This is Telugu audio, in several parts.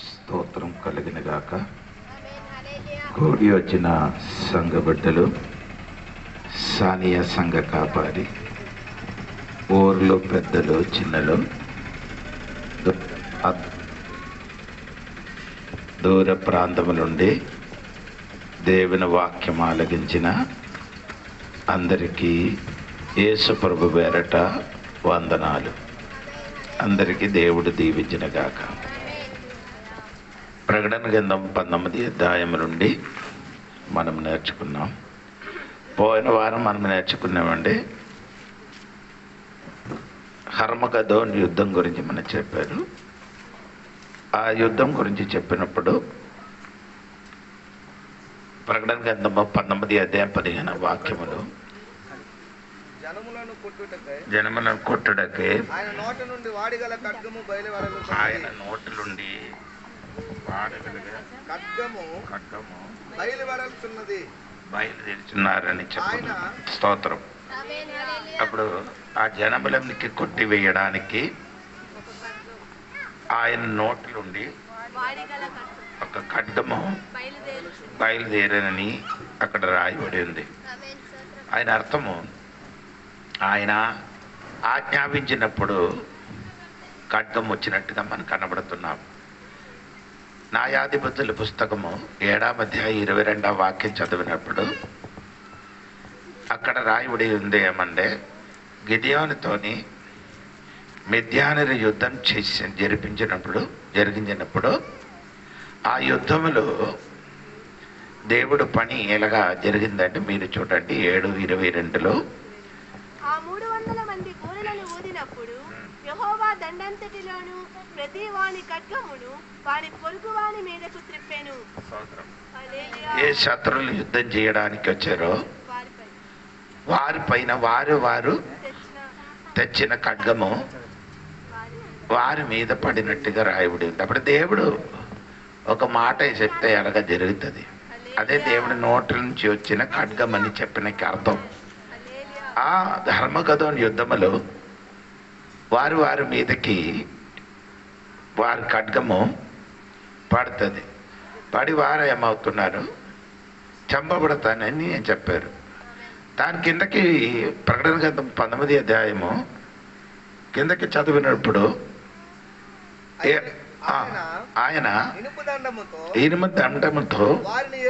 స్తోత్రం కలిగిన గాక. కూడి వచ్చిన సంఘ బిడ్డలు, సానియా సంఘ కాపారి, ఊర్లో పెద్దలు చిన్నలు, దూర ప్రాంతము నుండి దేవుని వాక్యం ఆలగించిన అందరికీ యేసు ప్రభు పేరట వందనాలు. అందరికీ దేవుడు దీవించిన గాక. ప్రకటన గ్రంథం 19వ అధ్యాయం నుండి మనం నేర్చుకున్నాం. పోయిన వారం మనం నేర్చుకున్నామండి. హర్మగదోన్ యుద్ధం గురించి మనం చెప్పారు. ఆ యుద్ధం గురించి చెప్పినప్పుడు ప్రకటన గ్రంథం 19వ అధ్యాయం 15వ వాక్యములు, జనములను కొట్టుటకే ఆయన నోటి నుండి వాడిగల ఖడ్గము బయలుదేరుచున్నారని చెప్పిన స్తోత్రం. అప్పుడు ఆ జనములకి కొట్టివేయడానికి ఆయన నోట్లుండి ఒక ఖడ్గము బయలుదేరని అక్కడ రాయబడి ఉంది. ఆయన అర్థము, ఆయన ఆజ్ఞాపించినప్పుడు ఖడ్గం వచ్చినట్టుగా మనకు కనబడుతున్నాం. న్యాయాధిపతుల పుస్తకము 7వ అధ్యాయం 22వ వాక్యం చదివినప్పుడు అక్కడ రాయబడి ఉంది ఏమంటే, గిదెయోనుతోని మిద్యానుల యుద్ధం జరిగించినప్పుడు ఆ యుద్ధములో దేవుడు పని ఎలాగా జరిగిందంటే మీరు చూడండి. 7:22లో ఆ 300 మంది గోరెలను ఊదినప్పుడు యెహోవా దండంతటిలోను ప్రతి వాని ఖడ్గమును వారి పొరుగు వాని మీదకు త్రిప్పెను. ఏ శత్రువులు యుద్ధం చేయడానికి వచ్చారో వారిపైన వారు తెచ్చిన ఖడ్గము వారి మీద పడినట్టుగా రాయబడి ఉంది. అప్పుడు దేవుడు ఒక మాట చెప్తే ఎలాగ జరుగుతుంది. అదే దేవుడి నోట్ల నుంచి వచ్చిన ఖడ్గం అని చెప్పినకి అర్థం. ఆ హర్మగదోన్ యుద్ధములో వారి మీదకి వారి ఖడ్గము పడుతుంది. పడి వారు ఏమవుతున్నారు, చంపబడతానని నేను చెప్పారు. దాని కిందకి ప్రకటన గ్రంథం 19వ అధ్యాయము కిందకి చదివినప్పుడు ఆయన ఇనుము దండముతో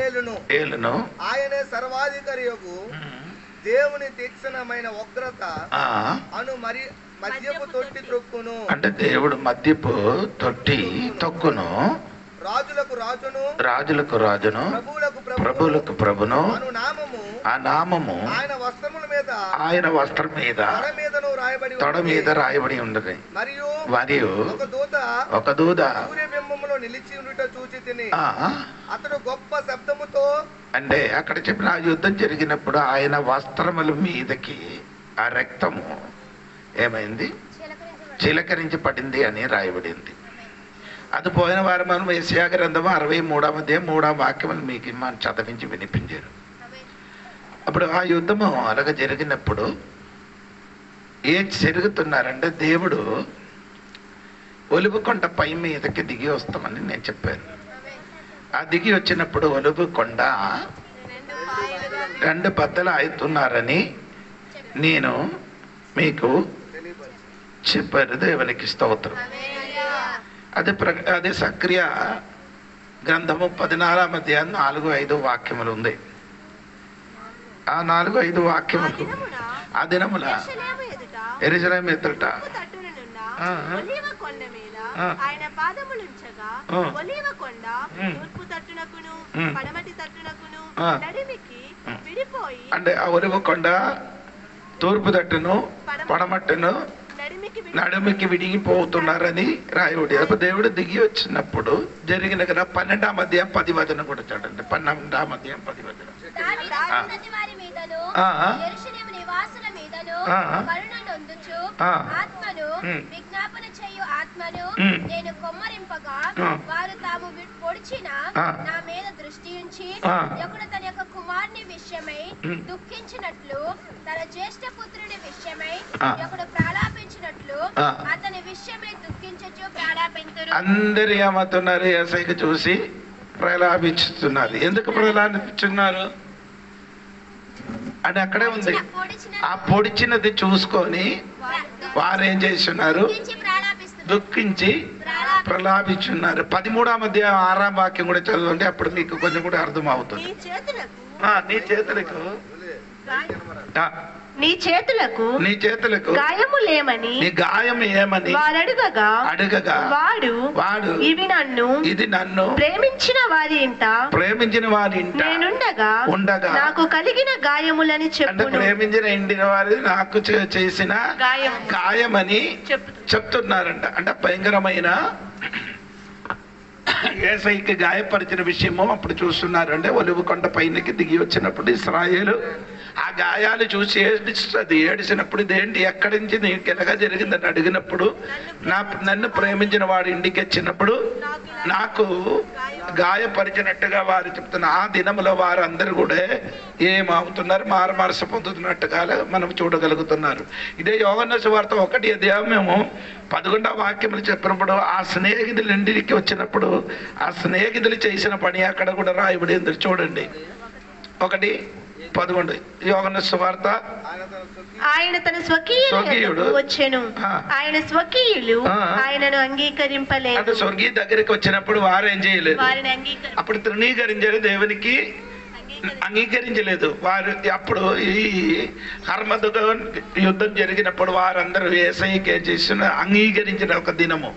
ఏలును, ఆయనే సర్వాధికారి యొగు దేవుని తీక్షణమైన ఉగ్రత అను మరి మద్యపు తొట్టి త్రొక్కును. అంటే దేవుడు మద్యపు తొట్టి తొక్కును, రాజులకు రాజును ప్రభువులకు ప్రభును ఆ నామము ఆయన వస్త్రం మీద తొడ మీద రాయబడి ఉన్నది. మరియు ఒక దూత సూర్యబింబములో నిలిచి ఉండుట చూచి తిని అతడు గొప్ప శబ్దముతో, అంటే అక్కడ చెప్పిన ఆ యుద్ధం జరిగినప్పుడు ఆయన వస్త్రముల మీదకి ఆ రక్తము ఏమైంది, చిలకరించి పడింది అని రాయబడింది. అది పోయిన వారం మనం యెషయా గ్రంథము 63వ అధ్యాయం 3వ వాక్యములు మీకు మనం చదివించి వినిపించారు. అప్పుడు ఆ యుద్ధము అలాగ జరిగినప్పుడు ఏం జరుగుతున్నారంటే, దేవుడు ఒలువు కొండ పై మీదకి దిగి వస్తామని నేను చెప్పాను. ఆ దిగి వచ్చినప్పుడు ఒలువు కొండ 2 బద్దలు అవుతున్నారని నేను మీకు చెప్పారు. దేవునికి స్తోత్రం. అదే సక్రియ గ్రంథము 14వ అధ్యాయం 4-5 వాక్యములు ఉంది. ఆ 4-5 వాక్యములు ఆ దినముల యెరూషలేము ఎదుట ఆయన పాదములుంచగా ఒలీవ కొండ తూర్పు తట్టునకును పడమటి తట్టునకును నడిమికి విడిపోయి, అంటే ఆ ఒలీవ కొండ తూర్పు తట్టును పడమట్టును నడుమికి విడిగిపోతున్నారని రాయబడి. అప్పుడు దేవుడు దిగి వచ్చినప్పుడు జరిగిన కదా 12వ అధ్యాయం 10వ వచనం కూడా చూడండి. 12వ అధ్యాయం 10వ వచనం. నేను కొమ్మరింపగా వారు తాము పొడిచిన నా మీద దృష్టి ఉంచి ఒకడు తన యొక్క కుమారుని విషయమై దుఃఖించినట్లు తన జ్యేష్ఠ పుత్రుని విషయమై ఒకడు ప్రలాపించినట్లు అతని విషయమై దుఃఖించచ్చు ప్రలాపింతురు. అందరు ఏమవుతున్నారు? యేసయ్యకి చూసి ప్రలాపించుతున్నారు. ఎందుకు ప్రలాపించున్నారు అని అక్కడే ఉంది. ఆ పొడిచినది చూసుకొని వారేం చేస్తున్నారు? దుఃఖించి ప్రలాపించున్నారు. 13వ అధ్యాయం 6వ వాక్యం కూడా చదవండి, అప్పుడు మీకు కొంచెం కూడా అర్థం అవుతుంది. నీ చేతులకు గాయములేమని నీ గాయం ఏమని అడగగా వాడు ఇది నన్ను ప్రేమించిన వారి ఇంట ఉండగా నాకు కలిగిన గాయములని చెప్పు. ప్రేమించిన ఇంటిన వారి నాకు చేసిన గాయమని చెప్తున్నారంట. అంటే భయంకరమైన యేసయ్యకి గాయపరిచిన విషయము అప్పుడు చూస్తున్నారు. అంటే ఒలివ కొండ పైనకి దిగి వచ్చినప్పుడు ఇశ్రాయేలు ఆ గాయాలు చూసి ఏడిసినప్పుడు ఇదేంటి, ఎక్కడి నుంచి నీకు ఎలాగా జరిగిందని అడిగినప్పుడు నన్ను ప్రేమించిన వాడి ఇంటికి వచ్చినప్పుడు నాకు గాయపరిచినట్టుగా వారు చెప్తున్నారు. ఆ దినములో వారు అందరూ కూడా ఏమవుతున్నారు? మారుమనసు పొందుతున్నట్టుగా మనం చూడగలుగుతున్నారు. ఇదే యోహన్న సువార్త 1వ అధ్యాయము 11వ వాక్యములు చెప్పినప్పుడు ఆ స్నేహితులు ఇంటికి వచ్చినప్పుడు ఆ స్నేహితులు చేసిన పని అక్కడ కూడా రాయబడింది. చూడండి 1:11 యోహన్న సువార్త. ఆయన తన స్వకీయుడు వచ్చెను, ఆయన స్వకీయులు ఆయనను అంగీకరింపలేదు. అంటే స్వర్గీయ దగ్గరికి వచ్చినప్పుడు వారు ఏం చేయలేదు? అప్పుడు తృణీకరించారు, దేవునికి అంగీకరించలేదు వారు. అప్పుడు ఈ హర్మదుగన్ యుద్ధం జరిగినప్పుడు వారందరూ యేసయ్యకి ఏం చేస్తున్నారు? అంగీకరించిన ఒక దినము,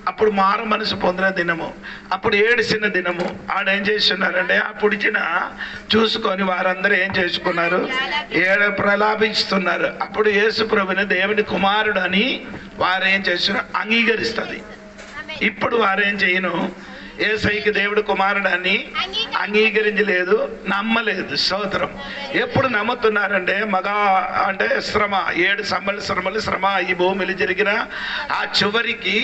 అప్పుడు మారు మనసు పొందిన దినము, అప్పుడు ఏడిసిన దినము. ఆడేం చేస్తున్నారంటే ఆ పుడిచిన చూసుకొని వారందరూ ఏం చేసుకున్నారు? ప్రలాభిస్తున్నారు. అప్పుడు యేసు ప్రభుని దేవుని కుమారుడు అని వారేం చేస్తున్నారు? అంగీకరిస్తుంది. ఇప్పుడు వారేం చేయను? యేసయ్యకి దేవుడు కుమారుడాన్ని అంగీకరించలేదు, నమ్మలేదు. స్తోత్రం. ఎప్పుడు నమ్ముతున్నారంటే అంటే శ్రమ, 7 సంవత్సరములు శ్రమ ఈ భూమిలో జరిగిన ఆ చివరికి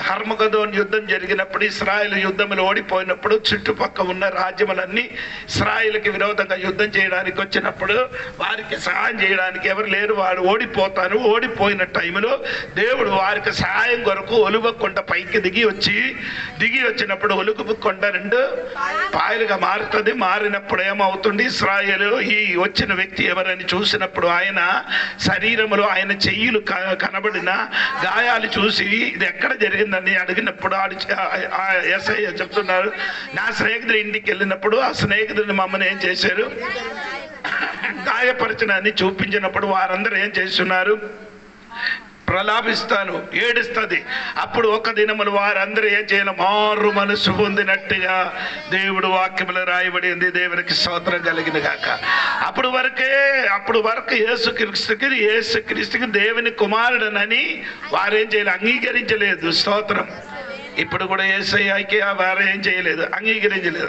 హర్మగదోన్ యుద్ధం జరిగినప్పుడు ఇశ్రాయేలు యుద్ధములు ఓడిపోయినప్పుడు చుట్టుపక్కల ఉన్న రాజ్యములన్నీ ఇశ్రాయేలుకి విరోధంగా యుద్ధం చేయడానికి వచ్చినప్పుడు వారికి సహాయం చేయడానికి ఎవరు లేరు. వారు ఓడిపోయిన టైంలో దేవుడు వారికి సహాయం కొరకు ఒలువ కొండ పైకి దిగి వచ్చినప్పుడు ఒలుగు కొండ 2 పాయలుగా మారుతుంది. మారినప్పుడు ఏమవుతుంది? ఇశ్రాయేలు ఈ వచ్చిన వ్యక్తి ఎవరని చూసినప్పుడు ఆయన శరీరములో ఆయన చెయ్యిలు కనబడిన గాయాలు చూసి ఇది ఎక్కడ జరిగిందని అడిగినప్పుడు యేసయ్య చెప్తున్నారు, నా స్నేహితుడి ఇంటికి వెళ్ళినప్పుడు ఆ స్నేహితుడిని మమ్మల్ని ఏం చేశారు? గాయపరచనాన్ని చూపించినప్పుడు వారందరూ ఏం చేస్తున్నారు? ప్రలాభిస్తాను, ఏడుస్తుంది. అప్పుడు ఒక దినములు వారందరూ ఏం చేయాలి? మారు మనసు పొందినట్టుగా దేవుడు వాక్యములు రాయబడింది. దేవునికి స్తోత్రం కలిగిన గాక. అప్పుడు వరకు యేసుక్రీస్తుకి దేవుని కుమారుడనని వారేం చేయాలి? అంగీకరించలేదు. స్తోత్రం. ఇప్పుడు కూడా యేసయ్యకి వారు ఏం చేయలేదు?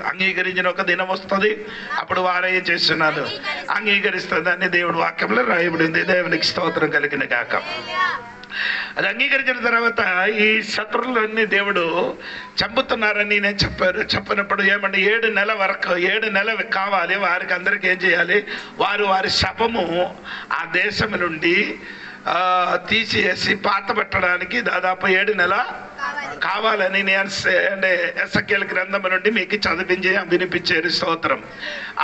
అంగీకరించిన ఒక దినం వస్తుంది, అప్పుడు వారు ఏం చేస్తున్నారు? అంగీకరిస్తుందని దేవుడు వాక్యంలో రాయబడింది. దేవునికి స్తోత్రం కలిగిన గాక. అది అంగీకరించిన తర్వాత ఈ శత్రువులన్నీ దేవుడు చంపుతున్నారని నేను చెప్పినప్పుడు ఏమంటే 7 నెలలు కావాలి వారికి అందరికి ఏం చేయాలి? వారి శపము ఆ దేశం నుండి తీసివేసి పాత పెట్టడానికి దాదాపు 7 నెలలు కావాలని నేను ఎస్ఎకేల్ గ్రంథం నుండి మీకు వినిపించారు. స్తోత్రం.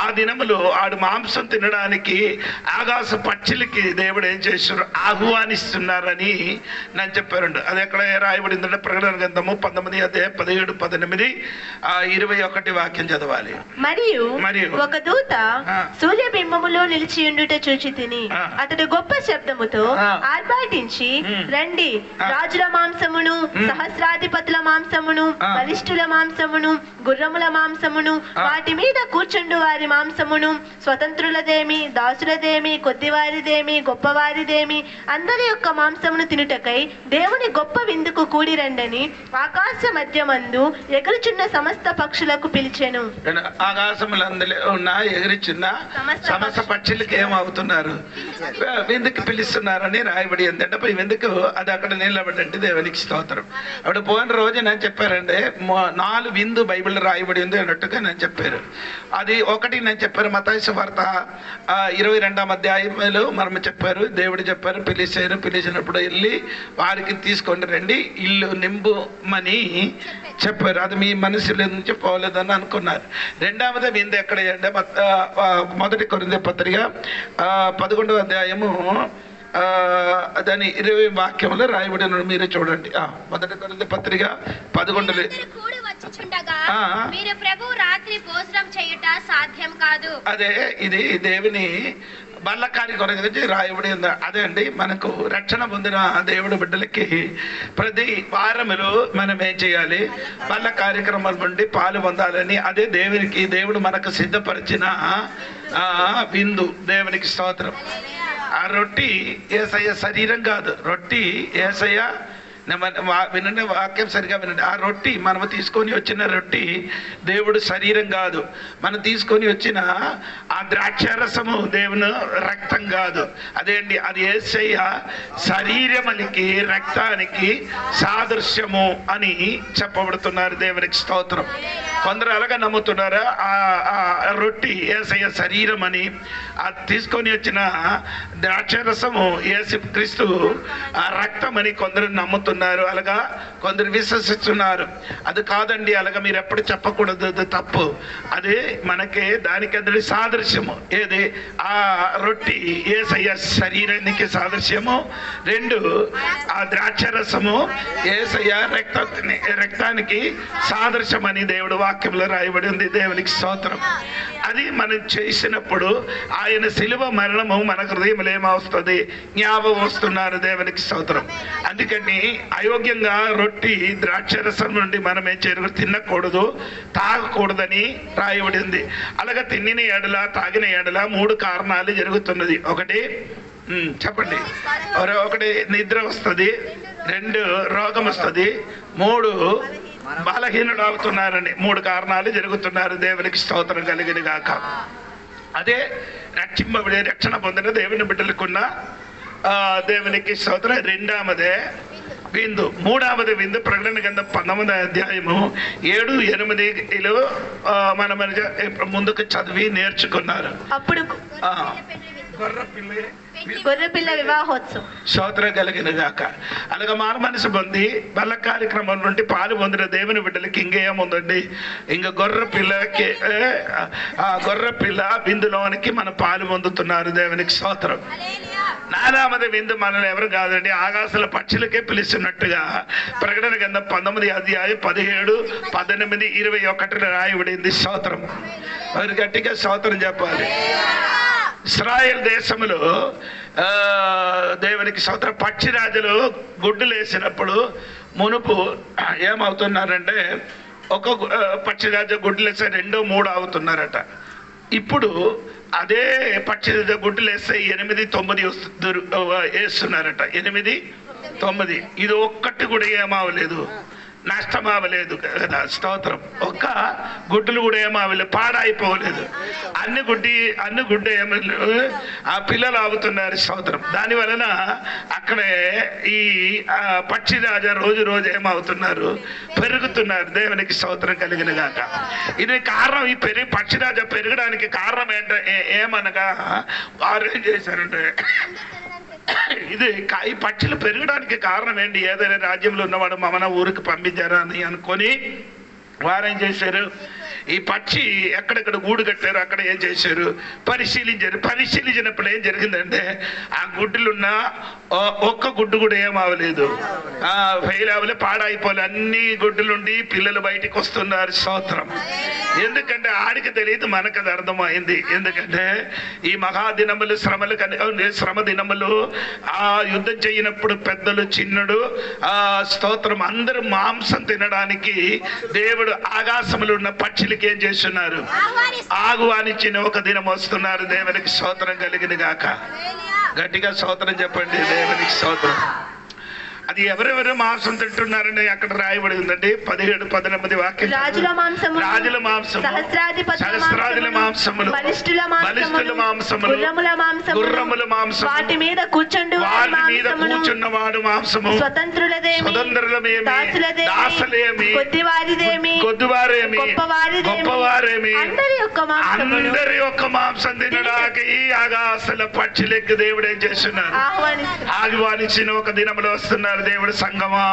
ఆ దినములు ఆడు మాంసం తినడానికి ఆకాశ పక్షులకి దేవుడు ఏం చేస్తున్నారు? ఆహ్వానిస్తున్నారని నేను చెప్పారండి. అది ఎక్కడ రాయబడిందంటే ప్రకటన గ్రంథము 19 అధ్యాయం 17, 18, 21 వాక్యం చదవాలి. మరియు ఒక దూత సూర్యబింబములో నిలిచియుండుట చూచి తిని అతడు గొప్ప శబ్దముతో ఆర్భాటించి, రండి, రాజుల మాంసమును, సహస్రాధిపతుల మాంసమును, బలిష్ఠుల మాంసమును, గుర్రముల మాంసమును, వాటి మీద కూర్చుండు వారి మాంసమును, స్వతంత్రులదేమి, దాసులదేమి, కొద్దివారిదేమి, గొప్పవారిదేమి, అందరి యొక్క మాంసమును తినుటకై దేవుని గొప్ప విందుకు కూడి రండని ఆకాశ మధ్యమందు ఎగురుచున్న సమస్త పక్షులకు పిలిచెను. ఆకాశములందులో ఉన్న ఎగురుచున్న సమస్త పక్షులకి ఏమవుతున్నారు? విందుకు పిలుస్తున్నారని రాయబడి. ఎందుకంటే విందుకు అది అక్కడ నిలబడండి. దేవునికి స్తోత్రం. అప్పుడు పోయిన రోజు నేను చెప్పారండి 4 విందు బైబిల్లో రాయబడి ఉంది అన్నట్టుగా నేను చెప్పారు. అది ఒకటి నేను చెప్పారు మత్తయి సువార్త 22వ అధ్యాయంలో మనం చెప్పారు, దేవుడు చెప్పారు పిలిచినప్పుడు వెళ్ళి వారికి తీసుకొని రండి ఇల్లు నింపుమని చెప్పారు. అది మీ మనసులో నుంచి పోలేదని అనుకున్నారు. రెండవది విందు ఎక్కడ అంటే మొదటి కొరింథీ పత్రిక 11వ అధ్యాయము దాని 20 వాక్యంలో రాయబడి మీరే చూడండి. మొదటి కొరింథీ పత్రిక 11 మీరు ప్రభు రాత్రి భోజనం చేయుట సాధ్యం కాదు. అదే ఇది దేవుని బల్లకారి కొరకు రాయబడి ఉంది. అదే అండి, మనకు రక్షణ పొందిన దేవుడు బిడ్డలకి ప్రతి వారములో మనం ఏం చేయాలి, బల్ల కార్యక్రమాల నుండి పాలు పొందాలని. అదే దేవుడు మనకు సిద్ధపరిచిన విందు. దేవునికి స్తోత్రం. ఆ రొట్టి యేసయ్య శరీరం కాదు, రొట్టి యేసయ్య వినండి, వాక్యం సరిగా వినండి. ఆ రొట్టి మనము తీసుకొని వచ్చిన రొట్టి దేవుడు శరీరం కాదు. మనం తీసుకొని వచ్చిన ఆ ద్రాక్షారసము దేవుని రక్తం కాదు. అదే అండి, అది యేసయ్య శరీరమునికి రక్తానికి సాదృశ్యము అని చెప్పబడుతున్నారు. దేవునికి స్తోత్రం. కొందరు అలాగా నమ్ముతున్నారా, ఆ రొట్టి యేసయ్య శరీరం అని, అది తీసుకొని వచ్చిన ద్రాక్షారసము యేసు క్రీస్తు ఆ రక్తం అని కొందరు నమ్ముతున్నారు. అలాగా కొందరు విశ్వసిస్తున్నారు. అది కాదండి, అలాగా మీరు ఎప్పుడు చెప్పకూడదు, అది తప్పు. అది మనకి దానికి సాదృశ్యము. ఏది, ఆ రొట్టి యేసయ్య శరీరానికి సాదృశ్యము. 2 ఆ ద్రాక్షరసము యేసయ్య రక్తానికి సాదృశ్యం అని దేవుడు వాక్యంలో రాయబడి ఉంది. దేవునికి స్తోత్రం. అది మనం చేసినప్పుడు ఆయన శిలువ మరణము మన హృదయంలో ఏమవుతుంది, జ్ఞాపకం వస్తున్నారు. దేవునికి స్తోత్రం. అందుకని అయోగ్యంగా రొట్టి ద్రాక్షరసం నుండి మనం ఏం చేయరు, తినకూడదు, తాగకూడదని రాయబడింది. అలాగే తిన్నిన ఎడల తాగిన ఎడల 3 కారణాలు జరుగుతున్నది. ఒకటి చెప్పండి, ఒకటి నిద్ర వస్తుంది, 2 రోగం వస్తుంది, 3 బలహీనుడు అవుతున్నారని 3 కారణాలు జరుగుతున్నారు. దేవునికి స్తోత్రం కలిగిన గాక. అదే రక్షణ పొందిన దేవుని బిడ్డలకున్న దేవునికి స్తోత్రం. 2వదే విందు. 3వది విందు ప్రకటన గ్రంథం 19వ అధ్యాయము 7-8లో మనం ముందుకు చదివి నేర్చుకున్నారు. అప్పుడు గొర్రెపిల్ల వివాహోత్సవం స్తోత్రం కలిగిన గాక. అలాగే మారు మనసు పొంది బల్ల కార్యక్రమం నుండి పాలు పొందిన దేవుని బిడ్డలకి ఇంకేముందండి, ఇంకా గొర్రెపిల్ల విందులోనికి మన పాలు పొందుతున్నారు. దేవునికి స్తోత్రం. 4వది విందు మనల్ని ఎవరు కాదండి, ఆకాశాల పక్షులకే పిలుస్తున్నట్టుగా ప్రకటన గ్రంథం 19వ అధ్యాయం 17, 18, 21 రాయబడింది. స్తోత్రం. వారు గట్టిగా స్తోత్రం చెప్పాలి. ఇశ్రాయేల్ దేశంలో దేవునికి స్తోత్రం, పక్షిరాజులు గుడ్డులు వేసినప్పుడు మునుపు ఏమవుతున్నారంటే, ఒక పక్షిరాజు గుడ్డులు వేస్తే 2, 3 అవుతున్నారట. ఇప్పుడు అదే పక్షిరాజు గుడ్డులు వేస్తే 8, 9 వేస్తున్నారట. 8, 9 ఇది ఒక్కటి కూడా ఏమవలేదు, నష్టం అవ్వలేదు కదా. స్తోత్రం. ఒక్క గుడ్డులు కూడా ఏమవలేదు, పాడైపోలేదు. అన్ని గుడ్డు ఆ పిల్లలు ఆగుతున్నారు. స్తోత్రం. దాని వలన అక్కడే ఈ పక్షిరాజా రోజు ఏమవుతున్నారు, పెరుగుతున్నారు. దేవునికి స్తోత్రం కలిగిన గాక. ఇది కారణం, ఈ పక్షిరాజా పెరగడానికి కారణం ఏమనగా వారు ఏం చేశారంటే, ఈ పక్షులు పెరగడానికి కారణం ఏంటి, ఏదైనా రాజ్యంలో ఉన్నవాడు మన ఊరికి పంపించారా అని అనుకొని వారేం చేశారు, ఈ పక్షి ఎక్కడెక్కడ గూడు కట్టారు అక్కడ ఏం చేశారు, పరిశీలించినప్పుడు ఏం జరిగిందంటే, ఆ గుడ్డులున్న ఒక్క గుడ్డు కూడా ఏమవలేదు, ఫెయిల్ అవ్వలే, పాడైపోలే. అన్ని గుడ్డులుండి పిల్లలు బయటికి వస్తున్నారు. స్తోత్రం. ఎందుకంటే ఆడికి తెలియదు, మనకు అది అర్థమైంది. ఎందుకంటే ఈ మహాదినములు శ్రమ దినములు ఆ యుద్ధం చేయనప్పుడు పెద్దలు చిన్నడు స్తోత్రం అందరూ మాంసం తినడానికి దేవుడు ఆకాశములు ఉన్న పక్షులకి ఏం చేస్తున్నారు, ఆహ్వానించిన ఒక దినం వస్తున్నారు. దేవునికి స్తోత్రం కలిగిన గాక. గట్టిగా స్తోత్రం చెప్పండి. దేవునికి స్తోత్రం. అది ఎవరెవరు మాంసం తింటున్నారని అక్కడ రాయబడి ఉందండి. 17-18 వాక్యం. రాజుల మాంసము, సహస్రాదిల మాంసములు, బలిష్ఠుల మాంసములు, గుర్రముల మాంసము, వాటి మీద కూర్చున్నవాడు మాంసము, స్వతంత్రులదేమి, దాసులేమి, కొద్దివారిదేమి, గొప్పవారేమి, అందరి యొక్క మాంసం తినడానికి ఆకాశల పక్షులెక్కి దేవుడు ఏం చేస్తున్నారు? ఆహ్వానించిన ఒక దినములు వస్తున్నారు. దేవుడు సంగమా,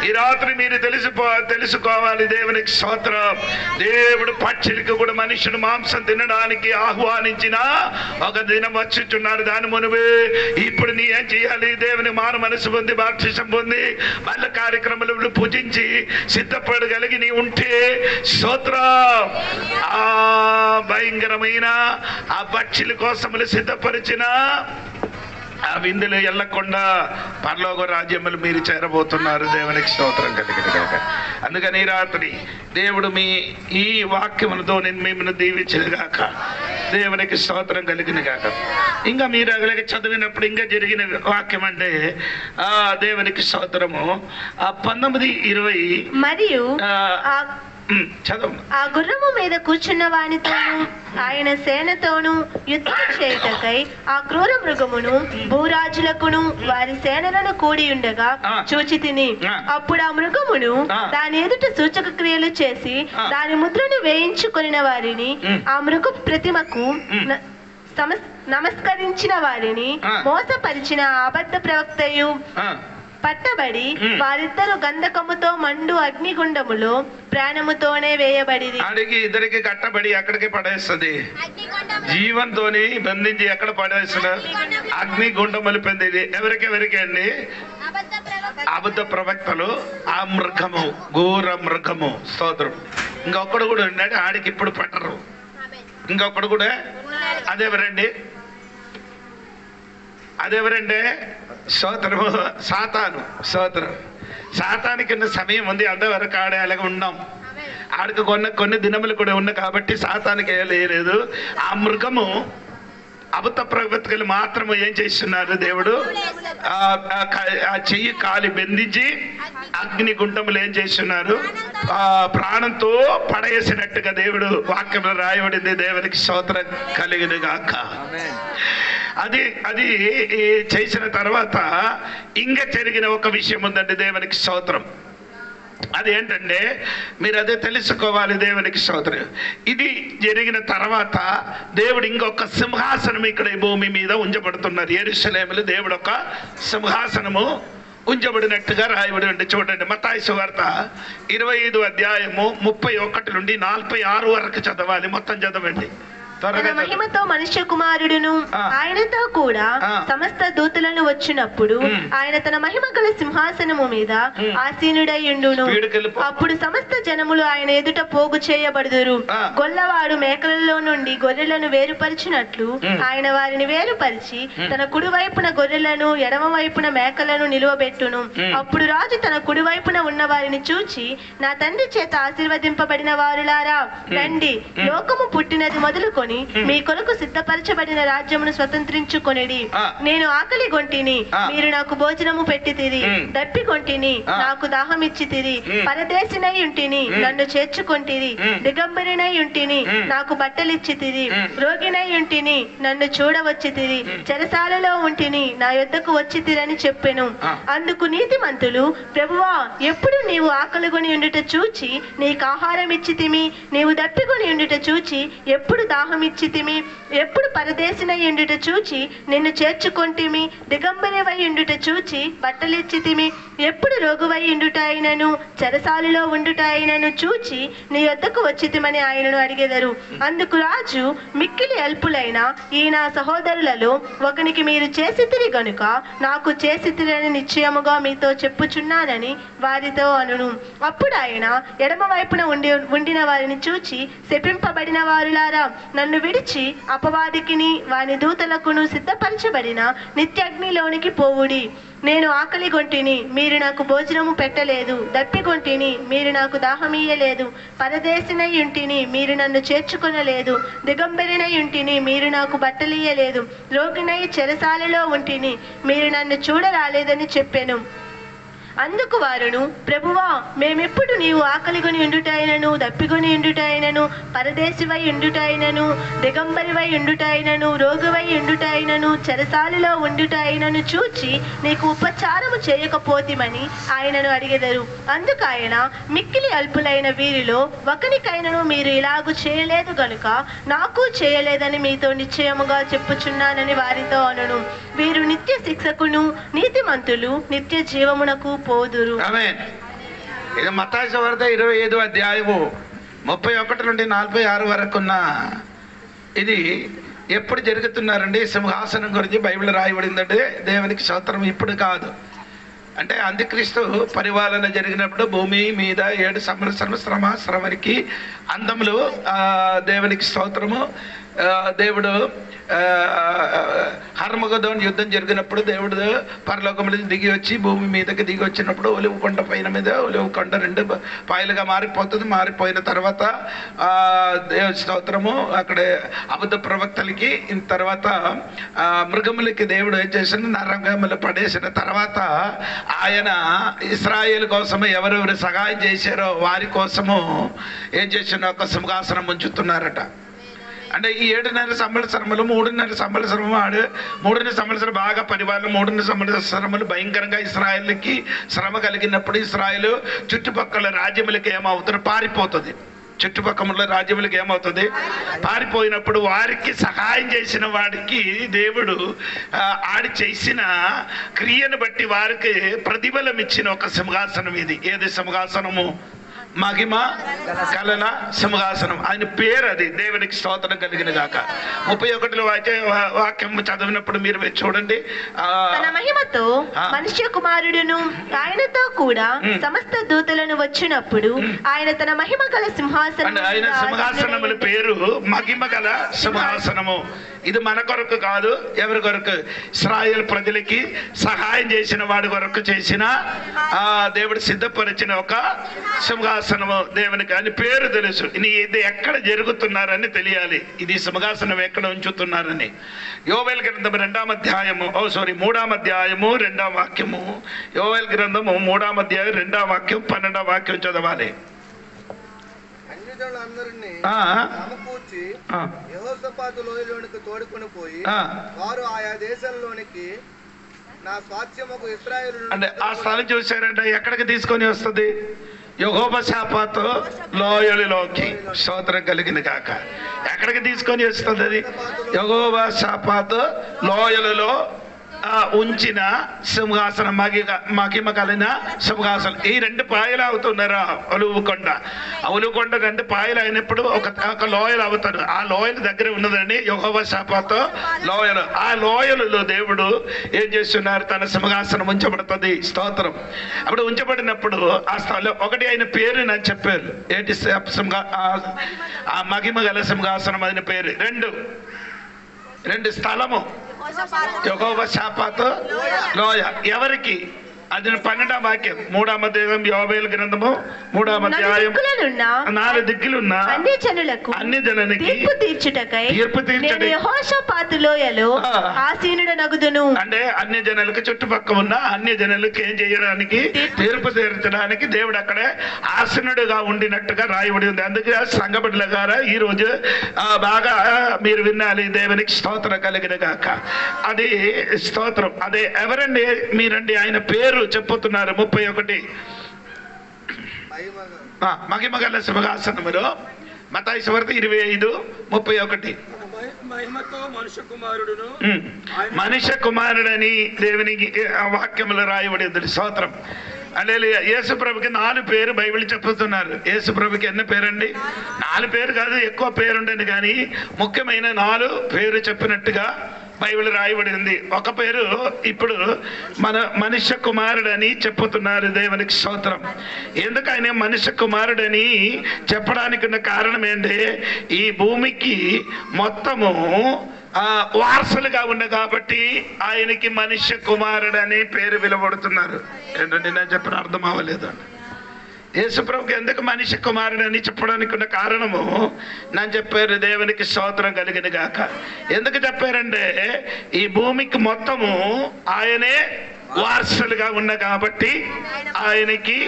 ఈ రాత్రి మీరు తెలుసుకోవాలి. దేవునికి స్తోత్రం. దేవుడు పక్షులకి కూడా మనుషుడు మాంసం తినడానికి ఆహ్వానించిన ఒక దినం వచ్చుచున్నారు. దాని మునువే ఇప్పుడు నీ ఏం చేయాలి? దేవుని మారు మనసు పొంది, బాప్తిసం పొంది, మళ్ళీ కార్యక్రమాలను పూజించి సిద్ధపడగలిగి నీ ఉంటే స్తోత్రం. ఆ భయంకరమైన ఆ పక్షుల కోసములు సిద్ధపరిచిన ఆ విందులు ఎల్లకుండా పరలోక రాజ్యములు మీరు చేరబోతున్నారు. దేవునికి స్తోత్రం కలిగిన కాక. అందుకని ఈ రాత్రి దేవుడు మీ ఈ వాక్యములతో నేను మిమ్మల్ని దీవించగాక. దేవునికి స్తోత్రం కలిగిన కాక. ఇంకా మీరు అలాగే చదివినప్పుడు ఇంకా జరిగిన వాక్యం అంటే దేవునికి స్తోత్రము 19-20 మరియు చదవ. ఆ గుర్రము మీద కూర్చున్న వానితోను ఆయన సేనతోను యుద్ధం చేయుటకై ఆ క్రూర మృగమును భూరాజులకును వారి సేనలను కూడి ఉండగా చూచి తిని. అప్పుడు ఆ మృగమును దాని ఎదుట సూచక క్రియలు చేసి దాని ముద్రను వేయించుకొనిన వారిని, ఆ మృగ ప్రతిమకు నమస్కరించిన వారిని మోసపరిచిన అబద్ధ ప్రవక్తయు పట్టబడి వారిద్దరు గంధకముతో మండు అగ్నిగుండములో ప్రాణముతోనే వేయబడి అడిగి ఇద్దరికి కట్టబడి అక్కడికి పడేస్తుంది. జీవంతోని బంధించి ఎక్కడ పడేస్తున్నారు? అగ్నిగుండములు పొందేది ఎవరికి అండి? అబద్ధ ప్రవక్తలు. ఆ మృగము, ఘోర మృగము. స్తోత్రం. ఇంకొకడు కూడా ఉన్నాడు, ఆడికి ఇప్పుడు పట్టరు. ఇంకొకడు కూడా అదెవరండి? స్తోత్రము, సాతాను. స్తోత్రం. సాతానికి సమయం ఉంది, అంతవరకు ఆడే అలాగే ఉన్నాం. ఆడికి కొన్ని దినములు కూడా ఉన్నాయి కాబట్టి సాతానికి లేదు. ఆ మృగము అబద్ధ ప్రవక్తలు మాత్రము ఏం చేస్తున్నారు? దేవుడు ఆ చెయ్యి కాలి బెందించి అగ్ని గుంటములు ఏం చేస్తున్నారు? ప్రాణంతో పడేసినట్టుగా దేవుడు వాక్యంలో రాయబడింది. దేవునికి స్తోత్రం కలిగిన గాక. అది చేసిన తర్వాత ఇంకా జరిగిన ఒక విషయం ఉందండి. దేవునికి స్తోత్రం. అది ఏంటంటే మీరు అదే తెలుసుకోవాలి. దేవునికి స్తోత్రం. ఇది జరిగిన తర్వాత దేవుడు ఇంకొక సింహాసనం ఇక్కడ ఈ భూమి మీద ఉంచబడుతున్నారు. యెరూషలేములో దేవుడు ఒక సింహాసనము ఉంచబడినట్టుగా రాయబడి ఉంది. చూడండి, మత్తయి సువార్త 25-31-46 వరకు చదవాలి. మొత్తం చదవండి. తన మహిమతో మనుష్య కుమారుడును ఆయనతో కూడా సమస్త దూతలను వచ్చినప్పుడు ఆయన తన మహిమ గల సింహాసనము మీద ఆసీనుడయ్యుండును. అప్పుడు సమస్త జనములు ఆయన ఎదుట పోగు చేయబడుదురు. గొల్లవాడు మేకలలో నుండి గొర్రెలను వేరుపరిచినట్లు ఆయన వారిని వేరుపరిచి తన కుడి వైపున గొర్రెలను ఎడమ వైపున మేకలను నిలువబెట్టును. అప్పుడు రాజు తన కుడి వైపున ఉన్న వారిని చూచి, నా తండ్రి చేత ఆశీర్వదింపబడిన వారులారా, రండి, లోకము పుట్టినది మొదలుకొని మీ కొరకు సిద్ధపరచబడిన రాజ్యమును స్వతంత్రించుకొనిడి. నేను ఆకలి గొంటిని, మీరు నాకు భోజనము పెట్టితిరి. దప్పి గొంటిని, నాకు దాహం ఇచ్చితిరి. పరదేశినై ఉంటిని, నన్ను చేర్చుకొంటిరి. దిగంబరినై ఉంటిని, నాకు బట్టలిచ్చితిరి. రోగినై ఉంటిని, నన్ను చూడవచ్చితిరి. చెరసాలలో ఉంటిని, నా యొద్దకు వచ్చితిరని చెప్పెను. అందుకు నీతిమంతులు, ప్రభువా, ఎప్పుడు నీవు ఆకలిగొని ఉండుట చూచి నీకు ఆహారం ఇచ్చితిమి, నీవు దప్పిగొని ఉండుట చూచి ఎప్పుడు దాహం ఇచ్చితిమి, ఎప్పుడు పరదేశినై ఉండుట చూచి నిన్ను చేర్చుకొంటిమి, దిగంబరివై ఉండుట చూచి బట్టలిచ్చితిమి, ఎప్పుడు రోగువై ఉండుట అయినను చెరసాలలో ఉండుట అయినను చూచి నీ యొద్దకు వచ్చితిమని ఆయనను అడిగెదరు. అందుకు రాజు, మిక్కిలి అల్పులైన ఈ నా సహోదరులలో ఒకనికి మీరు చేసితిరి గనుక నాకు చేసితిరని నిశ్చయముగా మీతో చెప్పుచున్నానని వారితో అనును. అప్పుడు ఆయన ఎడమ వైపున ఉండిన వారిని చూచి, శపింపబడిన వారులారా, నన్ను విడిచి అపవాదికిని వాని దూతలకును సిద్ధపరచబడిన నిత్యాగ్నిలోనికి పోవుడి. నేను ఆకలి గొంటిని, మీరు నాకు భోజనము పెట్టలేదు. దప్పిగొంటిని, మీరు నాకు దాహమీయలేదు. పరదేశినై ఉంటిని, మీరు నన్ను చేర్చుకొనలేదు. దిగంబరినై ఉంటిని, మీరు నాకు బట్టలియ్యలేదు. రోగినై చెరసాలలో ఉంటిని, మీరు నన్ను చూడరాలేదని చెప్పెను. అందుకు వారును, ప్రభువా, మేమెప్పుడు నీవు ఆకలిగొని ఉండుటైనను, దప్పిగొని ఉండుటైనను, పరదేశివై ఉండుటైనను, దిగంబరివై ఉండుటైనను, రోగువై ఉండుటైనను, చెరసాలలో ఉండుటైనను చూచి నీకు ఉపచారము చేయకపోతిమని ఆయనను అడిగెదరు. అందుకు ఆయన, మిక్కిలి అల్పులైన వీరిలో ఒకనికైనను మీరు ఇలాగు చేయలేదు గనుక నాకు చేయలేదని మీతో నిశ్చయముగా చెప్పుచున్నానని వారితో అనును. వీరు నిత్య శిక్షకును, నీతిమంతులు నిత్య జీవమునకు పోదురు. ఆమేన్. ఇది మత్తయి సువార్త 25వ అధ్యాయము 31 నుండి 46 వరకున్న ఇది ఎప్పుడు జరుగుతున్నారండి? సింహాసనం గురించి బైబిల్ రాయబడిందంటే దేవునికి స్తోత్రం. ఇప్పుడు కాదు, అంటే అంత్యక్రీస్తు పరిపాలన జరిగినప్పుడు భూమి మీద 7 సంవత్సరానికి అందములు దేవునికి స్తోత్రము. దేవుడు హర్మగదోన్ యుద్ధం జరిగినప్పుడు దేవుడు పరలోకములు దిగి వచ్చి భూమి మీదకి దిగి వచ్చినప్పుడు ఒలివ కొండ పైన మీద ఒలివ కొండ 2 పాయలుగా మారిపోతుంది. మారిపోయిన తర్వాత దేవుని స్తోత్రము అక్కడ అబద్ధ ప్రవక్తలకి తర్వాత మృగములకి దేవుడు ఏం చేసిన నరగములు పడేసిన తర్వాత ఆయన ఇశ్రాయేలు కోసము ఎవరెవరు సహాయం చేశారో వారి కోసము ఏం చేసిన ఒక సింహాసనం ఉంచుతున్నారట. అంటే ఈ 7.5 సంవత్సరములు 3.5 సంవత్సరము 3 సంవత్సరం బాగా పరిపాలన, 3 సంవత్సరములు భయంకరంగా ఇశ్రాయేలుకి శ్రమ కలిగినప్పుడు ఇశ్రాయేలు చుట్టుపక్కల రాజ్యములకి ఏమవుతుంది? పారిపోతుంది. చుట్టుపక్కల రాజ్యములకి ఏమవుతుంది? పారిపోయినప్పుడు వారికి సహాయం చేసిన వాడికి దేవుడు ఆడి చేసిన క్రియను బట్టి వారికి ప్రతిఫలం ఇచ్చిన ఒక సింహాసనం ఇది. ఏది సింహాసనము? మహిమ కలల సింహాసనం. ఆయన పేరు అది. దేవునికి స్తోత్రం కలిగిన గాక. 31లో వాక్యం చదివినప్పుడు మీరు చూడండి. తన మహిమతో మనుష్య కుమారుడును ఆయనతో కూడా సమస్త దూతలను వచ్చినప్పుడు ఆయన తన మహిమ గల సింహాసనం, ఆయన సింహాసనముల పేరు మహిమ గల సింహాసనము. ఇది మన కొరకు కాదు, ఎవరి కొరకు? ఇశ్రాయేలు ప్రజలకి సహాయం చేసిన వాడి కొరకు చేసిన దేవుడు సిద్ధపరిచిన ఒక సింహాసనము. దేవునికి అని పేరు తెలుసు. ఇది ఎక్కడ జరుగుతున్నారని తెలియాలి. ఇది సింహాసనం ఎక్కడ ఉంచుతున్నారని. యోవేలు గ్రంథం 2వ అధ్యాయము 3వ అధ్యాయము 2వ వాక్యము. యోవేలు గ్రంథము 3వ అధ్యాయం 2వ వాక్యం 12వ వాక్యం చదవాలి. అన్యజనులందరినీ సమకూర్చి యెహోషాపాతు లోయలోనికి తోడుకొని పోయి వారు ఆయా దేశంలోనికి నా స్వాస్థ్యముకు ఇశ్రాయేలు. అంటే ఆ స్థలం చూశారంటే ఎక్కడికి తీసుకొని వస్తుంది? యెహోషాపాతు లోయలోకి. స్తోత్రం కలిగిన కాక. ఎక్కడికి తీసుకొని వస్తుంది అది? యెహోషాపాతు లోయలలో ఉంచిన సింహాసనం, మహిమ కలిగిన సింహాసనం. ఈ 2 పాయలు అవుతున్నారా? ఒలువుకొండ. ఒలువుకొండ 2 పాయలు అయినప్పుడు ఒక లోయలు అవుతారు. ఆ లోయల దగ్గర ఉన్నదండి యెహోషాపాతు లోయలు. ఆ లోయలలో దేవుడు ఏం చేస్తున్నారు? తన సింహాసనం ఉంచబడుతుంది. స్తోత్రం. అప్పుడు ఉంచబడినప్పుడు ఆ స్థలం ఒకటి ఆయన పేరు అని చెప్పారు. ఏంటి? ఆ మహిమ గల సింహాసనం అయిన పేరు. 2 స్థలము యెహోషాపాతు లోయ. ఎవరికి? అది 12వ వాక్యం 3వ అధ్యాయం యోవేలు గ్రంథము 3వ అధ్యాయం 4 దిక్కులున్న అన్ని జనులకి తీర్పు తీర్చుటకై యెహోషాపాతు లోయలో ఆసీనుడనగుదును. అంటే అన్ని జనులకు చుట్టుపక్కల ఉన్న అన్ని జనులకు ఏం చేయడానికి? తీర్పు తీర్చడానికి దేవుడు అక్కడే ఆసీనుడుగా ఉండినట్టుగా రాయబడి ఉంది. అందుకే సంఘబిడ్డల గారా ఈ రోజు బాగా మీరు వినాలి. దేవునికి స్తోత్రం కలిగిన గాక. అది స్తోత్రం. అదే ఎవరండి? మీరండి. ఆయన పేరు చెప్పుతున్నారు. 31 మహిమ గల సింహాసనములో మత్తయి సువార్త 25:31 మనుష్య కుమారుడని దేవునికి వాక్యములు రాయబడి స్తోత్రం. హల్లెలూయా. యేసు ప్రభుకి 4 పేరు బైబిల్ చెప్పుతున్నారు. యేసు ప్రభుకి ఎన్ని పేరండి? 4 పేరు కాదు, ఎక్కువ పేరుండని కానీ ముఖ్యమైన 4 పేరు చెప్పినట్టుగా బైబిల్ రాయబడి ఉంది. ఒక పేరు ఇప్పుడు మన మనుష్య కుమారుడని చెప్పుతున్నారు. దేవునికి స్తోత్రం. ఎందుకు ఆయన మనుష్య కుమారుడని చెప్పడానికి ఉన్న కారణం ఏంటి? ఈ భూమికి మొత్తము వారసులుగా ఉంది కాబట్టి ఆయనకి మనుష్య కుమారుడని పేరు పిలువబడుతున్నారు. ఏంటంటే నేను చెప్పిన అర్థం అవ్వలేదు. యేసుప్రభుకి ఎందుకు మనిషి కుమారుడు అని చెప్పడానికి ఉన్న కారణము నేను చెప్పారు. దేవునికి స్తోత్రం కలిగిన గాక. ఎందుకు చెప్పారంటే ఈ భూమికి మొత్తము ఆయనే వారసులుగా ఉన్న కాబట్టి ఆయనకి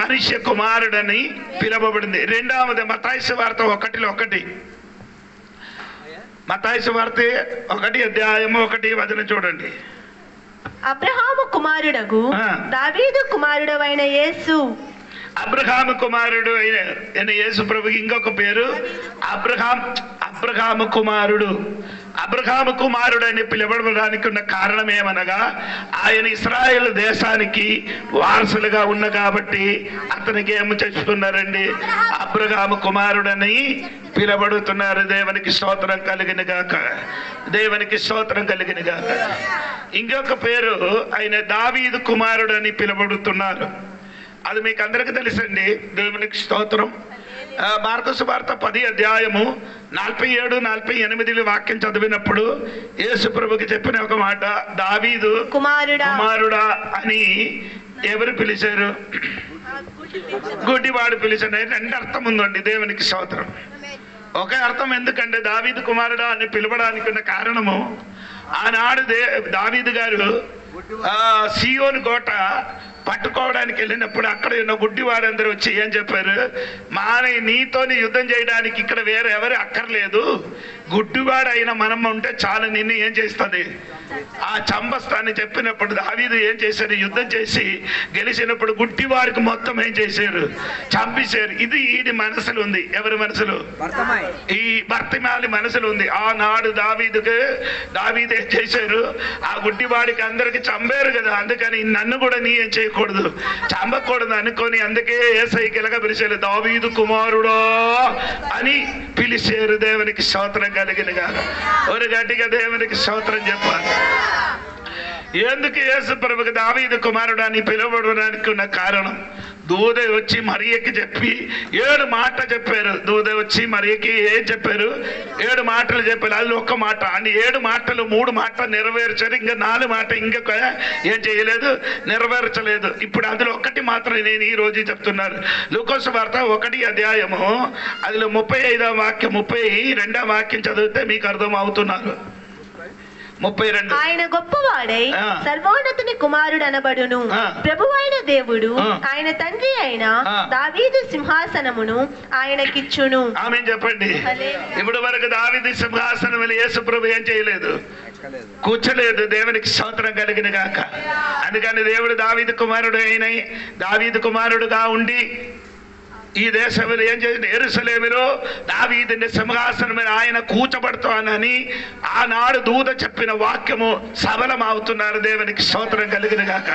మనుష్య కుమారుడని పిలువబడింది. రెండవది మత్తయి సువార్త 1:1. మత్తయి సువార్త 1:1 చూడండి. అబ్రహాము కుమారుడగు దావీదు కుమారుడైన యేసు. అబ్రహాము కుమారుడు అయిన యేసు ప్రభుకి ఇంకొక పేరు అబ్రహాము కుమారుడు. అబ్రహాము కుమారుడు అని పిలువబడడానికి ఉన్న కారణం ఏమనగా ఆయన ఇశ్రాయేలు దేశానికి వారసులుగా ఉన్న కాబట్టి అతనికి ఏమి చేస్తున్నారండి, అబ్రహాము కుమారుడని పిలువబడుతున్నారు. దేవునికి స్తోత్రం కలిగిన గాక, దేవునికి స్తోత్రం కలిగిన గాక. ఇంకొక పేరు ఆయన దావీదు కుమారుడు అని పిలువబడుతున్నారు. అది మీకు అందరికీ తెలుసండి. దేవునికి స్తోత్రం. మార్కు సువార్త 10:47-48 వాక్యం చదివినప్పుడు యేసు ప్రభుకి చెప్పిన ఒక మాట, దావీదు కుమారుడా అని ఎవరు పిలిచారు? గుడ్డివాడు పిలిచాడు. రెండు అర్థం ఉందండి. దేవునికి స్తోత్రం. ఒక అర్థం ఎందుకంటే దావీదు కుమారుడా అని పిలవడానికి ఉన్న కారణము, ఆనాడు దావీదు గారు సియోను కోట పట్టుకోవడానికి వెళ్ళినప్పుడు అక్కడ ఉన్న గుడ్డివారందరూ వచ్చి ఏం చెప్పారు, నీతోని యుద్ధం చేయడానికి ఇక్కడ వేరే ఎవరు అక్కర్లేదు, గుడ్డివాడు అయిన మనం ఉంటే చాలు, నిన్ను ఏం చేస్తుంది ఆ చంపస్తాన్ని చెప్పినప్పుడు దావీదు ఏం చేశారు, యుద్ధం చేసి గెలిచినప్పుడు గుడ్డివారికి మొత్తం ఏం చేశారు, చంపేశారు. ఇది మనసులు ఉంది. ఎవరి మనసులు? ఈ భర్తిమాలి మనసులు ఉంది. ఆనాడు దావీదు ఏం చేశారు, ఆ గుడ్డివాడికి అందరికి చంపారు కదా, అందుకని నన్ను కూడా నీ ఏం చేయకూడదు, చంపకూడదు అనుకొని అందుకే యేసయ్యకి ఎలాగ పిలిచారు, దావీదు కుమారుడా అని పిలిచారు. దేవునికి స్తోత్రం కలిగిన గారు. ఒక గట్టిగా దేవునికి స్తోత్రం చెప్పాలి. ఎందుకు యేసు ప్రభువుకి దావీదు కుమారుడు అని పిలువబడడానికి ఉన్న కారణం, దూత వచ్చి మరియకి చెప్పి 7 మాటలు చెప్పారు. దూత వచ్చి మరియకి ఏం చెప్పారు? 7 మాటలు చెప్పారు. అది ఒక్క మాట అని 7 మాటలు 3 మాటలు నెరవేర్చారు. ఇంకా 4 మాట ఇంకొక ఏం చేయలేదు, నెరవేర్చలేదు. ఇప్పుడు అందులో ఒకటి మాత్రం నేను ఈ రోజు చెప్తున్నాను. లూకాసు వార్త 1 అందులో 35వ వాక్యం 32వ వాక్యం చదివితే మీకు అర్థం అవుతున్నారు. 32. ఆయన గొప్పవాడై సర్వోన్నతుని కుమారుడు అనబడును. ప్రభువైన దేవుడు ఆయన తండ్రి అయిన దావీదు సింహాసనమును ఆయనకిచ్చును. ఆమేన్ చెప్పండి. ఇప్పుడు వరకు దావీదు సింహాసనం యేసు ప్రభు ఏం చేయలేదు, కూర్చోలేదు. దేవునికి స్తోత్రం కలిగిన గాక. అందుకని దేవుడు దావీదు కుమారుడుగా ఉండి ఈ దేశంలో ఏం చేసిన, యెరూషలేములో దావీదుని సింహాసనం మీద ఆయన కూర్చోబడతానని ఆనాడు దూత చెప్పిన వాక్యము సఫలం అవుతున్నారు. దేవునికి స్తోత్రం కలిగిన గాక.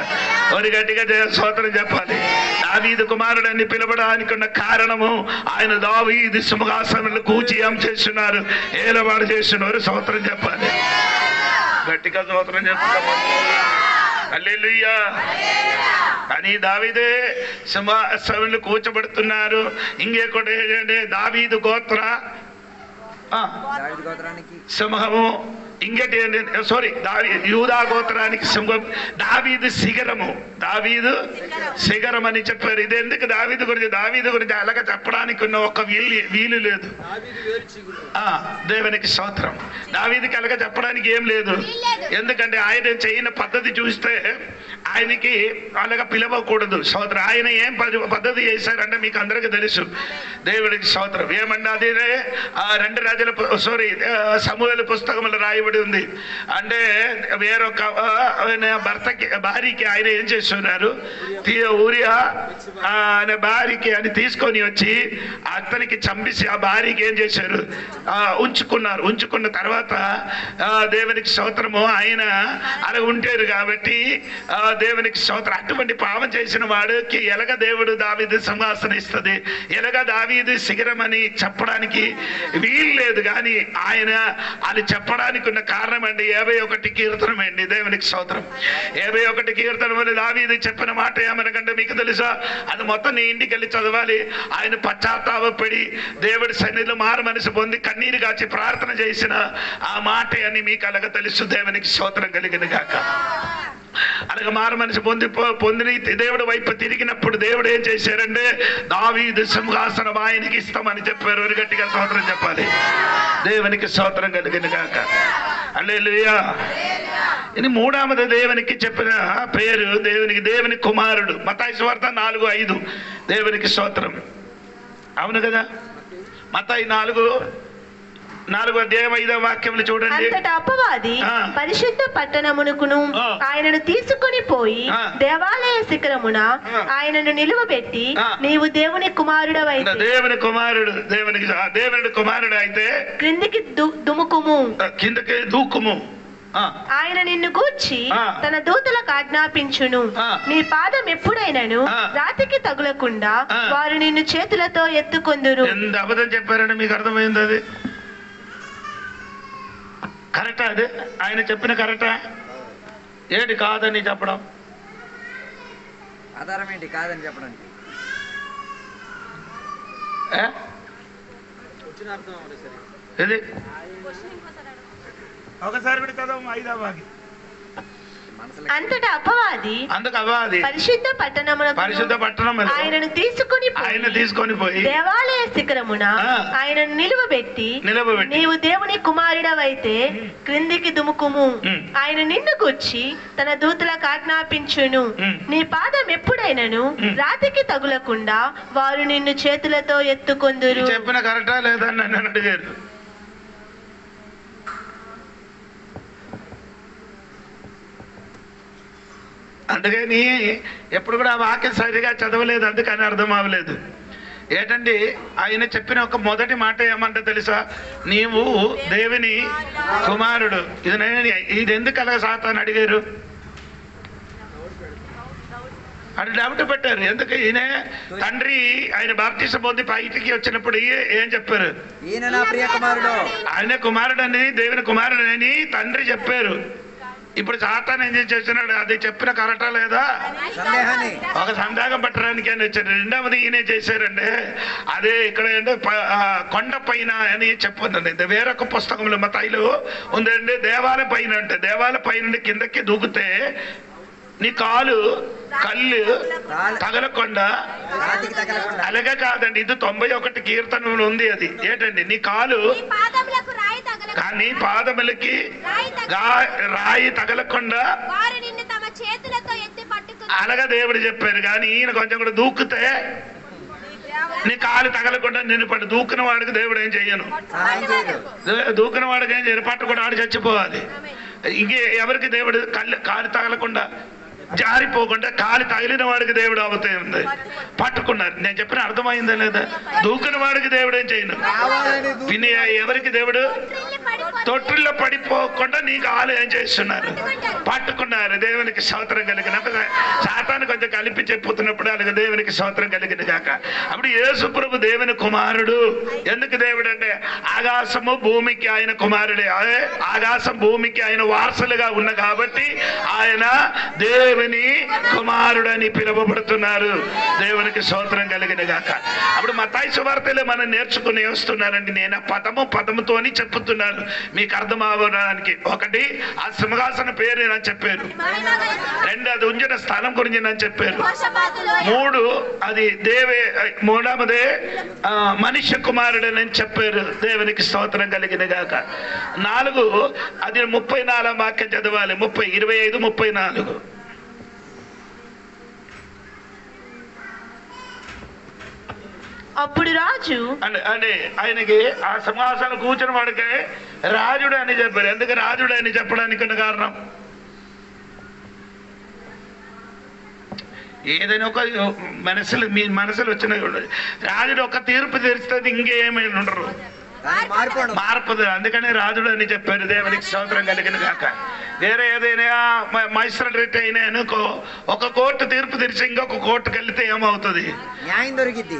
ఒక గట్టిగా స్తోత్రం చెప్పాలి. దావీదు కుమారుడు అని పిలవడానికి ఉన్న కారణము, ఆయన దావీదు సింహాసనంలో కూర్చి ఏం చేస్తున్నారు, ఏలవాడు చేస్తున్నారు. స్తోత్రం చెప్పాలి. గట్టిగా స్తోత్రం చెప్పాలి. హల్లెలూయా. అని దావీదే సింహాసనంలో కూర్చోబడుతున్నారు. ఇంకొకటి ఏంటంటే దావీదు గోత్ర సింహము, ఇంకటి యూదా గోత్రానికి సింహం, దావీదు శిఖరం అని చెప్పారు. ఇది ఎందుకు దావీదు గురించి అలాగ చెప్పడానికి ఉన్న ఒక వీలు లేదు. దేవునికి స్తోత్రం. దావీదుకి అలాగ చెప్పడానికి ఏం లేదు. ఎందుకంటే ఆయన చేయని పద్ధతి చూస్తే ఆయనకి అలాగా పిలవకూడదు. స్తోత్రం. ఆయన ఏం పద్ధతి చేశారంటే మీకు అందరికీ తెలుసు. దేవునికి స్తోత్రం. ఏమన్నా అదే 2 రాజుల సమూయేలు పుస్తకంలో రాయబడి ఉంది. అంటే వేరొక భార్యకి ఆయన ఏం చేస్తున్నారు, ఊరియా అనే భార్యకి అని తీసుకొని వచ్చి అతనికి చంపేసి ఆ భార్యకి ఏం చేశారు, ఉంచుకున్న తర్వాత దేవునికి స్తోత్రము ఆయన అలా ఉంటారు కాబట్టి దేవునికి స్తోత్రం. అటువంటి పాపం చేసిన వాడికి ఎలాగ దేవుడు దావీదు సింహాసనం ఇస్తుంది, ఎలాగ దావీదు శిఖరం అని చెప్పడానికి వీలు లేదు. కానీ ఆయన అది చెప్పడానికి ఉన్న కారణం అండి 51 కీర్తనం అండి. దేవునికి స్తోత్రం. 51 కీర్తనం అని దావీదు చెప్పిన మాట ఏమనకంటే మీకు తెలుసా, అది మొత్తం నీ ఇంటికి వెళ్ళి చదవాలి. ఆయన పశ్చాత్తాపడి దేవుడి సన్నిధిలో మారు మనసు పొంది కన్నీరు కాచి ప్రార్థన చేసిన ఆ మాట అని మీకు అలాగ తెలుసు. దేవునికి స్తోత్రం కలిగిన గాక. అలాగే మారు మనసు పొందిన దేవుడి వైపు తిరిగినప్పుడు దేవుడు ఏం చేశారంటే దావీదు సింహాసనం ఆయనకి ఇస్తామని చెప్పారు. గట్టిగా స్తోత్రం చెప్పాలి. దేవునికి స్తోత్రం కలిగిన గాక. హల్లెలూయా. ఇది మూడవది దేవునికి చెప్పిన పేరు, దేవుని కుమారుడు. మత్తయి సువార్త 4:5 దేవునికి స్తోత్రం. అవును కదా, మత్తయి 4:5 చూడండి. అంతటా అపవాది పరిశుద్ధ పట్టణమునకును ఆయనను తీసుకొని పోయి దేవాలయ శిఖరమున ఆయనను నిలువబెట్టి, నీవు దేవుని కుమారుడవైతే, దేవుని కుమారుడు అయితే క్రిందికి దుముకుము, కిందకి దూకుము, ఆయన నిన్ను గూర్చి తన దూతలకు ఆజ్ఞాపించును, నీ పాదం ఎప్పుడైనను రాతికి తగులకుండా వారు నిన్ను చేతులతో ఎత్తుకొందురు. ఎంత అబద్ధం చెప్పారంటే మీకు అర్థమైంది? అది కరెక్టా? అదే ఆయన చెప్పిన కరెక్టా? ఏంటి కాదని చెప్పడం? ఆధారం ఏంటి కాదని చెప్పడానికి? ఇది ఒకసారి కూడా చదవము 5వ భాగం. అంతటా అపవాది పరిశుద్ధ పట్టణమున ఆయనను తీసుకొని పోయి దేవాలయ శిఖరమున ఆయనను నిలువబెట్టి, నీవు దేవుని కుమారుడవైతే క్రిందికి దుముకుము, ఆయన నిన్ను గూర్చి తన దూతలకు ఆజ్ఞాపించును, నీ పాదం ఎప్పుడైనను రాతికి తగులకుండా వారు నిన్ను చేతులతో ఎత్తుకొందురు. చెప్పిన కరెక్టా లేదా నన్ను అడిగారు. అందుకని ఎప్పుడు కూడా ఆ వాక్యం సరిగా చదవలేదు, అందుకని అర్థం అవ్వలేదు. ఏంటండి ఆయన చెప్పిన ఒక మొదటి మాట ఏమంటే తెలుసా? నీవు దేవుని కుమారుడు. ఇది ఎందుకు అలాగ సాతాను అడిగారు? అని డౌట్ పెట్టారు. ఎందుకు? ఈయన తండ్రి ఆయన బాప్తిసం పొంది బయటికి వచ్చినప్పుడు ఏం చెప్పారు? ఆయన కుమారుడని, దేవుని కుమారుడని తండ్రి చెప్పారు. ఇప్పుడు సాతాను ఏం చేస్తున్నాడు? అది చెప్పిన కరెక్టా లేదా? ఒక సందేహం పట్టడానికి అని వచ్చారు. రెండవది ఈయన చేశారంటే అదే ఇక్కడ అంటే కొండ పైన అని చెప్పుందండి. వేరొక పుస్తకంలో మత్తయిలో ఉందండి. దేవాలయ పైన అంటే దేవాలయ పైన కిందకి దూకితే నీ కళ్ళు తగలకుండా, అలాగే కాదండి, ఇది 91 కీర్తనలు ఉంది. అది ఏంటండి? నీ కాలు కానీ పాదములకి రాయి తగలకుండా అలాగా దేవుడు చెప్పారు. కానీ ఈయన కొంచెం కూడా దూకితే నీ కాలు తగలకుండా నిన్ను పట్టు. దూకిన వాడికి దేవుడు ఏం చెయ్యను. దూకిన వాడికి ఏం చేయను, పట్టు కూడా ఆడు చచ్చిపోవాలి. ఇంకే ఎవరికి దేవుడు కాలు తగలకుండా, జారిపోకుండా, కాలి తగిలిన వాడికి దేవుడు అవుతాయి ఉంది. పట్టుకున్నారు. నేను చెప్పిన అర్థమైందా లేదా? దూకిన వాడికి దేవుడు ఏం చేయను. విని ఎవరికి దేవుడు తొట్టిల్లో పడిపోకుండా నీకు ఆలు ఏం చేస్తున్నారు? పట్టుకున్నారు. దేవునికి స్తోత్రం కలిగిన. సాతాను కొంచెం కలిపి చెప్పుతున్నప్పుడు అలాగే దేవునికి స్తోత్రం కలిగింది కాక. అప్పుడు యేసు ప్రభు దేవుని కుమారుడు. ఎందుకు దేవుడు అంటే ఆకాశము భూమికి ఆయన కుమారుడే. అదే ఆకాశం భూమికి ఆయన వారసులుగా ఉన్న కాబట్టి ఆయన దేవుని కుమారుడని పిలువబడుతున్నారు. దేవునికి స్తోత్రం కలిగిన గాక. అప్పుడు మత్తయి సువార్తలో మనం నేర్చుకుని వస్తున్నారండి. నేను పదముతోని చెప్పుతున్నాను మీకు అర్థం అవ్వడానికి. ఒకటి ఆ సింహాసన పేరు నేను చెప్పారు. రెండు అది ఉంచిన స్థలం గురించి నేను చెప్పారు. మూడు అది మూడవదే మనుష్య కుమారుడని చెప్పారు. దేవునికి స్తోత్రం కలిగిన గాక. 4 అది 34 వాక్యం చదవాలి. 25, 34. అప్పుడు రాజు అంటే ఆయనకి ఆ సింహాసనం కూర్చుని వాడికి రాజుడు అని చెప్పారు. ఎందుకు రాజుడు అని చెప్పడానికి ఉన్న కారణం? ఏదైనా ఒక మీ మనసులు వచ్చిన రాజుడు ఒక తీర్పు తెరిస్తే ఇంకేమైనా ఉండరు, మార్పుదు. అందుకని రాజుడు అని చెప్పారు. దేవునికి స్తోత్రం కలిగిన కాక. వేరే ఏదైనా మైజిస్ట్రేట్ అయినా అనుకో, ఒక కోర్టు తీర్పు తెరిచి ఇంకొక కోర్టుకు వెళ్తే ఏమవుతుంది?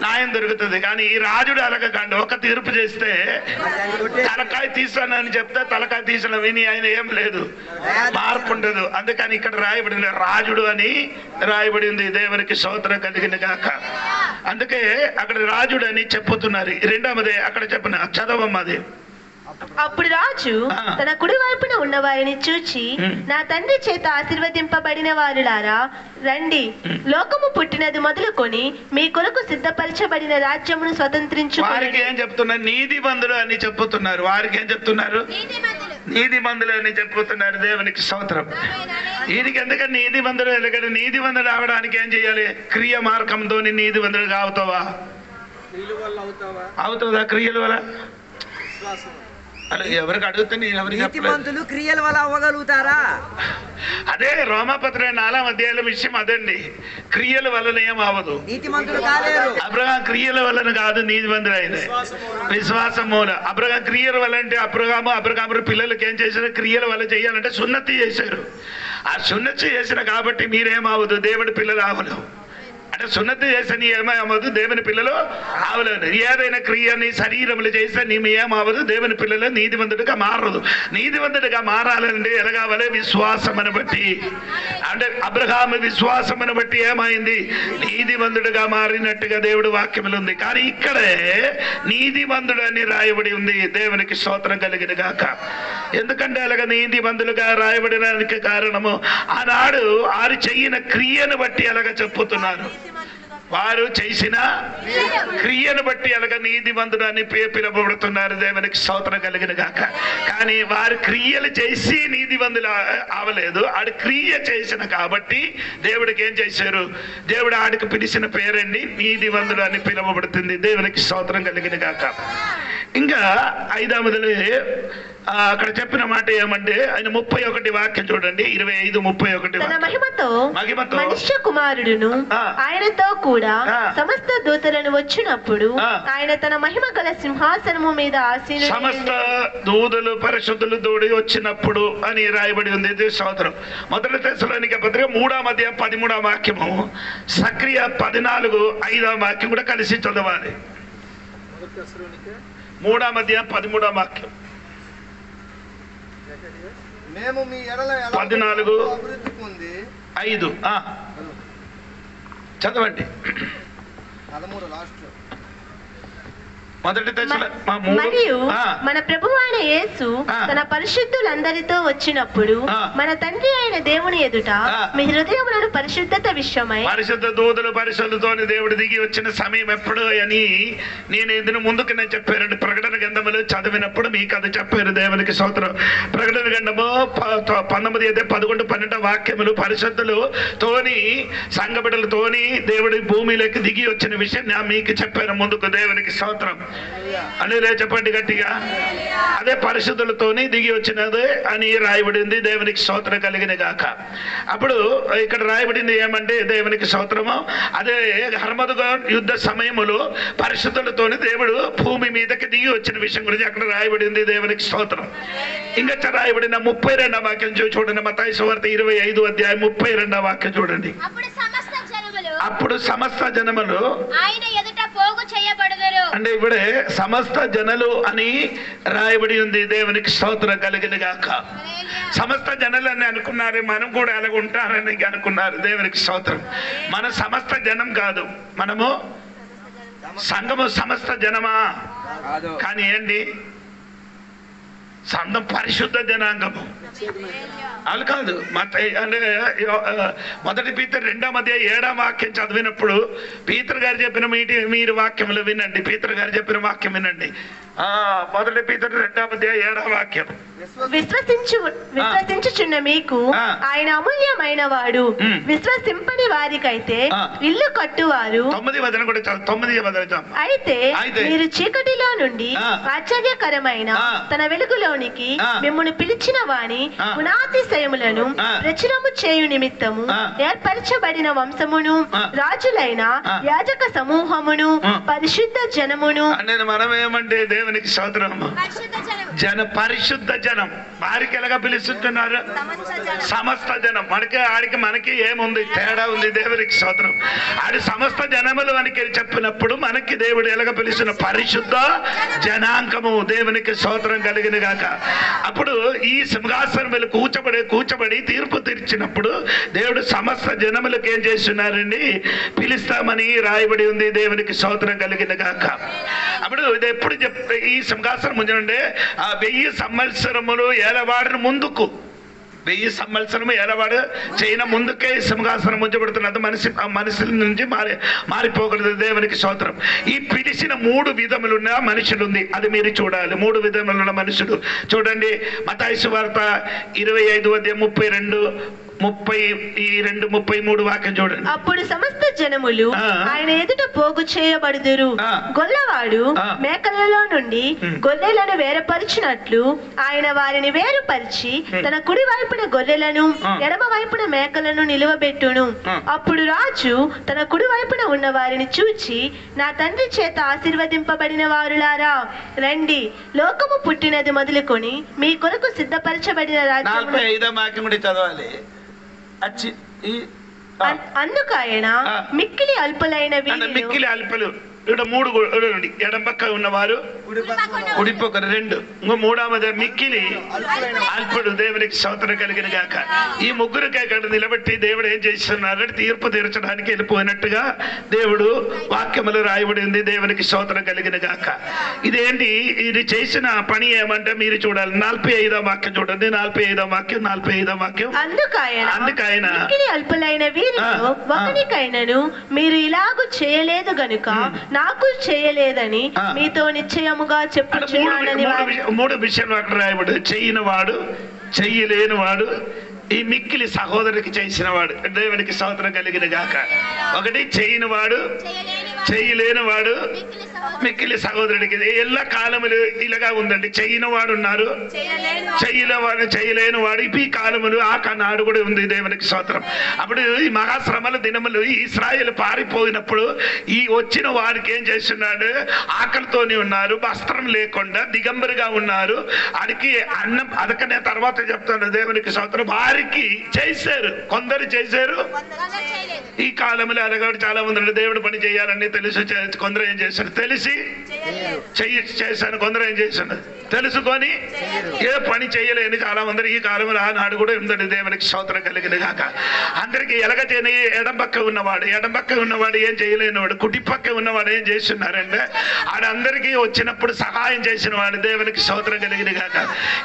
న్యాయం దొరుకుతుంది. కానీ ఈ రాజుడు అలాగ కాండి. ఒక తీర్పు చేస్తే తలకాయ తీసానని చెప్తే తలకాయ తీసిన విని ఆయన ఏం లేదు, మార్పు ఉండదు. అందుకని ఇక్కడ రాయబడింది రాజుడు అని రాయబడింది. దేవునికి స్తోత్రం కలిగిన కాక. అందుకే అక్కడ రాజుడు అని చెప్పుతున్నారు. రెండవదే అక్కడ చెప్పిన చదవమ్మది. అప్పుడు రాజు తన కుడి వైపున ఉన్న వారిని చూచి, నా తండ్రి చేత ఆశీర్వదింపబడిన వారులారా రండి, లోకము పుట్టినది మొదలుకొని మీ కొరకు సిద్ధపరచబడిన రాజ్యమును స్వతంత్రించుకోండి. వారికి ఏం చెప్తున్నారు? నీతిమంతులు అని చెప్తున్నారు. వారికి ఏం చెప్తున్నారు? నీతి మందులు అని చెప్పుతున్నారు. దేవునికి స్తోత్రం. ఈయనకి ఎందుకంటే నీతి మందులు, ఎందుకంటే నీతి మందులు అవడానికి ఏం చేయాలి? క్రియ మార్గంతో నీతి మందులుగా అవుతావా? అవుతుందా క్రియల వల్ల? అలా ఎవరికి అడిగితే నేను ఎవరికి క్రియల వల్ల అవ్వగలుగుతారా? అదే రోమాపత్ర 4వ అధ్యాయం విషయం అదండి. క్రియల వలన ఏం అవ్వదు. అబ్రహాం క్రియల వలన కాదు నీతిమంతుడు ఆయన, విశ్వాసం మూల. అబ్రహాం క్రియల వల్ల అంటే అబ్రహాము పిల్లలకి ఏం చేశారు? క్రియల వల్ల చేయాలంటే సున్నతి చేశారు. ఆ సున్నతి చేసిన కాబట్టి మీరేమవదు? దేవుడి పిల్లలు అవలు. అంటే సున్నతి చేస్తే నీ ఏమవదు? దేవుని పిల్లలు అవలేదు. ఏదైనా క్రియని శరీరములు చేస్తే నీ ఏమవదు? దేవుని పిల్లలు నీతిమంతుడిగా మారదు. నీతిమంతుడిగా మారాలంటే ఎలాగావలే? విశ్వాసమును బట్టి. అంటే అబ్రహాము విశ్వాసమును బట్టి ఏమైంది? నీతిమంతుడిగా మారినట్టుగా దేవుడి వాక్యములు ఉంది. కానీ ఇక్కడే నీతిమంతుడు అని రాయబడి ఉంది. దేవునికి స్తోత్రం కలిగిన గాక. ఎందుకంటే అలాగ నీతిమంతులుగా రాయబడినానికి కారణము ఆనాడు వారు చెయ్యిన క్రియను బట్టి అలాగ చెప్పుతున్నారు. వారు చేసిన క్రియను బట్టి అలాగ నీతిమంతుడు అని పిలువబడుతున్నారు. దేవునికి స్తోత్రం కలిగిన గాక. కానీ వారు క్రియలు చేసి నీతిమంతులు అవలేదు. ఆడు క్రియ చేసిన కాబట్టి దేవుడికి ఏం చేశారు? దేవుడు ఆడికి పిలిచిన పేరండి నీతిమంతుడు అని పిలువబడుతుంది. దేవునికి స్తోత్రం కలిగిన గాక. ఇంకా 5వది అక్కడ చెప్పిన మాట ఏమంటే ఆయన 31 వాక్యం చూడండి. 25:31. మహిమతో మనుష్య కుమారుడును ఆయనతో కూడా సమస్త దూతలను వచ్చినప్పుడు ఆయన తన మహిమ గల సింహాసనము మీద ఆసీనుడై సమస్త దూతలు పరిశుద్ధులు దూడి వచ్చినప్పుడు అని రాయబడి ఉంది. స్తోత్రం. 1 తెస్సలోనిక పత్రిక 3వ అధ్యాయం 13వ వాక్యము, సక్రియ 14:5వ వాక్యం కూడా కలిసి చదవాలి. 3వ అధ్యాయం 13వ వాక్యం. మేము మీ ఎడల 14 అభివృద్ధి పొంది 5 చదవండి. 13 లాస్ట్. మరియు మన ప్రభువు అయిన యేసు తన పరిశుద్ధులందరితో వచ్చినప్పుడు మన తండ్రి అయిన దేవుని ఎదుట మీ హృదయములను పరిశుద్ధత విషయమై పరిశుద్ధ దూతలు పరిశుద్ధతో దేవుడు దిగి వచ్చిన సమయం ఎప్పుడు అని నేను ఇది ముందుకు నేను చెప్పారండి. ప్రకటన గ్రంథములు చదివినప్పుడు మీకు అది చెప్పారు. దేవునికి స్తోత్రం. ప్రకటన గ్రంథము 19:11-12 వాక్యములు పరిశుద్ధులు తోని సంఘ బిడ్డలతోని దేవుడి భూమిలోకి దిగి వచ్చిన విషయం నేను మీకు చెప్పాను ముందుకు. దేవునికి స్తోత్రం. అని చెప్పండి గట్టిగా. అదే పరిశుద్ధులతోని దిగి వచ్చినది అని రాయబడింది. దేవునికి స్తోత్రం కలిగిన గాక. అప్పుడు ఇక్కడ రాయబడింది ఏమంటే దేవునికి స్తోత్రము, అదే హర్మదుగా యుద్ధ సమయములో పరిశుద్ధులతోని దేవుడు భూమి మీదకి దిగి వచ్చిన విషయం గురించి అక్కడ రాయబడింది. దేవునికి స్తోత్రం. ఇంకా రాయబడిన 32వ వాక్యం చూడండి. మత్తయి సువార్త 25వ అధ్యాయం 32వ వాక్యం చూడండి. అప్పుడు సమస్త జనములు ఆయన ఎదుట పోగు చేయబడుదురు. అంటే ఇప్పుడే సమస్త జనులు అని రాయబడి ఉంది. దేవునికి స్తోత్రం కలిగిన గాక. సమస్త జనులు అని అనుకున్నారు. మనం కూడా అలాగ ఉంటారని అనుకున్నారు. దేవునికి స్తోత్రం. మన సమస్త జనం కాదు, మనము సంఘము సమస్త జనమా? కానీ ఏంటి? సంఘం పరిశుద్ధ జనాంగము అది కాదు. అంటే 1 పీతరు 2వ అధ్యాయం 7వ వాక్యం చదివినప్పుడు పీతరు గారు చెప్పిన మీరు వాక్యములు వినండి. పీతరు గారు చెప్పిన వాక్యం వినండి. 1 పీతరు 2వ అధ్యాయం 7వ వాక్యం. విశ్వసించుచున్న మీకు ఆయన అమూల్యమైన వాడు. విశ్వసింపని వారికైతే ఇల్లు కట్టువారు. 9వ వచనం కూడా 9వ వచనం. అయితే మీరు చీకటిలో నుండి ఆశ్చర్యకరమైన తన వెలుగులోనికి మిమ్మును పిలిచిన వాని గుణాతిశయములను ప్రచురము చేయు నిమిత్తము ఏర్పరచబడిన వంశమును, రాజులైన యాజక సమూహమును, పరిశుద్ధ జనమును. మనం ఏమంటే దేవునికి స్తోత్రము, పరిశుద్ధ జనం. వారికి ఎలాగా పిలుస్తున్నారు? సమస్త జనం. మనకి ఏముంది? తేడా ఉంది. దేవునికి స్తోత్రం. ఆడి సమస్త జనములు అని చెప్పినప్పుడు మనకి దేవుడు ఎలాగ పిలుస్తున్న? పరిశుద్ధ జనాంగము. దేవునికి స్తోత్రం కలిగిన గాక. అప్పుడు ఈ సింహాసనం మీద కూర్చబడి తీర్పు తీర్చినప్పుడు దేవుడు సమస్త జనములకు ఏం చేస్తున్నారండి? పిలుస్తామని రాయబడి ఉంది. దేవునికి స్తోత్రం కలిగిన గాక. అప్పుడు ఇది ఎప్పుడు ఈ సింహాసనం ముందు 1000 సంవత్సరములు ఏలవాడిని ముందుకు 1000 సంవత్సరము ఎలవాడు చేయన ముందుకే సింహాసనం ఉంచబడుతున్నది. మనుషుల నుంచి మారిపోకూడదు. దేవునికి స్తోత్రం. ఈ పిలిచిన 3 విధములున్న మనుషులు ఉంది, అది మీరు చూడాలి. 3 విధములున్న మనుషుడు చూడండి. మత్తయి సువార్త 25:32, 32, 33 వాక్యం చూడండి. అప్పుడు సమస్త జనములు ఆయన ఎదుట పోగు చేయబడుదురు. గొల్లవాడు మేకలలో నుండి గొర్రెలను వేరుపరిచినట్లు ఆయన వారిని వేరుపరిచి తన కుడి వైపున గొర్రెలను ఎడమ వైపున మేకలను నిలువబెట్టును. అప్పుడు రాజు తన కుడి వైపున ఉన్న వారిని చూచి, నా తండ్రి చేత ఆశీర్వదింపబడిన వారులారా, రండి, లోకము పుట్టినది మొదలుకొని మీ కొరకు సిద్ధపరచబడిన రాజ్యము. 45వ వాక్యం కూడా చదవాలి. అందుకు ఆయన మిక్కిలి అల్పులైన మిక్కిలి అల్పులు ఇక్కడ 3 ఎడం పక్క ఉన్నవారు కుడిపక్క 2, ఇంకో 3వది మిక్కిలి అల్పుడు. దేవునికి స్తోత్రం కలిగిన గాక. ఈ ముగ్గురికి అక్కడ నిలబెట్టి దేవుడు ఏం చేస్తున్నారంటే తీర్పు తీర్చడానికి వెళ్ళిపోయినట్టుగా దేవుడు వాక్యములు రాయబడింది. దేవునికి స్తోత్రం కలిగిన గాక. ఇదేంటి ఇది చేసిన పని ఏమంటే మీరు చూడాలి. 45వ వాక్యం చూడండి. 45వ వాక్యం. అందుకు ఆయన అల్పులైన వీరిలో ఒకనికైనను మీరు ఇలాగూ చేయలేదు గనుక నాకు చేయలేదని మీతో నిశ్చయముగా చెప్పుచున్నానని. 3 విషయాలు అక్కడ రాయబడి, చెయ్యనివాడు, చెయ్యలేనివాడు, ఈ మిక్కిలి సహోదరుడికి చేసినవాడు. దేవునికి స్తోత్రం కలిగిన గాక. ఒకటి చేయనివాడు, చెయ్యలేనివాడు, మిక్కిలి సహోదరుడికి. ఎల్ల కాలములు ఇలాగా ఉందండి. చెయ్యనివాడు ఉన్నారు, చేయలేని వాడు ఈ కాలములు ఆ నాడు కూడా ఉంది. దేవునికి స్తోత్రం. అప్పుడు ఈ మహాశ్రమల దినములు ఇశ్రాయేలు పారిపోయినప్పుడు ఈ వచ్చిన వారికి ఏం చేస్తున్నాడు, ఆకలితోని ఉన్నారు, వస్త్రం లేకుండా దిగంబరిగా ఉన్నారు. వారికి అన్నం అదకనే తర్వాత చెప్తాను. దేవునికి స్తోత్రం. వారికి చేశారు, కొందరు చేశారు. ఈ కాలంలో అలాగే చాలా మంది దేవుడు పని చేయాలని తెలిసి కొందరు ఏం చేశారు, తెలిసి చేశాను. కొందరు ఏం చేశాను, తెలుసుకొని ఏ పని చేయలేని చాలా మంది ఈ కాలంలో ఆనాడు కూడా ఉందండి. దేవునికి స్తోత్రం కలిగిన గాక. అందరికి ఎలగచేని ఎడం పక్క ఉన్నవాడు ఏం చేయలేనివాడు, కుడి పక్క ఉన్నవాడు ఏం చేస్తున్నారంటే ఆడందరికీ వచ్చినప్పుడు సహాయం చేసిన వాడు. దేవునికి స్తోత్రం కలిగిన గాక.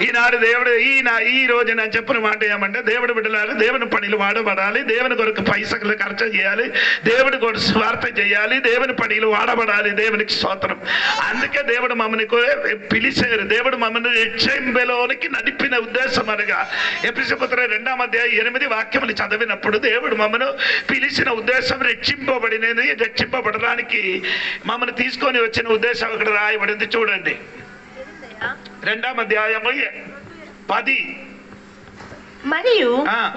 ఈనాడు దేవుడు ఈ రోజు నేను చెప్పిన మాట ఏమంటే, దేవుడు బిడ్డలారా దేవుని పనిలో వాడబడాలి, దేవుని కొరకు పైసలు ఖర్చు చేయాలి, దేవుడి కొరకు స్వార్థ చేయాలి, దేవుని పనిలో వాడబడాలి. దేవునికి స్తోత్రం. అందుకే దేవుడు మమ్మల్ని పిలిచారు. దేవుడు మమ్మల్ని రక్షణలోనికి నడిపిన ఉద్దేశం అనగా ఎఫెసీయుల పత్రిక 2వ అధ్యాయం 8 వాక్యములు చదివినప్పుడు దేవుడు మమ్మల్ని పిలిచిన ఉద్దేశం రక్షింపబడడానికి మమ్మల్ని తీసుకొని వచ్చిన ఉద్దేశం ఇక్కడ రాయబడింది. చూడండి 2వ అధ్యాయము 10. మరియు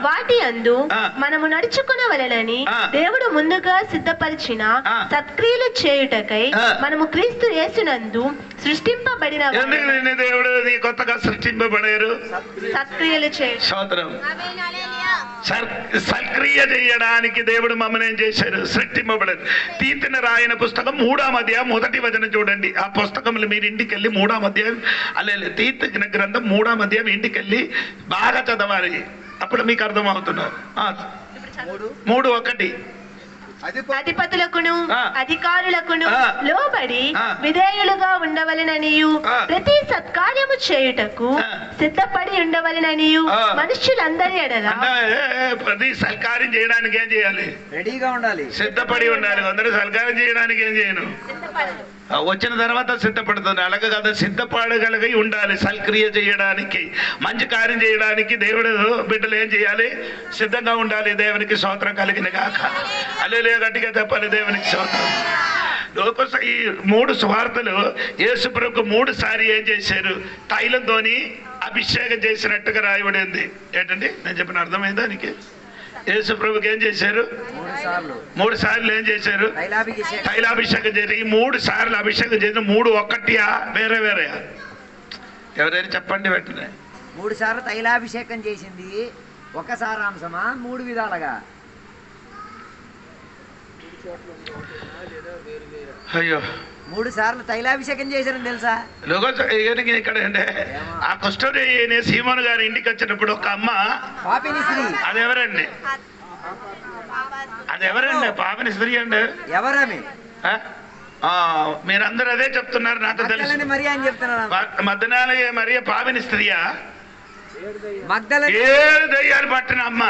వాటి అందు మనము నడుచుకునవలెనని దేవుడు ముందుగా సిద్ధపరిచిన సత్క్రియలు చేయుటకై మనము క్రీస్తు యేసునందు సృష్టింపబడిన దేవుడు కొత్తగా సృష్టింపబడారు. సత్క్రియలు చేయుట సక్రియ చేయడానికి దేవుడు మమ్మల్ని ఏం చేశారు, సృష్టింపబడారు. తీర్తిన రాయన పుస్తకం 3వ అధ్యాయం 1వ వచనం చూడండి. ఆ పుస్తకంలో మీరు ఇంటికి వెళ్ళి 3వ అధ్యాయం తీర్తిన గ్రంథం 3వ అధ్యాయం ఇంటికి వెళ్ళి బాగా చదవాలి. అప్పుడు మీకు అర్థమవుతున్నారు. 3:1 అధిపతులకును అధికారులకును లోబడి విధేయులుగా ఉండవలెననియు ప్రతి సత్కార్యము చేయుటకు సిద్ధపడి ఉండవలెననియు మనుష్యులందరి ఎడల. ప్రతి సత్కార్యం చేయడానికి ఏం చేయాలి, రెడీగా ఉండాలి, సిద్ధపడి ఉండాలి. అందరూ సత్కార్యం చేయడానికి ఏం చేయను, వచ్చిన తర్వాత సిద్ధపడుతుంది. అలాగే కదా, సిద్ధపడగలిగి ఉండాలి. సల్క్రియ చేయడానికి, మంచి కార్యం చేయడానికి దేవుడు బిడ్డలు ఏం చేయాలి, సిద్ధంగా ఉండాలి. దేవునికి స్తోత్రం కలిగిన గాక. హల్లెలూయా గట్టిగా చెప్పాలి. దేవునికి స్తోత్రం. ఈ 3 సువార్తలు యేసు ప్రభువుకు 3 సార్లు ఏం చేశారు, తైలంతోని అభిషేకం చేసినట్టుగా రాయబడింది. ఏంటండి నేను చెప్పిన అర్థమైందా నీకు? యేసు ప్రభువుకి ఏం చేశారు, 3 సార్లు ఏం చేశారు, తైలాభిషేకం చేశారు. ఈ 3 సార్లు అభిషేకం చేసిన 3 ఒక్కటియా వేరే వేరేయా? ఎవరైనా చెప్పండి వెంటనే. 3 సార్లు తైలాభిషేకం చేసింది ఒక సారాంశమా 3 విధాలుగా? అయ్యో 3 సార్లు తైలాభిషేకం చేశారని తెలుసా? ఇక్కడ అంటే ఆ కుష్ఠరోగి అయిన సీమోను గారి ఇంటికి వచ్చినప్పుడు ఒక అమ్మ, పాపిని స్త్రీ. అదెవరండి, పాపిని స్త్రీ అండి? ఎవరమి? మీరందరూ అదే చెప్తున్నారు, నాతో తెలుసు. మరి అని చెప్తున్నారు. మధ్యనాలే మరియ పాపిని స్త్రీయా? ఏడు దయ్యాలు పట్టిన అమ్మ,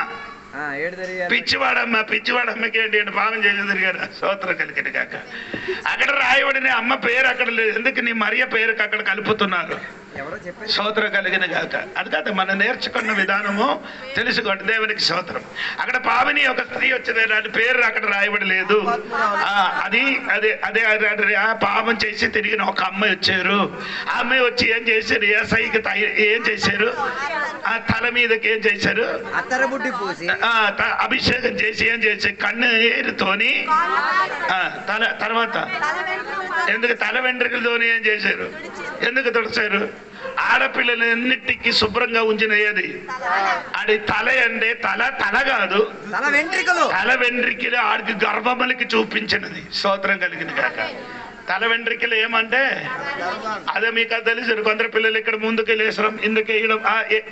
పిచ్చివాడమ్మకి ఏంటి పాపం చేసి తిరిగాడు. స్తోత్రం కలిగిన కాక. అక్కడ రాయబడిన అమ్మ పేరు అక్కడ లేదు. ఎందుకు నీ మరియ పేరుకి అక్కడ కలుపుతున్నారు? స్తోత్రం కలిగిన కాక. అది కాదు, మనం నేర్చుకున్న విధానము తెలుసుకోండి. దేవునికి స్తోత్రం. అక్కడ పావని ఒక స్త్రీ వచ్చింది, దాని పేరు అక్కడ రాయబడి లేదు. అది అదే అదే పాపం చేసి తిరిగిన ఒక అమ్మాయి వచ్చారు. ఆ అమ్మాయి వచ్చి ఏం చేశారు? ఏసైకి ఏం చేశారు? ఆ తల మీదకి ఏం చేశారు? అభిషేకం చేసి ఏం చేసి కన్నీరుతోని తర్వాత ఎందుకు తల వెంట్రుకలతోని ఏం చేశారు? ఎందుకు తుడిచారు? ఆడపిల్లలు ఎన్నిటికీ శుభ్రంగా ఉంచినది. ఆడి తల అంటే తల కాదు, తల వెంట్రికలు ఆడికి గర్భములకి చూపించినది. స్తోత్రం కలిగిన కాక. తల వెంట్రికలు ఏమంటే అదే మీకు అది తెలుసు. కొందరు పిల్లలు ఇక్కడ ముందుకు లేసడం, ఇందుకు వేయడం,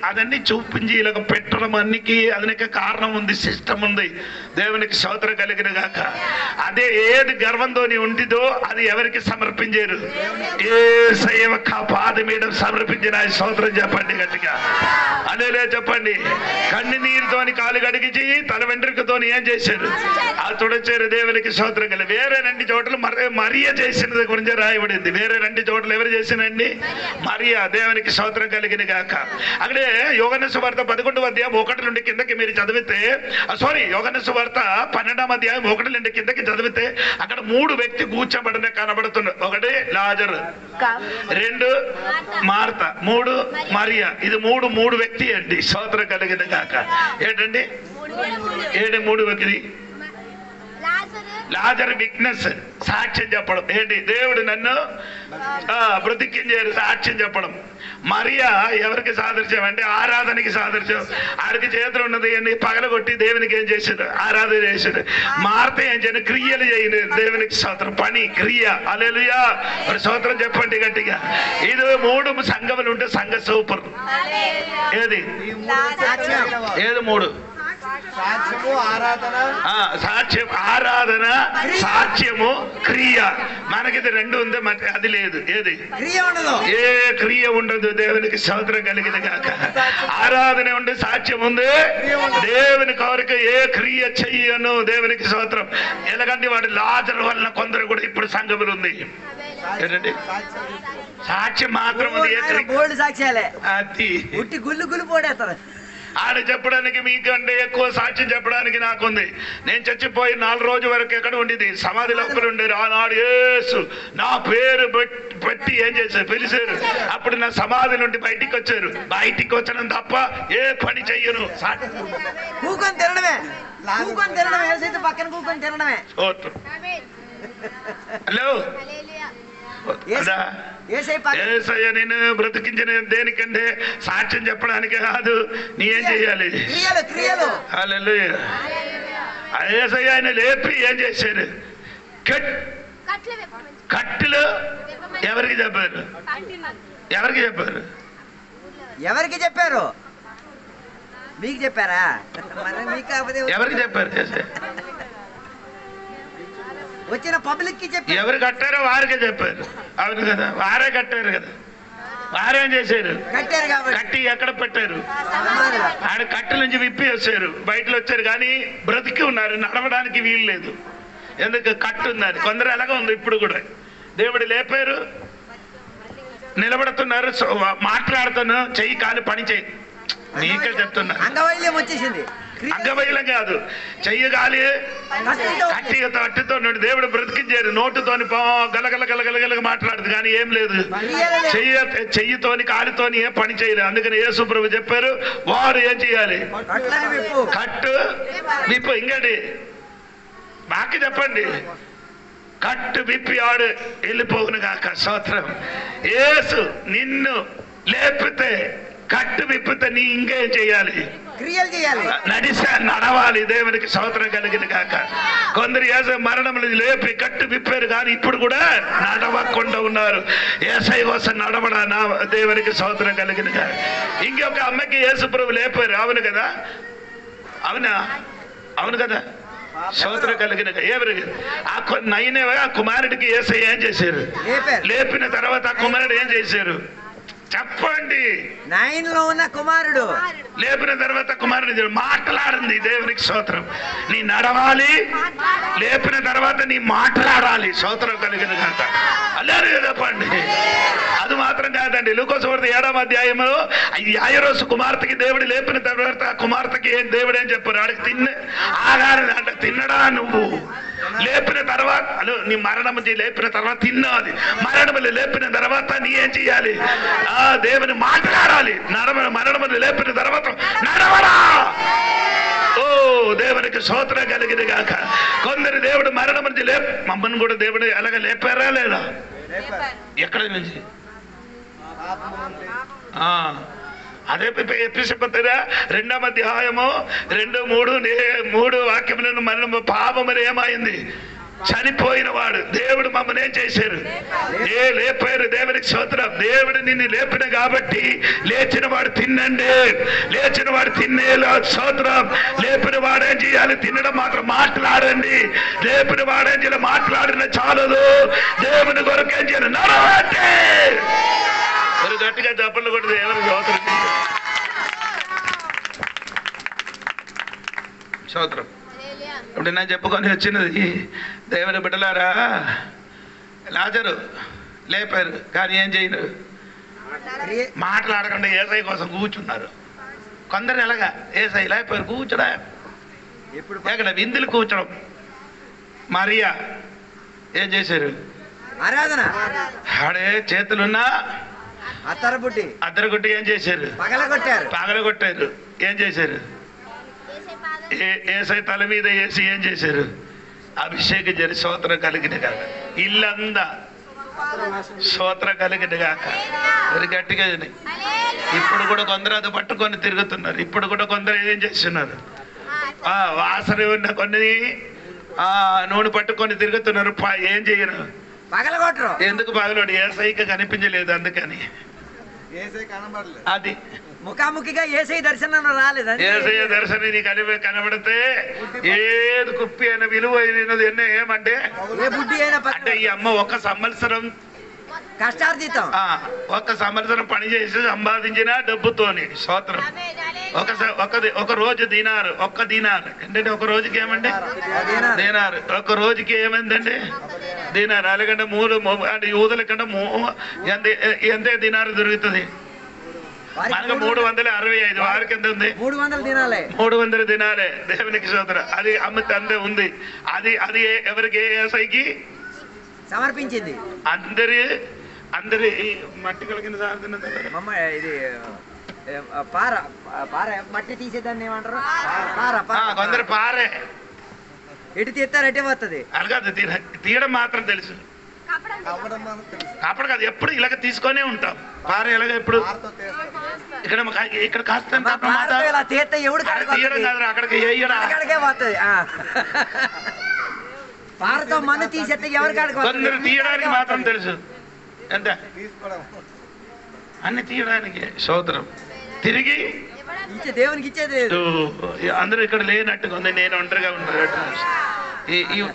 అదన్నీ చూపించి ఇలా పెట్టడం అన్నికి అదనికి కారణం ఉంది, సిస్టమ్ ఉంది. దేవునికి స్తోత్రం కలిగిన గాక. అదే ఏది గర్వంతో ఉంటిదో అది ఎవరికి సమర్పించారు? యేసయ్య పాద మీద సమర్పించిన స్తోత్రం చెప్పండి గట్టిగా. అనేలే చెప్పండి. కన్నీరుతోని కాలు కడిగించి తల వెంట్రుకతో ఏం చేశారు? అది తుడిచారు. దేవునికి స్తోత్రం కలిగి. వేరే 2 చోట్ల మరియ చేసిన గురించి రాయబడింది. వేరే 2 చోట్ల ఎవరు చేసినండి? మరియా. దేవునికి స్తోత్రం కలిగిన గాక. అక్కడే యోహాను సువార్త 11వ అధ్యాయం 1 నుండి కిందకి మీరు చదివితే, యోహాను సువార్త 12వ అధ్యాయం 1 నుండి కిందకి చదివితే అక్కడ 3 వ్యక్తి కూర్చోబడిన కనబడుతున్నారు. 1 లాజరు, 2 మార్త, 3 మరియా. ఇది 3 వ్యక్తి అండి. స్తోత్రం కలిగిన గాక. ఏంటండి? 3 వ్యక్తి. లాజరు విట్నెస్, సాక్ష్యం చెప్పడం. ఏంటి? దేవుడు నన్ను బ్రతికించారు, సాక్ష్యం చెప్పడం. మరియా ఎవరికి సాదృశ్యం అంటే ఆరాధనకి సాదృశ్యం. ఆడికి చేతులు ఉన్నది అని పగలగొట్టి దేవునికి ఏం చేశాడు? ఆరాధన చేశాడు. మార్త ఏం చేయను? క్రియలు చేయను. దేవునికి స్తోత్రం. పని, క్రియ. హల్లెలూయా. మరి స్తోత్రం చెప్పండి గట్టిగా. ఇది 3 సంఘములు ఉంటే సంఘ సూపర్. ఏది? 3 సాక్ష్యం, ఆరాధన, సాక్ష్యము, క్రియ. మనకిది 2 ఉంది, అది లేదు. ఏది? ఏ క్రియ ఉండదు. దేవునికి స్తోత్రం కలిగిన గాక. ఆరాధన ఉంది, సాక్ష్యం ఉంది. దేవుని కోరిక ఏ క్రియ చెయ్యను. దేవునికి స్తోత్రం. ఎలాగంటే వాడు లాజరు వలన కొందరు కూడా ఇప్పుడు సంఘములు ఉంది. ఏంటండి? సాక్ష్యం మాత్రం ఉంది. సాక్ష్యాలే అది గుళ్ళు గుళ్ళు పోడేస్తారు. ఆడ చెప్పడానికి మీకంటే ఎక్కువ సాక్ష్యం చెప్పడానికి నాకుంది. నేను చచ్చిపోయి 4 రోజుల వరకు ఎక్కడ ఉండేది? సమాధి లోపల ఉండేది. ఆనాడు యేసు నా పేరు పెట్టి ఏం చేశారు? పిలిచారు. అప్పుడు నా సమాధి నుండి బయటికి వచ్చారు. బయటికి వచ్చడం తప్ప ఏ పని చెయ్యను. కూకొని తినడమే, కూకొని తినడమే, పక్కన కూకొని తినడమే. హలో, నేను బ్రతికించిన దేనికంటే సాక్ష్యం చెప్పడానికి కాదు. నీ ఏం చెయ్యాలి? హల్లెలూయా. యేసయ్య ఆయన లేపి ఏం చేశారు? కట్టెలు ఎవరికి చెప్పారు? ఎవరికి చెప్పారు? ఎవరికి చెప్పారు? మీకు చెప్పారా? ఎవరికి చెప్పారు? వచ్చిన పబ్లిక్ కి చెప్పారు. ఎవరు కట్టారో వారికే చెప్పారు. అవును కదా, వారే కట్టారు కదా. వారేం చేశారు? కట్టి ఎక్కడ పెట్టారు? ఆడ కట్టెల నుంచి విప్పి వచ్చారు, బయటలో వచ్చారు. కానీ బ్రతికి ఉన్నారు, నడవడానికి వీలు లేదు. ఎందుకు? కట్టు ఉన్నది. కొందరు ఎలాగ ఉంది ఇప్పుడు కూడా. దేవుడు లేపారు, నిలబడుతున్నారు, మాట్లాడుతున్నా, చెయ్యి కాలు పని చేయి. నీకే చెప్తున్నా, అంగవైల్యం వచ్చేసింది. అంగవైలం కాదు, చెయ్యగాలి కట్టితో నుండి దేవుడు బ్రతికించారు. నోటుతోని గలగల గలగలగలగ మాట్లాడదు, కానీ ఏం లేదు. చెయ్యితోని కాలితోని ఏం పని చేయలేదు. అందుకని యేసు ప్రభు చెప్పారు, వారు ఏం చేయాలి? కట్టు విప్పు. ఇంకటి బాకి చెప్పండి. కట్టు విప్పి ఆడు వెళ్ళిపోగును గాక. స్తోత్రం. యేసు నిన్ను లేపితే, కట్టు విప్పితే నీ ఇంకేం చేయాలి? క్రియలు చేయాలి, నడవాలి. దేవునికి స్తోత్రం కలిగిన కాక. కొందరు యేసు మరణములు లేపి కట్టు విప్పారు, కానీ ఇప్పుడు కూడా నడవకుండా ఉన్నారు. యేసయ్య కోసం నడవడా? నా దేవునికి స్తోత్రం కలిగిన కాక. ఇంకొక అమ్మకి యేసు ప్రభు లేపారు. అవును కదా? అవునా? అవును కదా? స్తోత్రం కలిగిన ఎవరు? ఆ కుమారుడికి యేసయ్య ఏం చేశారు? లేపిన తర్వాత ఆ కుమారుడు ఏం చేశారు? చెప్పండి. 9 ఉన్న కుమారుడు లేపిన తర్వాత కుమారుడు మాట్లాడింది. దేవునికి స్తోత్రం. నీ నడవాలి, లేపిన తర్వాత నీ మాట్లాడాలి. స్తోత్రం కలిగిన కాక అలాగే చెప్పండి. అది మాత్రం కాదండి. లూకా సువార్త 7వ అధ్యాయంలో యాయిరోసు కుమార్తెకి దేవుడు లేపిన తర్వాత కుమార్తెకి దేవుడు ఏం చెప్పారు? ఆడికి ఆగాలి అంటే తిన్నడా నువ్వు లేపిన తర్వాత నీ మరణము లేపిన తర్వాత తిన్నాది. మరణము లేపిన తర్వాత నీ ఏం చెయ్యాలి? దేవుని మాట్లాడాలి. మరణము లేపిన తర్వాత నడవరా. ఓ దేవునికి స్తోత్రం కలిగింది గాక. కొందరు దేవుడు మరణం నుంచి మమ్మల్ని కూడా దేవుడు ఎలాగ లేపారా లేదా? ఎక్కడ నుంచి? అదే ఎపిసోడ్ 2వ అధ్యాయము 2-3 వాక్యములను మరణము పాపములు ఏమైంది? చనిపోయిన వాడు దేవుడు మమ్మల్ని ఏం చేశారు? లేపారు. దేవునికి స్తోత్రం. దేవుడు నిన్ను లేపిన కాబట్టి లేచిన వాడు తినండి. లేచిన వాడు తినేలా స్తోత్రం. లేపిన వాడు ఏం చేయాలి? తినడం మాత్రం మాట్లాడండి. లేపిన వాడు ఏం చేయాలి? మాట్లాడిన చాలదు. దేవుని కొరకు ఏం చేయాలి? నడవండి. మరి గట్టిగా చెప్పలు కూడా దేవుని స్తోత్రం. స్తోత్రం. ఇప్పుడు నేను చెప్పుకొని వచ్చినది దేవుని బిడ్డలారా, లాజరు లేపారు కానీ ఏం చేయరు? మాట్లాడకుండా ఏసై కోసం కూర్చున్నారు. కొందరు ఎలాగా ఏసై లేపారు కూర్చోడా. ఎక్కడ విందులు కూర్చోడం. మరియా ఏం చేశారు? ఆరాధన. ఆడే చేతులున్నా అద్దరగుట్టి ఏం చేశారు? పగలగొట్టారు. ఏం చేశారు? ఏసై తల మీద వేసి ఏం చేశారు? అభిషేకం చేసి స్తోత్రం కలిగిన కాక ఇల్లందా స్తోత్రం కలిగిన కాక. మరి గట్టిగా ఇప్పుడు కూడా కొందరు అది పట్టుకొని తిరుగుతున్నారు. ఇప్పుడు కూడా కొందరు ఏం చేస్తున్నారు? వాసన ఉన్న కొన్ని నూనె పట్టుకొని తిరుగుతున్నారు. ఏం చేయరు? పగలగొట్టరు. ఎందుకు పగలడు? ఏసైకి కనిపించలేదు అందుకని. అది ముఖాముఖిగా ఏసై దర్శనం రాలేదు. ఏసయ్య దర్శనం నీకు కనబడితే ఏది కుప్పి అయిన విలువ ఎన్నో ఏమంటే అంటే ఈ అమ్మ ఒక సంవత్సరం కష్టార్జితం, ఒక సంవత్సరం పని చేసి సంపాదించిన డబ్బుతోని స్తోత్రం. ఒక రోజు దినారు, ఒక్క దినారు ఏంటంటే ఒక రోజుకి ఏమండి? దినారు. ఒక రోజుకి ఏమైందండి? దినారు. అలాగంటే 3 అంటే యూదుల కంటే ఎంత దినారు దొరుకుతుంది? మనకు 365. వారికి ఎంత ఉంది? 300 దినాలే. దేవునికి స్తోత్రం. అది అమ్మ అందే ఉంది. అది ఎవరికి? ఏసైకి సమర్పించింది. అందరి మట్టి కలిగిన ఇది మట్టి తీసేదాన్ని ఏమంటారు? కొందరు పారే. ఎటు తీస్తారు అటే పోతుంది. అలాగే తీయడం మాత్రం తెలుసు. అప్పుడు కాదు, ఎప్పుడు ఇలాగ తీసుకొనే ఉంటాం. పారే ఎలాగ ఎప్పుడు ఇక్కడ కాస్త తీయడం కాదు, అక్కడికి పోతుంది. పారతో మన్ను తీసేస్తే ఎవరి కాడికి? కొందరు తీయడానికి మాత్రం తెలుసు. ఎంత అన్ని తీయడానికి స్తోత్రం. తిరిగి దేవునికి ఇచ్చేది లేదు. అందరూ ఇక్కడ లేనట్టుగా ఉంది. నేను ఒంటరిగా ఉంటాను.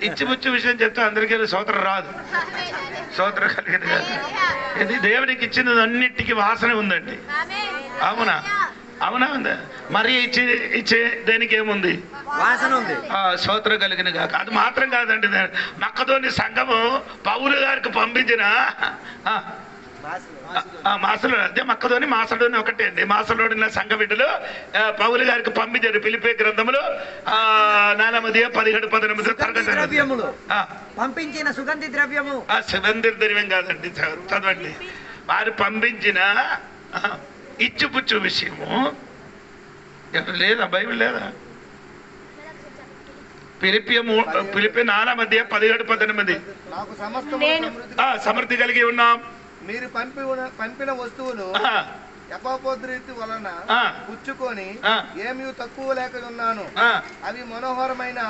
ఇచ్చిపుచ్చు విషయం చెప్తే అందరికీ స్తోత్రం రాదు. స్తోత్రం కలిగింది కాదు. ఇది దేవునికి ఇచ్చినది అన్నిటికీ వాసన ఉందండి. అవునా? అవునా ఉందా? మరి ఇచ్చే దేనికి ఏముంది? వాసన ఉంది. స్తోత్రం కలిగిన కాక. అది మాత్రం కాదండి. మక్కదోని సంఘము పౌలు గారికి పంపించిన మాసలు అదే మక్కదోని మాసలోని ఒకటే అండి. మాసలోని సంఘ బిడ్డలు పౌలు గారికి పంపించారు. ఫిలిప్పీ గ్రంథములు 4:17-18 తరగతి పంపించిన సుగంధి ద్రవ్యము. సుగంధి ద్రవ్యం కాదండి, చదవండి. వారు పంపించిన ఇచ్చుపుచ్చు విషయము లేదా? బైబిల్ లేదా? ఫిలిప్పీ 4:17-18 సమృద్ధి కలిగి ఉన్నాం. మీరు పంపిన వస్తువులు యపోద్రీతి వలన పుచ్చుకొని ఏమీ తక్కువ లేక ఉన్నాను. అవి మనోహరమైన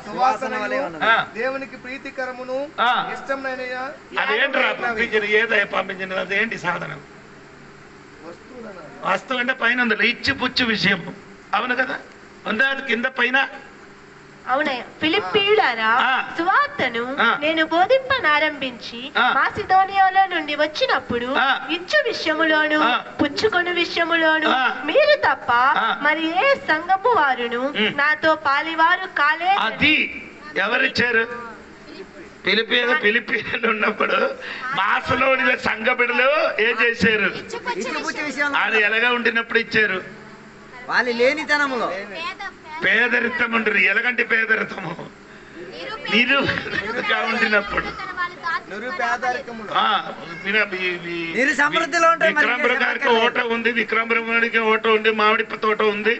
సువాసన, దేవునికి ప్రీతికరమును ఇష్టమైన. పంపించిన అదేంటి సాధనం? వస్తువు అంటే పైన ఇచ్చి పుచ్చు విషయం. అవును కదా? ఉందా? కింద పైన అవునయ్య. ఫిలిప్పీయులారా, సువార్తను నేను బోధింపనారంభించి మాసిదోనియాలో నుండి వచ్చినప్పుడు ఇచ్చు విషయములోను పుచ్చుకొను విషయములోను మీరు తప్ప మరి ఏ సంఘము వారును నాతో పాలివారు కాలే. అది ఎవరిచ్చారు? పిలిపిలు ఉన్నప్పుడు మాసలోని సంఘ బిడ్డలు ఏం చేశారు? అది ఎలాగా ఉండినప్పుడు ఇచ్చారు? వాళ్ళు లేనితనములో పేదరిత్వం ఉంటారు. ఎలాగంటే పేదరిత్వము నిరుగా ఉండినప్పుడు విక్రమపురం గారికి ఓట ఉంది, విక్రమపురానికి ఓట ఉంది, మామిడి తోట ఉంది,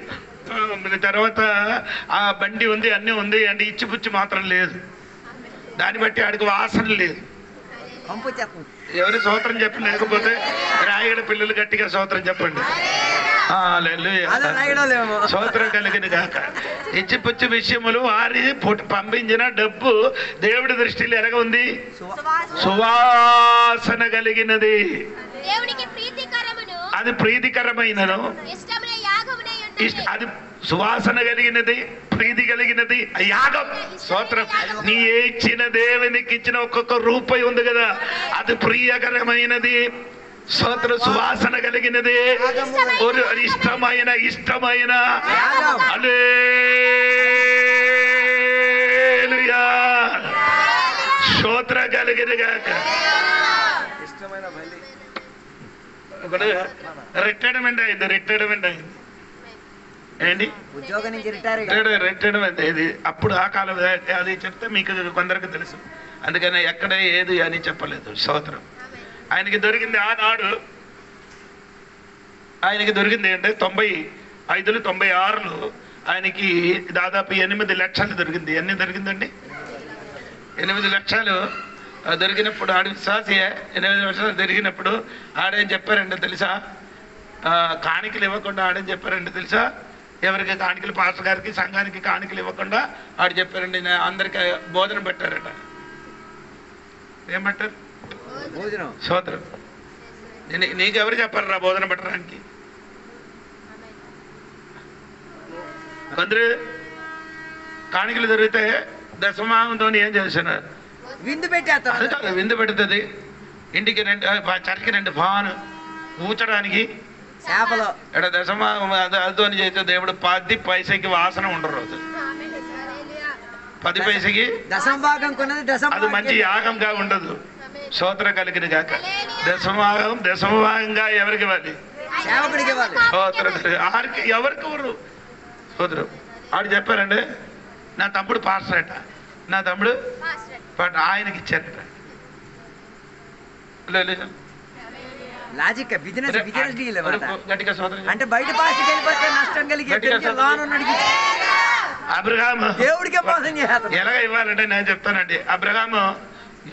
తర్వాత ఆ బండి ఉంది, అన్నీ ఉంది. అంటే ఇచ్చిపుచ్చి మాత్రం లేదు. దాన్ని బట్టి ఆడికి వాసన లేదు. ఎవరు స్తోత్రం చెప్పలేకపోతే రాయగడ పిల్లలు గట్టిగా స్తోత్రం చెప్పండి. స్తోత్రం కలిగిన కాక. ఇచ్చిపుచ్చి విషయములు వారి పంపించిన డబ్బు దేవుడి దృష్టిలో ఎలాగ ఉంది? సువాసన కలిగినది. అది ప్రీతికరమైనను, అది సువాసన కలిగినది, ప్రీతి కలిగినది యాగం. స్తోత్రం. నీ ఇచ్చిన దేవునికి ఇచ్చిన ఒక్కొక్క రూపాయి ఉంది కదా, అది ప్రియకరమైనది. స్తోత్రం. సువాసన కలిగినది, ఇష్టమైన హల్లెలూయా. స్తోత్ర కలిగిన గాక. ఒకడు రిటైర్మెంట్ అయింది ఏంటి? ఉద్యోగం నుంచి రిటైర్మెంట్ ఇది. అప్పుడు ఆ కాలం అది చెప్తే మీకు కొందరికి తెలుసు, అందుకని ఎక్కడ ఏది అని చెప్పలేదు. స్తోత్రం. ఆయనకి దొరికింది ఆనాడు, ఆయనకి దొరికింది అంటే 95, 96లో ఆయనకి దాదాపు 8 లక్షలు దొరికింది. ఎన్ని దొరికిందండి? 8 లక్షలు దొరికినప్పుడు ఆడి విశ్వాసే. 8 లక్షలు దొరికినప్పుడు ఆడేం చెప్పారంటే తెలుసా? కాணிకలు ఇవ్వకుండా ఆడేం చెప్పారంటే తెలుసా? ఎవరికి కాணிకలు? పాస్టర్ గారికి, సంఘానికి కాணிకలు ఇవ్వకుండా ఆడు చెప్పారండి, అందరికి భోజనం పెట్టారట. ఏం పెట్టారు? స్తోత్రం. నీకెవరు చెప్పారు రా భోజనం పెట్టడానికి? కొందరు కాணிకలు దొరికితే దశమాంతో ఏం చేస్తున్నారు? విందు పెట్టేస్తారు. విందు పెడుతుంది. ఇంటికి 2 చర్చికి 2 ఫాను ఊచడానికి ఇక్కడ దశమాగం అదో చేస్తే దేవుడు 10 పైసకి వాసన ఉండరు. రోజు 10 పైసకి అది మంచి యాగంగా ఉండదు. స్తోత్రం కలిగిన కాక. దశమభాగంగా ఎవరికి ఇవ్వాలి? స్తోత్రం. ఎవరికి ఇవ్వరు. స్తోత్రం. ఆడు చెప్పారండి, నా తమ్ముడు పాస్టర్ అట, నా తమ్ముడు ఆయనకి ఇచ్చారట. లాజిక్ బిజినెస్ డీల్ గట్టిగా స్తోత్రం. అంటే బయట పాస్టర్కి వెళ్ళిపోతే నష్టం కలిగి అబ్రహాము దేవుడికే మోసం చేస్తాడు. ఎలాగ ఇవ్వాలంటే నేను చెప్తానండి. అబ్రహాము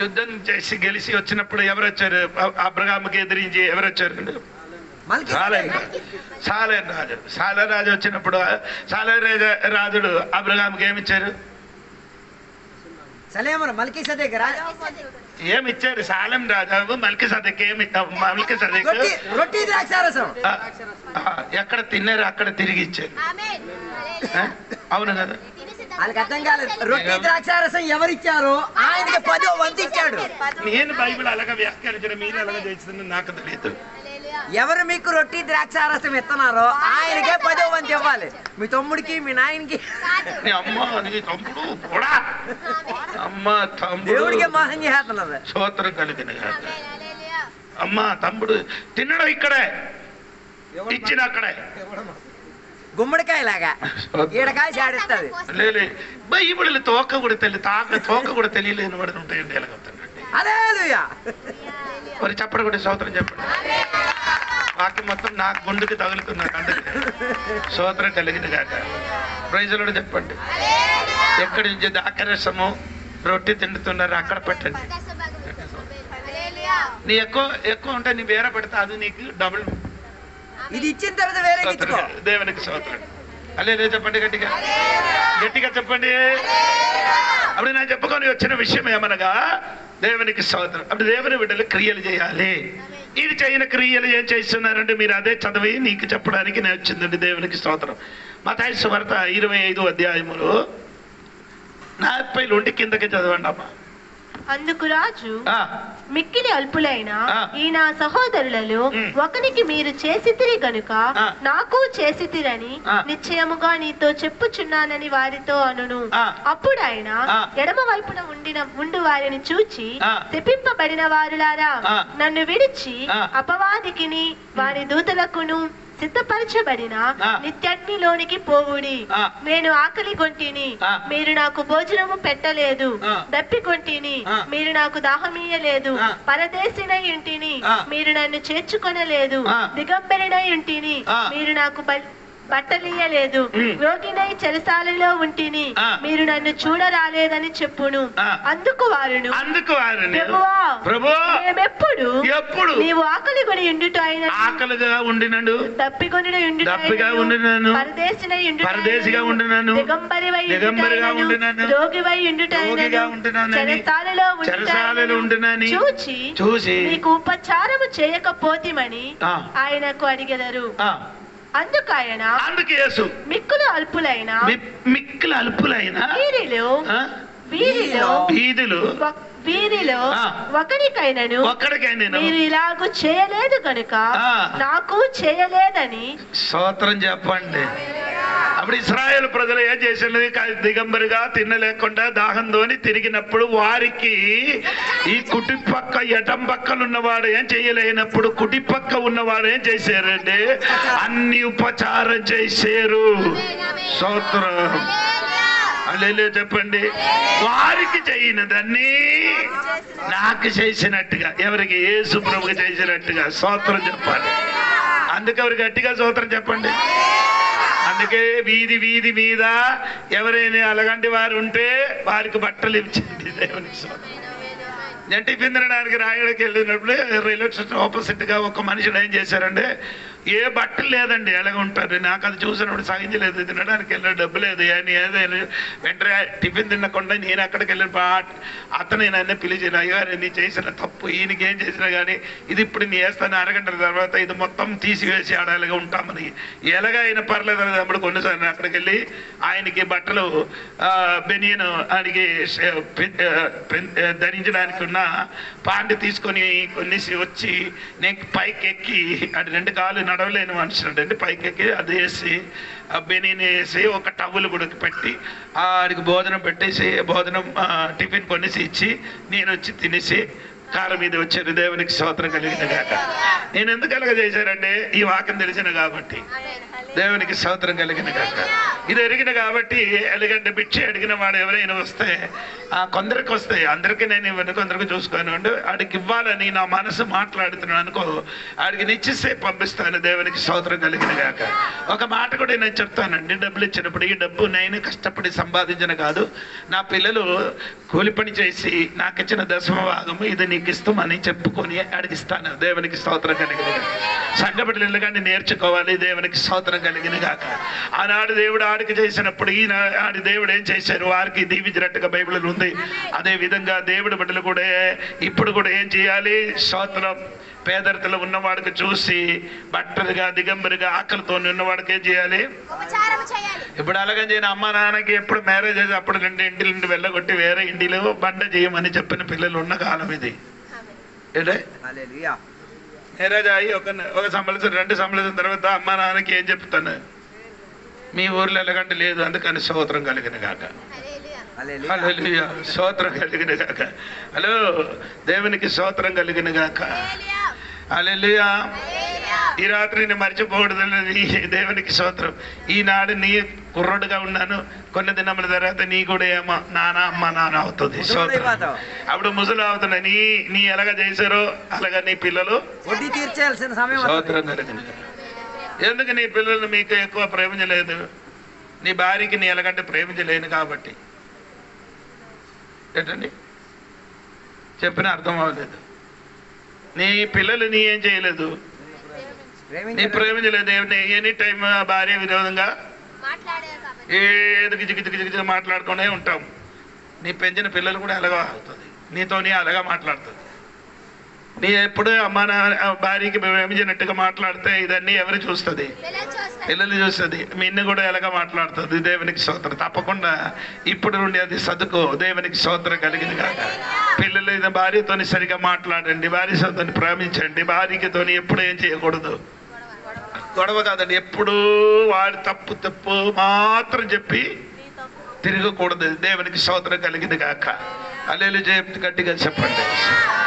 యుద్ధం చేసి గెలిచి వచ్చినప్పుడు ఎవరు వచ్చారు? అబ్రహాముకి ఎదిరించి ఎవరు వచ్చారు? సాలెం రాజు వచ్చినప్పుడు సాలెం రాజుడు అబ్రహాముకి ఏమిచ్చారు? ఏమిచ్చారు? సాలెం రాజు మల్కీసెదెక్ ఎక్కడ తిన్నారు అక్కడ తిరిగి ఇచ్చారు. అవును కదా? వాళ్ళకి అర్థం కాలేదు. రొట్టి ద్రాక్షారసం ఎవరిచ్చారో ఆయనకి 10వ వంతు ఇచ్చాడు. నేను బైబిల్ అలాగా వ్యాఖ్యానించిన, మీరు అలాగా చేస్తుంది నాకు తెలియదు. ఎవరు మీకు రొట్టి ద్రాక్షారసం ఇస్తున్నారో ఆయనకే 10వ వంతు ఇవ్వాలి. మీ తమ్ముడికి, మీ నాయనకి. దేవుడికే మోసం చేస్తున్నారు. స్తోత్రం కలిగిన అమ్మ తమ్ముడు తినడం ఇక్కడే, ఇచ్చిన అక్కడే. గుమ్మడికాయ లాగా ఈడకాయ చాడిస్తుంది. లేదు బైబిల్ తోక కూడా తోక కూడా తెలియలేని వాడు ఉంటాయండి. ఎలాగవుతానండి? మరి చెప్పడు కూడా స్తోత్రం చెప్పండి. వాక్యం మొత్తం నాకు గుండెకి తగులుతున్నాడు. అందుకే స్తోత్రం కలిగిన కాక. ప్రైజ్ కూడా చెప్పండి. ఎక్కడి నుంచి దాకరసము రొట్టి తింటున్నారు అక్కడ పెట్టండి. నీ ఎక్కువ ఉంటే నీ వేరే పెడతా, అది నీకు డబుల్. ఇది ఇచ్చిన తర్వాత వేరే దేవునికి స్తోత్రం. అలే చెప్పండి, గట్టిగా చెప్పండి. అప్పుడు నేను చెప్పుకొని వచ్చిన విషయం ఏమనగా దేవునికి స్తోత్రం. అప్పుడు దేవుని బిడ్డలు క్రియలు చేయాలి. ఇది చేయని క్రియలు ఏం చేస్తున్నారంటే మీరు అదే చదివి నీకు చెప్పడానికి నేను వచ్చిందండి. దేవునికి స్తోత్రం. మత్తయి సువార్త 25వ అధ్యాయములో 40 నుండి కిందకి చదవండి అమ్మా. అందుకు రాజు, మిక్కిలి అల్పులైన ఈ నా సహోదరులలో ఒకనికి మీరు చేసితిరి గనుక నాకు చేసితిరని నిశ్చయముగా నీతో చెప్పుచున్నానని వారితో అనును. అప్పుడు ఆయన ఎడమ వైపున ఉండు వారిని చూచి, శపింపబడిన వారులారా, నన్ను విడిచి అపవాదికిని వారి దూతలకును సిద్ధపరచబడిన నిత్యగ్నిలోనికి పోవుడి. నేను ఆకలి కొంటిని, మీరు నాకు భోజనము పెట్టలేదు. దప్పికొంటిని, మీరు నాకు దాహమీయలేదు. పరదేశినై ఇంటిని, మీరు నన్ను చేర్చుకొనలేదు. దిగంబరినై ఇంటిని, మీరు నాకు బట్టలియ్యలేదు. రోగినై చెరసాలలో ఉంటిని, మీరు నన్ను చూడరాలేదని చెప్పును. అందుకు వారును, మేమెప్పుడు నీవు ఆకలి కొని ఉండుట అయిన, ఆకలిగా ఉండినను, దప్పికొనిన దప్పిగా ఉండినను, పరదేశినై పరదేశిగా ఉండినను, దిగంబరిగా ఉండినను, రోగివై ఉండుట అయినను, చెరసాలలో ఉండునని చూచి నీకు ఉపచారము చేయకపోతిమని ఆయనకు అడిగెదరు. అందుకు యేసు, మిక్కులు అల్పులైన వీరిలో ఒకరికైనను మీరు ఇలాగూ చేయలేదు కనుక నాకు చేయలేదని స్తోత్రం చెప్పండి. అప్పుడు ఇశ్రాయేలు ప్రజలు ఏం చేసినది? దిగంబరిగా తినలేకుండా దాహంతోని తిరిగినప్పుడు వారికి ఈ కుటిపక్క ఎటం పక్కలు ఉన్నవాడు ఏం చేయలేనప్పుడు కుటిపక్క ఉన్నవాడు ఏం చేశారండి? అన్ని ఉపచారం చేశారు. స్తోత్రం అల్లెలే చెప్పండి. వారికి చేయనదన్నీ నాకు చేసినట్టుగా, ఎవరికి? యేసు ప్రభువుకి చేసినట్టుగా. స్తోత్రం చెప్పాలి. అందుకే ఎవరు గట్టిగా స్తోత్రం చెప్పండి. అందుకే వీధి వీధి మీద ఎవరైనా అలాగంటి వారు ఉంటే వారికి బట్టలు ఇచ్చింది దేవునికి స్తోత్రం. నేను టిఫిన్ తినడానికి రాయడానికి వెళ్ళినప్పుడు రైల్వే స్టేషన్ ఆపోజిట్ గా ఒక మనుషుడు ఏం చేశారంటే, ఏ బట్టలు లేదండి, ఎలాగ ఉంటారు. నాకు అది చూసినప్పుడు సహించలేదు, తినడానికి వెళ్ళిన డబ్బు లేదు అని ఏదైనా వెంటనే టిఫిన్ తినకుండా నేను అక్కడికి వెళ్ళిన అతను నన్ను పిలిచిన, అయ్యారు నీ చేసిన తప్పు, ఈయనకి ఏం చేసినా కానీ ఇది ఇప్పుడు నీ వేస్తాను, అరగంటల తర్వాత ఇది మొత్తం తీసివేసి ఆడాలిగా ఉంటామని. ఎలాగ అయినా పర్లేదు అప్పుడు కొన్నిసార్లు అక్కడికి వెళ్ళి ఆయనకి బట్టలు బెనియన్ ఆయనకి ధరించడానికి ఉన్న పాండి తీసుకొని కొన్నేసి వచ్చి నేను పైకి ఎక్కి, అది 2 కాళ్ళు నడవలేని మనుషులు అండి, పైకి ఎక్కి అది వేసి బెనీని వేసి ఒక టవల్ కూడా పెట్టి ఆడికి భోజనం పెట్టేసి భోజనం టిఫిన్ కొనేసి ఇచ్చి నేను వచ్చి తినేసి కాళ్ళ మీద వచ్చారు. దేవునికి స్తోత్రం కలిగిన గాక. నేను ఎందుకు అలాగ చేశారంటే ఈ వాక్యం తెలిసిన కాబట్టి. దేవునికి స్తోత్రం కలిగిన గాక. ఇది ఎరిగిన కాబట్టి ఎలాగంటే భిక్ష అడిగిన వాడు ఎవరైనా వస్తే కొందరికి వస్తాయి, అందరికీ నేను ఇవ్వను, కొందరికి చూసుకోను అంటే ఆడికి ఇవ్వాలని నా మనసు మాట్లాడుతున్నాను అనుకో, ఆడికి నిచ్చిస్తే పంపిస్తాను. దేవునికి స్తోత్రం కలిగిన గాక. ఒక మాట కూడా నేను చెప్తానండి, డబ్బులు ఇచ్చినప్పుడు ఈ డబ్బు నేను కష్టపడి సంపాదించిన కాదు, నా పిల్లలు కూలి పని చేసి నాకు ఇచ్చిన దశమ భాగము ఇది నీకు ఇస్తామని చెప్పుకొని అడిగిస్తాను. దేవునికి స్తోత్రం కలిగిన గాక. సంఘబిడ్డలు కానీ నేర్చుకోవాలి. దేవునికి స్తోత్రం కలిగిన గాక. ఆనాడు దేవుడు ఆడికి చేసినప్పుడు ఆడి దేవుడు ఏం చేశారు? వారికి దీవించినట్టుగా బైబిల్ ఉంది. అదే విధంగా దేవుడి బిడ్డలు కూడా ఇప్పుడు కూడా ఏం చేయాలి? స్తోత్రం. పేదరికలో ఉన్నవాడికి చూసి బట్టలుగా దిగంబరిగా ఆకలితో ఉన్నవాడికి ఏం చేయాలి? ఇప్పుడు అలాగే చేయను. అమ్మ నాన్నకి ఎప్పుడు మ్యారేజ్ అయితే అప్పుడు 2 ఇంటి నుండి వెళ్ళగొట్టి వేరే ఇంటిలో బండ చేయమని చెప్పిన పిల్లలు ఉన్న కాలం ఇది. ఏంటే మ్యారేజ్ అయ్యి ఒక సంవత్సరం 2 సంవత్సరం తర్వాత అమ్మ నాన్నకి ఏం చెప్తాను? మీ ఊర్లో ఎలాగంటే లేదు, అందుకని స్తోత్రం కలిగిన గాక. హల్లెలూయా. స్తోత్రం కలిగిన గాక. హలో, దేవునికి స్తోత్రం కలిగిన గాక. హల్లెలూయా. ఈ రాత్రి నేను మర్చిపోకూడదు. దేవునికి స్తోత్రం. ఈనాడు నీ కుర్రోడుగా ఉన్నాను, కొన్ని దినముల తర్వాత నీ కూడా ఏమో అమ్మ నాన్న అవుతుంది. అప్పుడు ముసలు అవుతున్నా. నీ ఎలాగ చేశారో అలాగా నీ పిల్లలు తీర్చాల్సిన సమయం. స్తోత్రం కలిగిన. ఎందుకు నీ పిల్లలు మీకు ఎక్కువ ప్రేమించలేదు? నీ భార్యకి నీ ఎలాగంటే ప్రేమించలేను కాబట్టి. ఏంటండి చెప్పిన అర్థం అవ్వలేదు. నీ పిల్లలు నీ ఏం చేయలేదు, నీ ప్రేమించలేదు. ఎనీ టైం భార్య విరోధంగా ఏదో గిజి మాట్లాడుకునే ఉంటాం. నీ పెంచిన పిల్లలు కూడా అలాగా అవుతుంది, నీతో నీ అలాగా మాట్లాడుతుంది. నీ ఎప్పుడు మన భార్యకి ప్రేమించినట్టుగా మాట్లాడితే ఇదన్నీ ఎవరు చూస్తుంది? పిల్లలు చూస్తుంది. మీ ఇన్ని కూడా ఎలాగ మాట్లాడుతుంది? దేవునికి స్తోత్రం. తప్పకుండా ఇప్పుడు నుండి అది సదుకో. దేవునికి స్తోత్రం కలిగింది కాక. పిల్లలు భార్యతోని సరిగా మాట్లాడండి, భార్యతో ప్రేమించండి. భార్యతోని ఎప్పుడు ఏం చేయకూడదు? గొడవ కాదండి. ఎప్పుడు వాడి తప్పు మాత్రం చెప్పి తిరగకూడదు. దేవునికి స్తోత్రం కలిగింది కాక. అల్లెలు గట్టిగా చెప్పండి.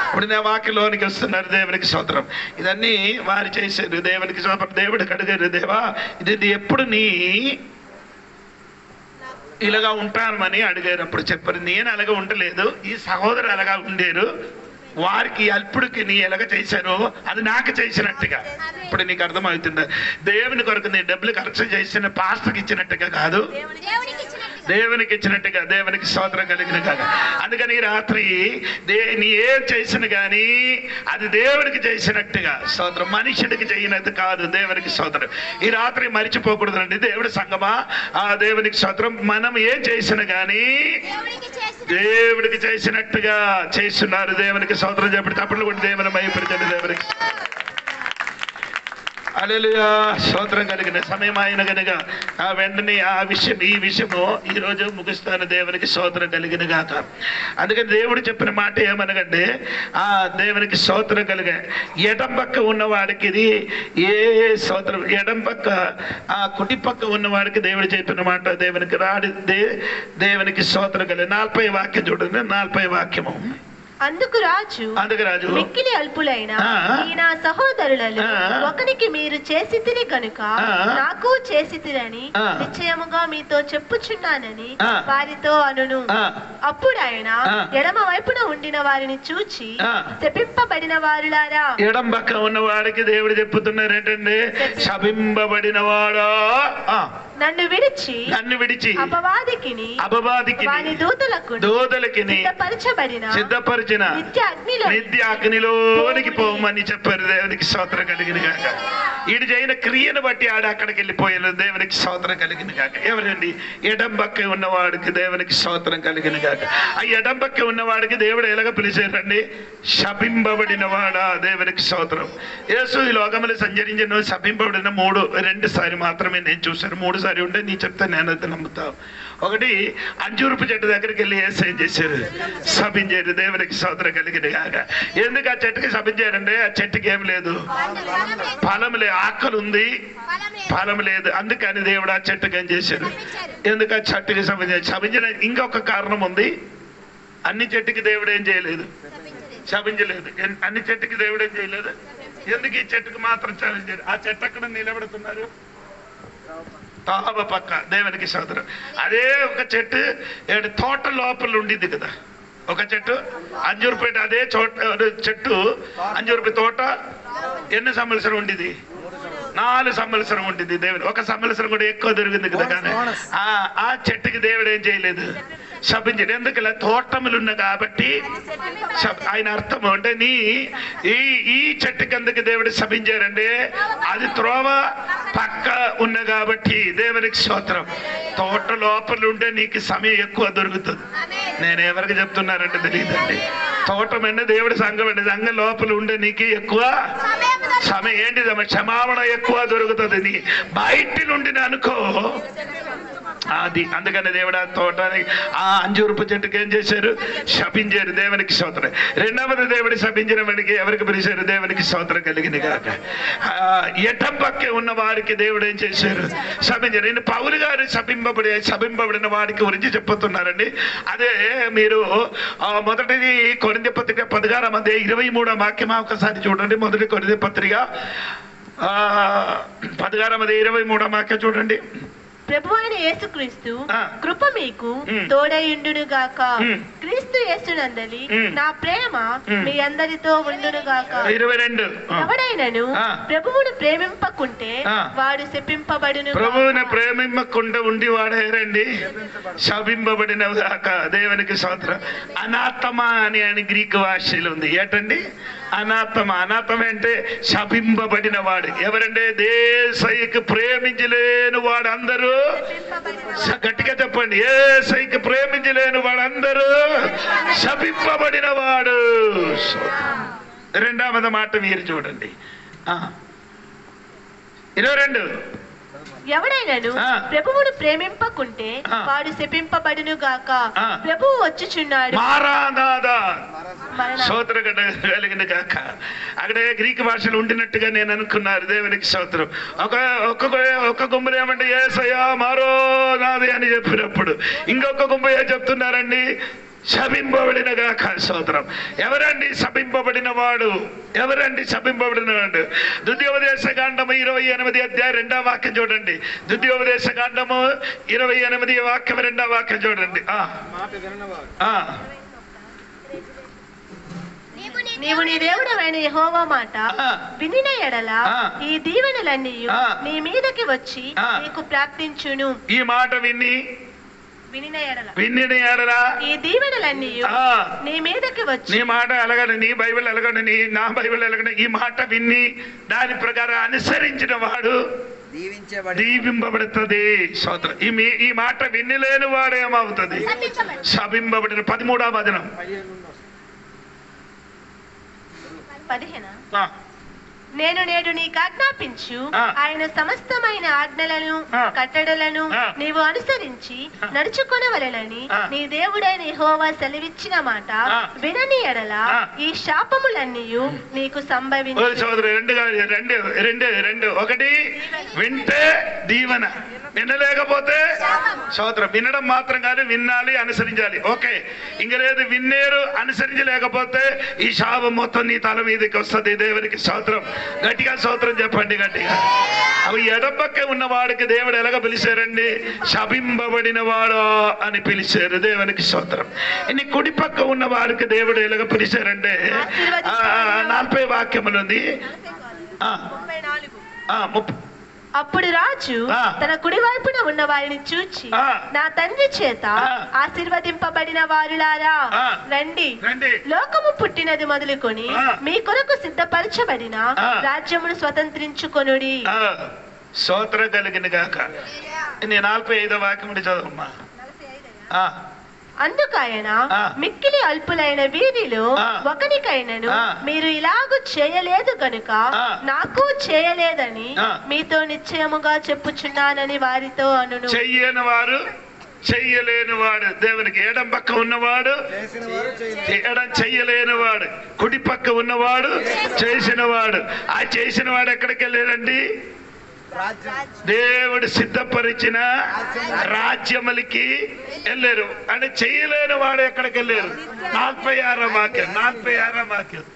ఇప్పుడు నా వాక్యలోనికి వస్తున్నారు. దేవునికి స్తోత్రం. ఇదన్నీ వారు చేశారు. దేవునికి స్తోత్రం. దేవుడికి అడిగారు, దేవా ఇది ఎప్పుడు నీ ఇలాగా ఉంటానని అడిగారు. అప్పుడు చెప్పారు, నేను అలాగా ఉండలేదు, ఈ సహోదరు అలాగా ఉండేరు, వారికి అల్పుడికి నీ ఎలాగ చేశారో అది నాకు చేసినట్టుగా. ఇప్పుడు నీకు అర్థమవుతుందా? దేవుని కొరకు నీ డబ్బులు ఖర్చు చేసిన పాస్టర్కి ఇచ్చినట్టుగా కాదు, దేవునికి ఇచ్చినట్టుగా. దేవునికి స్తోత్రం కలిగిన కాక. అందుకని ఈ రాత్రి నీ ఏం చేసిన కానీ అది దేవునికి చేసినట్టుగా. స్తోత్రం. మనుషుడికి చేయనది కాదు. దేవునికి స్తోత్రం. ఈ రాత్రి మర్చిపోకూడదండి. దేవుడి సంగమా, ఆ దేవునికి స్తోత్రం. మనం ఏం చేసిన కానీ దేవుడికి చేసినట్టుగా చేస్తున్నారు. దేవునికి స్తోత్రం చెప్పి తప్పుడు కూడా దేవుని భయపరిచండి. దేవునికి హల్లెలూయా. స్తోత్రం కలిగిన సమయం ఆయన కనుక వెంటనే ఈ విషయము ఈరోజు ముగిస్తాను. దేవునికి స్తోత్రం కలిగిన గాక. అందుకని దేవుడు చెప్పిన మాట ఏమనగంటే, ఆ దేవునికి స్తోత్రం కలిగ ఎడం పక్క ఉన్నవాడికి ఇది ఏ స్తోత్రం, ఎడం పక్క ఆ కుడి పక్క ఉన్నవాడికి దేవుడు చెప్పిన మాట దేవునికి దేవునికి స్తోత్రం కలిగి. 40 వాక్యం చూడండి. 40 వాక్యము. అందుకు రాజు మిక్కిలి అల్పులైన ఈ నా సహోదరులలో ఒకనికి మీరు చేసితిరి కనుక నాకు చేసితిరని నిశ్చయముగా మీతో చెప్పుచున్నానని వారితో అనును. అప్పుడు ఆయన ఎడమ వైపున ఉండిన వారిని చూచి, శపింపబడిన వారులారా. ఎడం పక్క ఉన్న వారికి దేవుడు చెప్పుతున్నారు ఏంటంటే, శపింపబడిన వాడా, నన్ను విడిచి అపవాదికిని వాని దూతలకిని సిద్ధపరిచిన నిత్య అగ్నిలోనికి పోమని చెప్పారు. దేవునికి స్తోత్రం కలిగిన కాక. ఈడు చేయన క్రియను బట్టి ఆడ అక్కడికి వెళ్ళిపోయారు. దేవునికి స్తోత్రం కలిగిన కాక. ఎవరండి? ఎడం పక్క ఉన్నవాడికి దేవునికి స్తోత్రం కలిగిన కాక. ఆ ఎడం పక్క ఉన్నవాడికి దేవుడు ఎలాగ పిలిచారండి? శపింపబడిన వాడా. దేవునికి స్తోత్రం. యేసు ఈ లోకములు సంచరించిన శపింపబడిన 2 సారి మాత్రమే నేను చూశాను. 3 సారి ఉంటే నీ చెప్తే నేనైతే నమ్ముతావు. ఒకటి అంజూరపు చెట్టు దగ్గరికి వెళ్ళి ఏం చేశారు? శపించారు. దేవునికి స్తోత్రం కలిగిన కాక. ఎందుకు ఆ చెట్టుకి శపించారంటే, ఆ చెట్టుకి ఏం లేదు, ఫలం లేదు. ఆకలి ఉంది, ఫలం లేదు. అందుకని దేవుడు ఆ చెట్టుకి ఏం చేశాడు? ఎందుకు ఆ చెట్టుకి శపించిన ఇంకొక కారణం ఉంది. అన్ని చెట్టుకి దేవుడు ఏం చేయలేదు? శపించలేదు. అన్ని చెట్టుకి దేవుడు ఏం చేయలేదు. ఎందుకు ఈ చెట్టుకు మాత్రం శపించారు? ఆ చెట్టు అక్కడ నిలబడుతున్నారు తావ పక్క. దేవునికి స్తోత్రం. అదే ఒక చెట్టు తోట లోపల ఉండింది కదా, ఒక చెట్టు అంజూరుపేట. అదే చెట్టు అంజూరుపేట తోట ఎన్ని సంవత్సరం ఉండింది? 4 సంవత్సరం ఉండింది. దేవుడు 1 సంవత్సరం కూడా ఎక్కువ దొరికింది కదా. కానీ ఆ చెట్టుకి దేవుడు ఏం చేయలేదు? శపించాడు. ఎందుకలా? తోటములు ఉన్న కాబట్టి. ఆయన అర్థం అంటే ఈ చెట్టు కిందకి దేవుడు శపించారంటే అది త్రోవ పక్క ఉన్న కాబట్టి. దేవునికి స్తోత్రం. తోట లోపల ఉంటే నీకు సమయం ఎక్కువ దొరుకుతుంది. నేను ఎవరికి చెప్తున్నారంటే తెలియదండి. తోటం అంటే దేవుడి సంఘం అండి. సంఘం లోపల ఉండే నీకు ఎక్కువ సమయం ఏంటి? క్షమాపణ ఎక్కువ దొరుకుతుంది. నీ బయటి నుండి అనుకో అది. అందుకని దేవుడు ఆ తోటానికి ఆ అంజూరపు చెట్టుకి ఏం చేశారు? శపించారు. దేవునికి స్తోత్రం. రెండవది దేవుడు శపించిన వాడికి ఎవరికి పిలిచారు? దేవునికి స్తోత్రం కలిగింది కాక. ఎటం పక్కే ఉన్న వారికి దేవుడు ఏం చేశారు? శపించారు. నేను పౌలు గారు శపింపబడిన వాడికి గురించి చెప్పుతున్నారండి. అదే మీరు మొదటిది కొరింథీ పత్రిక 16 వాక్యం ఒకసారి చూడండి. మొదటి కొరింథీ పత్రిక 16 వాక్యం చూడండి. ప్రభువైన యేసుక్రీస్తు కృప మీకు తోడయుండును గాక. క్రీస్తు యేసునందలి నా ప్రేమ మీ అందరితో ఉండును గాక. 22 ఎవడైనను ప్రభువును ప్రేమింపకుంటే వాడు శపింపబడును. ప్రభువును ప్రేమింపకుండా ఉండి వాడేరండి శపింపబడిన గాక. దేవునికి స్తోత్రం. అనాథమా అని గ్రీకు భాషలో ఉంది. ఏంటండి అనాథమ? అనాథమ అంటే శపింపబడిన వాడు. ఎవరంటే యేసయ్యకు ప్రేమించలేని వాడు అందరూ. గట్టిగా చెప్పండి. యేసయ్యకు ప్రేమించలేని వాడు అందరూ శపింపబడిన వాడు. రెండవది మాట మీరు చూడండి 22. ఎవడైనను ప్రభువును ప్రేమింపకుంటే వాడు శపింపబడును గాక. ప్రభువు వచ్చుచున్నాడు. స్తోత్రం కలిగిన గాక. అక్కడ గ్రీక్ భాషలో ఉండినట్టుగా నేను అనుకున్నారు. దేవునికి స్తోత్రం. ఒక్క గుంపులు ఏమంటే యేసయ్యా మారో నాది అని చెప్పినప్పుడు ఇంకొక గుంపు ఏం చెప్తున్నారండి? శపింపబడిన గాక. స్తోత్రం. ఎవరండి శపింపబడిన వాడు? ఎవరండి శపింపబడిన వాడు? ద్వితీయోపదేశ కాండము 28 అధ్యాయం 2వ వాక్యం చూడండి. ద్వితీయోపదేశ కాండము 28 వాక్యం 2వ వాక్యం చూడండి. నీవు నీ దేవుడవైన యెహోవా మాట వినిన ఎడల ఈ దీవెనలన్నీ నీ మీదకి వచ్చి నీకు ప్రాప్తించును. ఈ మాట వినిన ఎడల ఈ దీవెనలన్నీ నీ మీదకి వచ్చి. నీ మాట ఎలాగని, నీ బైబిల్ ఎలాగని, నా బైబిల్ ఎలాగని, ఈ మాట విని దాని ప్రకారం అనుసరించిన వాడు దీవింపబడుతుంది. స్తోత్రం. ఈ మాట వినలేని వాడు ఏమవుతుంది? శపింపబడిన. 13వ వచనం 15. నేను నేడు నీకు ఆజ్ఞాపించు ఆయన సమస్తమైన ఆజ్ఞలను కట్టడలను నీవు అనుసరించి నడుచుకొనవలెనని నీ దేవుడైన యెహోవా సెలవిచ్చిన మాట వినని ఎడల ఈ శాపములన్నీ నీకు సంభవించు. ఒకటి వింటే దీవెన, వినలేకపోతే స్తోత్రం. వినడం మాత్రం కాదు, వినాలి, అనుసరించాలి. ఓకే, ఇంక లేదు విన్నేరు అనుసరించలేకపోతే ఈ శాపం మొత్తం నీ తల మీదకి వస్తుంది. దేవునికి స్తోత్రం. గట్టిగా స్తోత్రం చెప్పండి, గట్టిగా. అవి ఎడపక్క ఉన్న వాడికి దేవుడు ఎలాగ పిలిచారండి? శపింపబడిన వాడు అని పిలిచారు. దేవునికి స్తోత్రం. ఇన్ని కుడి పక్క ఉన్న వారికి దేవుడు ఎలాగ పిలిచారంటే 40 వాక్యములు ఉంది. అప్పుడు రాజు తన కుడి వైపున ఉన్న వారిని చూచి, నా తండ్రి చేత ఆశీర్వదింపబడిన వారులారా రండి, లోకము పుట్టినది మొదలుకొని మీ కొరకు సిద్ధపరచబడిన రాజ్యమును స్వతంత్రించుకొనుడి. స్తోత్రం కలిగిన గాక. నేను 45వ వాక్యం చదవమ్మా. అందుకైన మిక్కిలి అల్పులైన వీరిలో ఒకనికైనను మీరు ఇలాగూ చేయలేదు గనుక నాకు చేయలేదని మీతో నిశ్చయముగా చెప్పుచున్నానని వారితో అనును. చెయ్యని వారు, చెయ్యలేని వాడు, దేవునికి ఎడం పక్క ఉన్నవాడు ఎడం చెయ్యలేనివాడు, కుడి పక్క ఉన్నవాడు చేసినవాడు. ఆ చేసిన వాడు ఎక్కడికి వెళ్ళారండి? దేవుడు సిద్ధపరిచిన రాజ్యములకి వెళ్ళారు. అంటే చేయలేని వాడు ఎక్కడికి వెళ్ళారు? 46వ వాక్యం.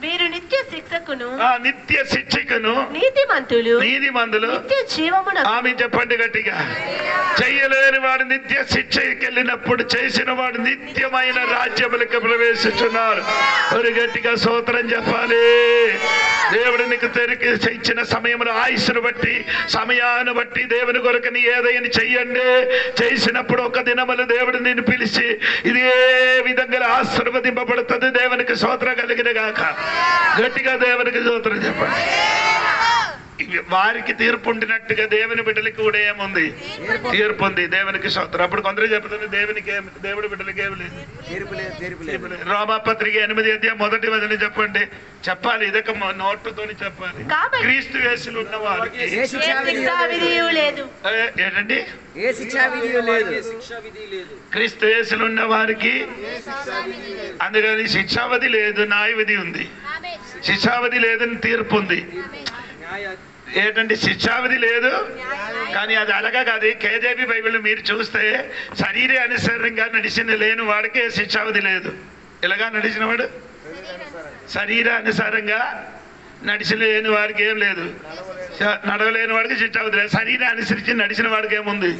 వీరు నిత్య శిక్షకును, నిత్య శిక్షకును, నీతిమంతులు నిత్య జీవమున. ఆమె చెప్పండి గట్టిగా. చెయ్యలేని వాడు నిత్య శిక్షకి వెళ్ళినప్పుడు చేసిన వాడు నిత్యమైన రాజ్యములకు ప్రవేశిస్తున్నారు. ఒక గట్టిగా స్తోత్రం చెప్పాలి. దేవుడు నీకు తెరికి ఇచ్చిన సమయంలో ఆయుష్ను బట్టి, సమయాన్ని బట్టి దేవుని కొరకు నీ ఏదైనా చెయ్యండి. చేసినప్పుడు ఒక దినములు దేవుడు నిన్ను పిలిచి ఇది ఏ విధంగా ఆశీర్వదింపబడుతుంది. దేవునికి స్తోత్రం కలిగిన గాక. గట్టిగా దేవునికి స్తోత్రం చెప్పండి. వారికి తీర్పు ఉండినట్టుగా దేవుని బిడ్డలకి కూడా ఏముంది? తీర్పు ఉంది. దేవునికి స్తోత్రం. అప్పుడు కొందరు చెప్తుంది దేవుడి బిడ్డలకి ఏమి లేదు. రోమాపత్రిక 8వ అధ్యాయం 1వ వచనం చెప్పండి. చెప్పాలి, ఇదొక నోటుతోని చెప్పాలి. క్రీస్తు యేసులో ఉన్న వారికి ఏంటండి? క్రీస్తు యేసులో ఉన్న వారికి అందుకని శిక్షావధి లేదు, న్యాయవిధి ఉంది. శిక్షావధి లేదని తీర్పు ఉంది. ఏంటంటే శిక్షావిధి లేదు, కానీ అది అలాగా కాదు. కేజేబీ బైబిల్ మీరు చూస్తే శరీర అనుసారంగా నడిచిన లేని వాడికి శిక్షావిధి లేదు. ఇలాగా నడిచిన వాడు శరీర అనుసారంగా నడిచలేని వాడికి ఏం లేదు. నడవలేని వాడికి శిక్షావిధి లేదు. శరీరం అనుసరించి నడిచిన వాడికి ఏముంది?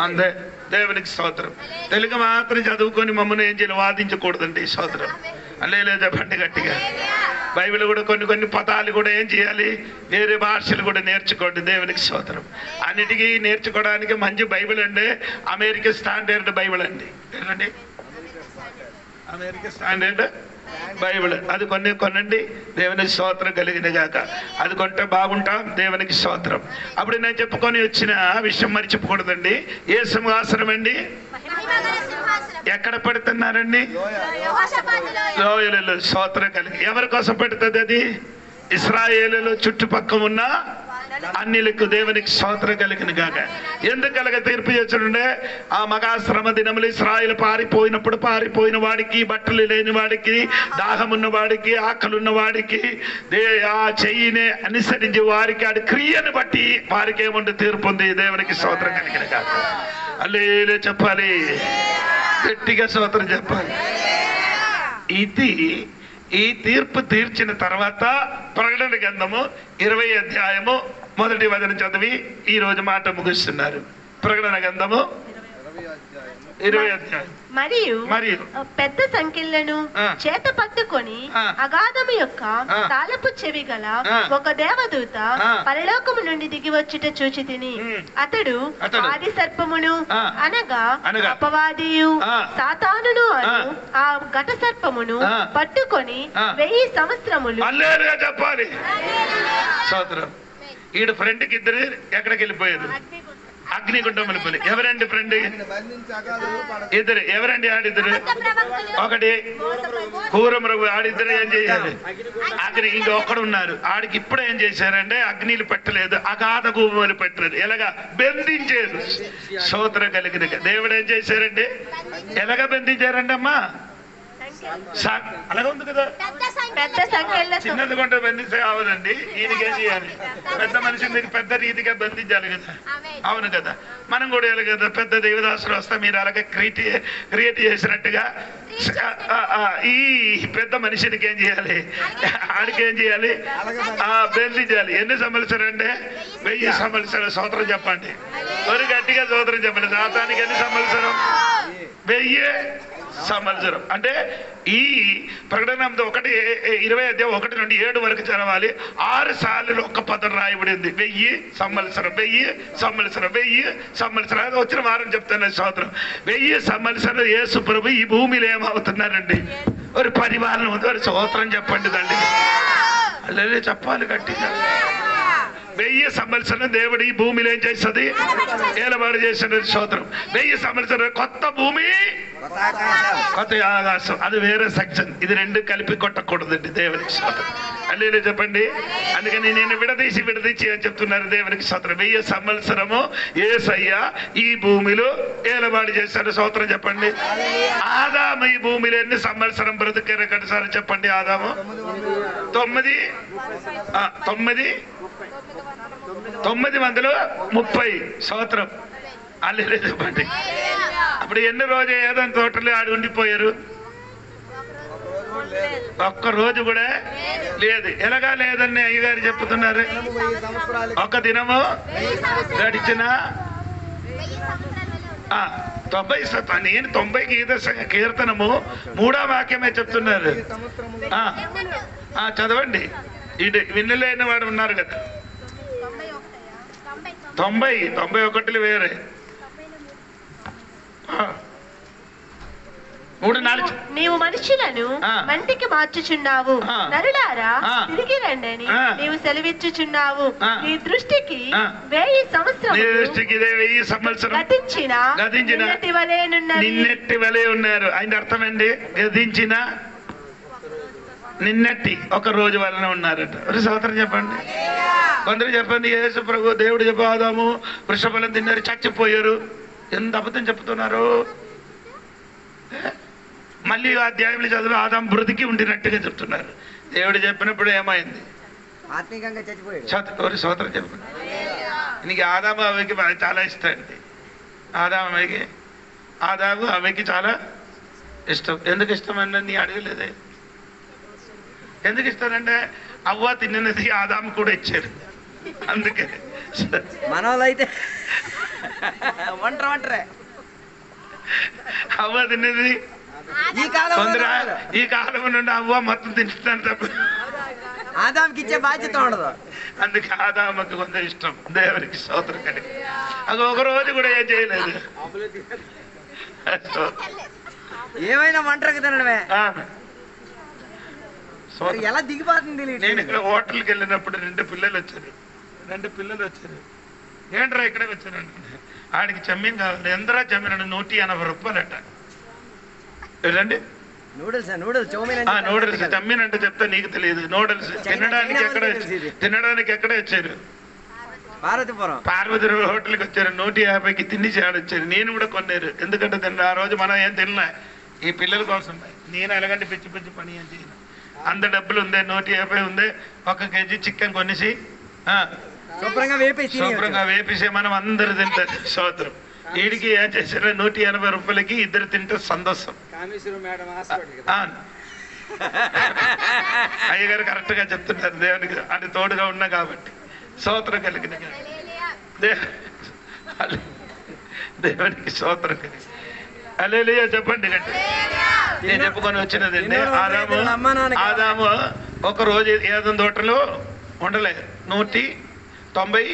అంతే. దేవునికి స్తోత్రం. తెలుగు మాత్రం చదువుకొని మమ్మల్ని ఏం చేయాలి? వాదించకూడదండి. స్తోత్రం. అల్లేలే చెప్పండి గట్టిగా. బైబిల్ కూడా కొన్ని పదాలు కూడా ఏం చేయాలి? వేరే భాషలు కూడా నేర్చుకోండి. దేవునికి స్తోత్రం. అన్నిటికీ నేర్చుకోవడానికి మంచి బైబిల్ అండి అమెరికా స్టాండర్డ్ బైబిల్ అండి. ఏంటండి? America standard Bible. అది కొనండి. దేవునికి స్తోత్రం కలిగిన గాక. అది కొంటే బాగుంటాం. దేవునికి స్తోత్రం. అప్పుడు నేను చెప్పుకొని వచ్చిన విషయం మరి చెప్పకూడదండి. ఏ సింహాసనం అండి? ఎక్కడ పెడుతున్నారండి? లోయలలో. స్తోత్రం కలిగి. ఎవరి కోసం పెడుతుంది అది? ఇశ్రాయేలులో చుట్టుపక్కల ఉన్న అన్నిలకు దేవునికి స్తోత్రం కలిగిన గాక. ఎందుకలగా తీర్పు చేస్తుండే? ఆ మహాశ్రమ దినములు ఇశ్రాయేలు పారిపోయినప్పుడు పారిపోయిన వాడికి, బట్టలు లేని వాడికి, దాహమున్న వాడికి, ఆకలున్న వాడికి, ఆ చెయ్యిని అనుసరించి వారికి ఆడి క్రియను బట్టి వారికి ఏముంటే తీర్పు ఉంది. దేవునికి స్తోత్రం కలిగిన గాక. అల్లేలూయా చెప్పాలి, గట్టిగా స్తోత్రం చెప్పాలి. ఇది ఈ తీర్పు తీర్చిన తర్వాత ప్రకటన గ్రంథము 20వ అధ్యాయము 1వ వచనం చదివి ఈ రోజు మాట ముగిస్తున్నారు. ప్రకటన గ్రంథము 20వ అధ్యాయం. మరియు పెద్ద సంఖ్యలను చేత పట్టుకొని అగాధము యొక్క తాళపు చెవి గల ఒక దేవదూత పరలోకము నుండి దిగి వచ్చుట చూచి తిని, అతడు ఆది సర్పమును అనగా అపవాదియు సాతానును అను ఆ ఘట సర్పమును పట్టుకొని 1000 సంవత్సరములు. హల్లెలూయా చెప్పాలి. స్తోత్రం. ఈడు ఫ్రెండ్కి ఇద్దరు ఎక్కడికి వెళ్ళిపోయారు? అగ్నిగుండం వెళ్ళిపోయి. ఎవరండి ఫ్రెండ్? ఇద్దరు. ఎవరండి ఆడిద్దరు? ఒకటి కూరమృగు. ఆడిద్దరు ఏం చేయాలి? అగ్ని. ఇంకొకడు ఉన్నారు. ఆడికి ఇప్పుడు ఏం చేశారంటే అగ్నిలు పెట్టలేదు, అగాధ భూములు పెట్టలేదు. ఎలాగా? బంధించారు. స్తోత్రం కలిగిన దేవుడు ఏం చేశారండి? ఎలాగా బంధించారండి అమ్మా? అలాగే ఉంది కదా. పెద్ద సంఖ్యలో చిన్నది కొంటే బంధిస్తే అవదండి. ఈయనకేం చేయాలి? పెద్ద మనిషిని పెద్ద రీతిగా బంధించాలి కదా. అవును కదా. మనం కూడా వెళ్ళి కదా, పెద్ద దేవదాసులు వస్తే మీరు అలాగే క్రియేట్ చేసినట్టుగా ఈ పెద్ద మనిషినికి ఏం చేయాలి? ఆడికి ఏం చేయాలి? బంధించాలి. ఎన్ని సంవత్సరాలు అంటే? 1000 సంవత్సరాలు. స్తోత్రం చెప్పండి. మరి గట్టిగా స్తోత్రం చెప్పండి. సాతానికి ఎన్ని సంవత్సరం? 1000 సంవత్సరం. అంటే ఈ ప్రకటన 20వ అధ్యాయం 1 నుండి 7 వరకు చదవాలి. 6 సార్లు ఒక్క పదం రాయబడింది. 1000 సంవత్సరం, 1000 సంవత్సరం, 1000 సంవత్సరం. అది వచ్చిన వారం చెప్తాను. స్తోత్రం. 1000 సంవత్సరాలు యేసు ప్రభు ఈ భూమిలో ఏమవుతున్నారండి? ఒక పరిపాలన ఉంది. ఒక స్తోత్రం చెప్పండి తండ్రి. అలాగే చెప్పాలి గట్టిగా. 1000 సంవత్సరం దేవుడు ఈ భూమిలో ఏం చేస్తుంది? ఏలబాటు చేసిన స్తోత్రం. 1000 సంవత్సరం కొత్త భూమి, కొత్త ఆకాశం. అది వేరే సెక్షన్. ఇది రెండు కలిపి కొట్టకూడదండి. దేవునికి స్తోత్రం. అల్లే చెప్పండి. అందుకని నేను విడదీసి అని చెప్తున్నారు. దేవునికి స్తోత్రం. 1000 సంవత్సరము యేసయ్య ఈ భూమిలో ఏలబాటు చేశారు. స్తోత్రం చెప్పండి. ఆదాము ఈ భూమిలో ఎన్ని సంవత్సరం బ్రతికారు? కనసారి చెప్పండి. ఆదాము 930 సంవత్సరం. అల్లే చెప్పండి. అప్పుడు ఎన్ని రోజు ఏదైనా తోటలో ఆడి ఉండిపోయారు? ఒక్క రోజు కూడా లేదు. ఎలాగా లేదని అయ్యగారు చెప్తున్నారు. ఒక దినము గడిచిన 90. నేను 90 కీర్తనము 3వ వాక్యమే చెప్తున్నారు. చదవండి. ఇది వినలేని వాడు ఉన్నారు కదా. 91 వేరే. 3-4. నీవు మనుషులను మంటికి మార్చుచున్నావు, నరులారా తిరిగి రండని నీవు సెలవిచ్చుచున్నావు. నీ దృష్టికి 1000 సంవత్సరం గతించిన నిన్నటి వలే ఉన్నారు. ఆయన అర్థమండి గతించిన నిన్నటి ఒక రోజు వలన ఉన్నారట. ఒక సంవత్సరం చెప్పండి. కొందరు చెప్పండి యేసు ప్రభు దేవుడు చెప్పు ఆదాము వృషఫలం తిన్నారు చచ్చిపోయారు. ఎంత అబద్ధం చెప్తున్నారు. మళ్ళీ అధ్యాయంలో చదువు ఆదాము బ్రతికి ఉండినట్టుగా చెప్తున్నారు. దేవుడు చెప్పినప్పుడు ఏమైంది? ఆత్మీయంగా చచ్చిపోయాడు. సంవత్సరం చెప్పండి. నీకు ఆదాము అవ్వకి చాలా ఇష్టం అండి. ఆదాము అవ్వకి చాలా ఇష్టం. ఎందుకు ఇష్టం అండి? నీ అడగలేదే. ఎందుకు ఇస్తారంటే అవ్వ తిన్నది ఆదాము కూడా ఇచ్చారు. అందుకే మనోళ్ళు అయితే ఒంటరే అవ్వ తిన్నది. ఈ కాలం నుండి అవ్వ మొత్తం తింటాను తప్ప ఆదాముకి ఇచ్చే బాధ్యత ఉండదు. అందుకే ఆదాముకి కొంత ఇష్టం. దేవునికి స్తోత్రం కలిగి అది ఒక రోజు కూడా ఏం చేయలేదు. ఏమైనా ఒంటరికి తినడమే. ఎలా దిగిపోతుంది. నేను ఇక్కడ హోటల్కి వెళ్ళినప్పుడు 2 పిల్లలు వచ్చారు. ఏంట్రా ఇక్కడే వచ్చారండి? ఆడికి చెమ్మీన్ కావాలి. ఎందరా చెమ్మీన్? 180 రూపాయలట. ఏంటండి నూడిల్స్ నూడిల్స్ చమ్మిన్ అంటే చెప్తా, నీకు తెలియదు. నూడిల్స్ తినడానికి ఎక్కడ వచ్చారు? పార్వతి హోటల్కి వచ్చారు. 150కి తిని వచ్చారు. నేను కూడా కొన్నారు. ఎందుకంటే ఆ రోజు మనం ఏం తినలే, ఈ పిల్లల కోసం. నేను ఎలాగంటే పిచ్చి పిచ్చి పని ఏం చేయను. అంత డబ్బులు ఉంది, 150 ఉంది. 1 కేజీ చికెన్ కొనేసి శుభ్రంగా వేపేసి మనం అందరు తింటారు. సోదరం వీడికి ఏం చేశారు, 180 రూపాయలకి ఇద్దరు తింటే సంతోషం. అయ్యగారు కరెక్ట్ గా చెప్తున్నారు. దేవునికి అది తోడుగా ఉన్నా కాబట్టి స్తోత్రం కలిగిన దేవునికి స్తోత్రం కలిగి హల్లెలూయా చెప్పండి. నేను చెప్పుకొని వచ్చినదండి, ఆదాము ఒక రోజు ఏదైనా తోటలో ఉండలే. 190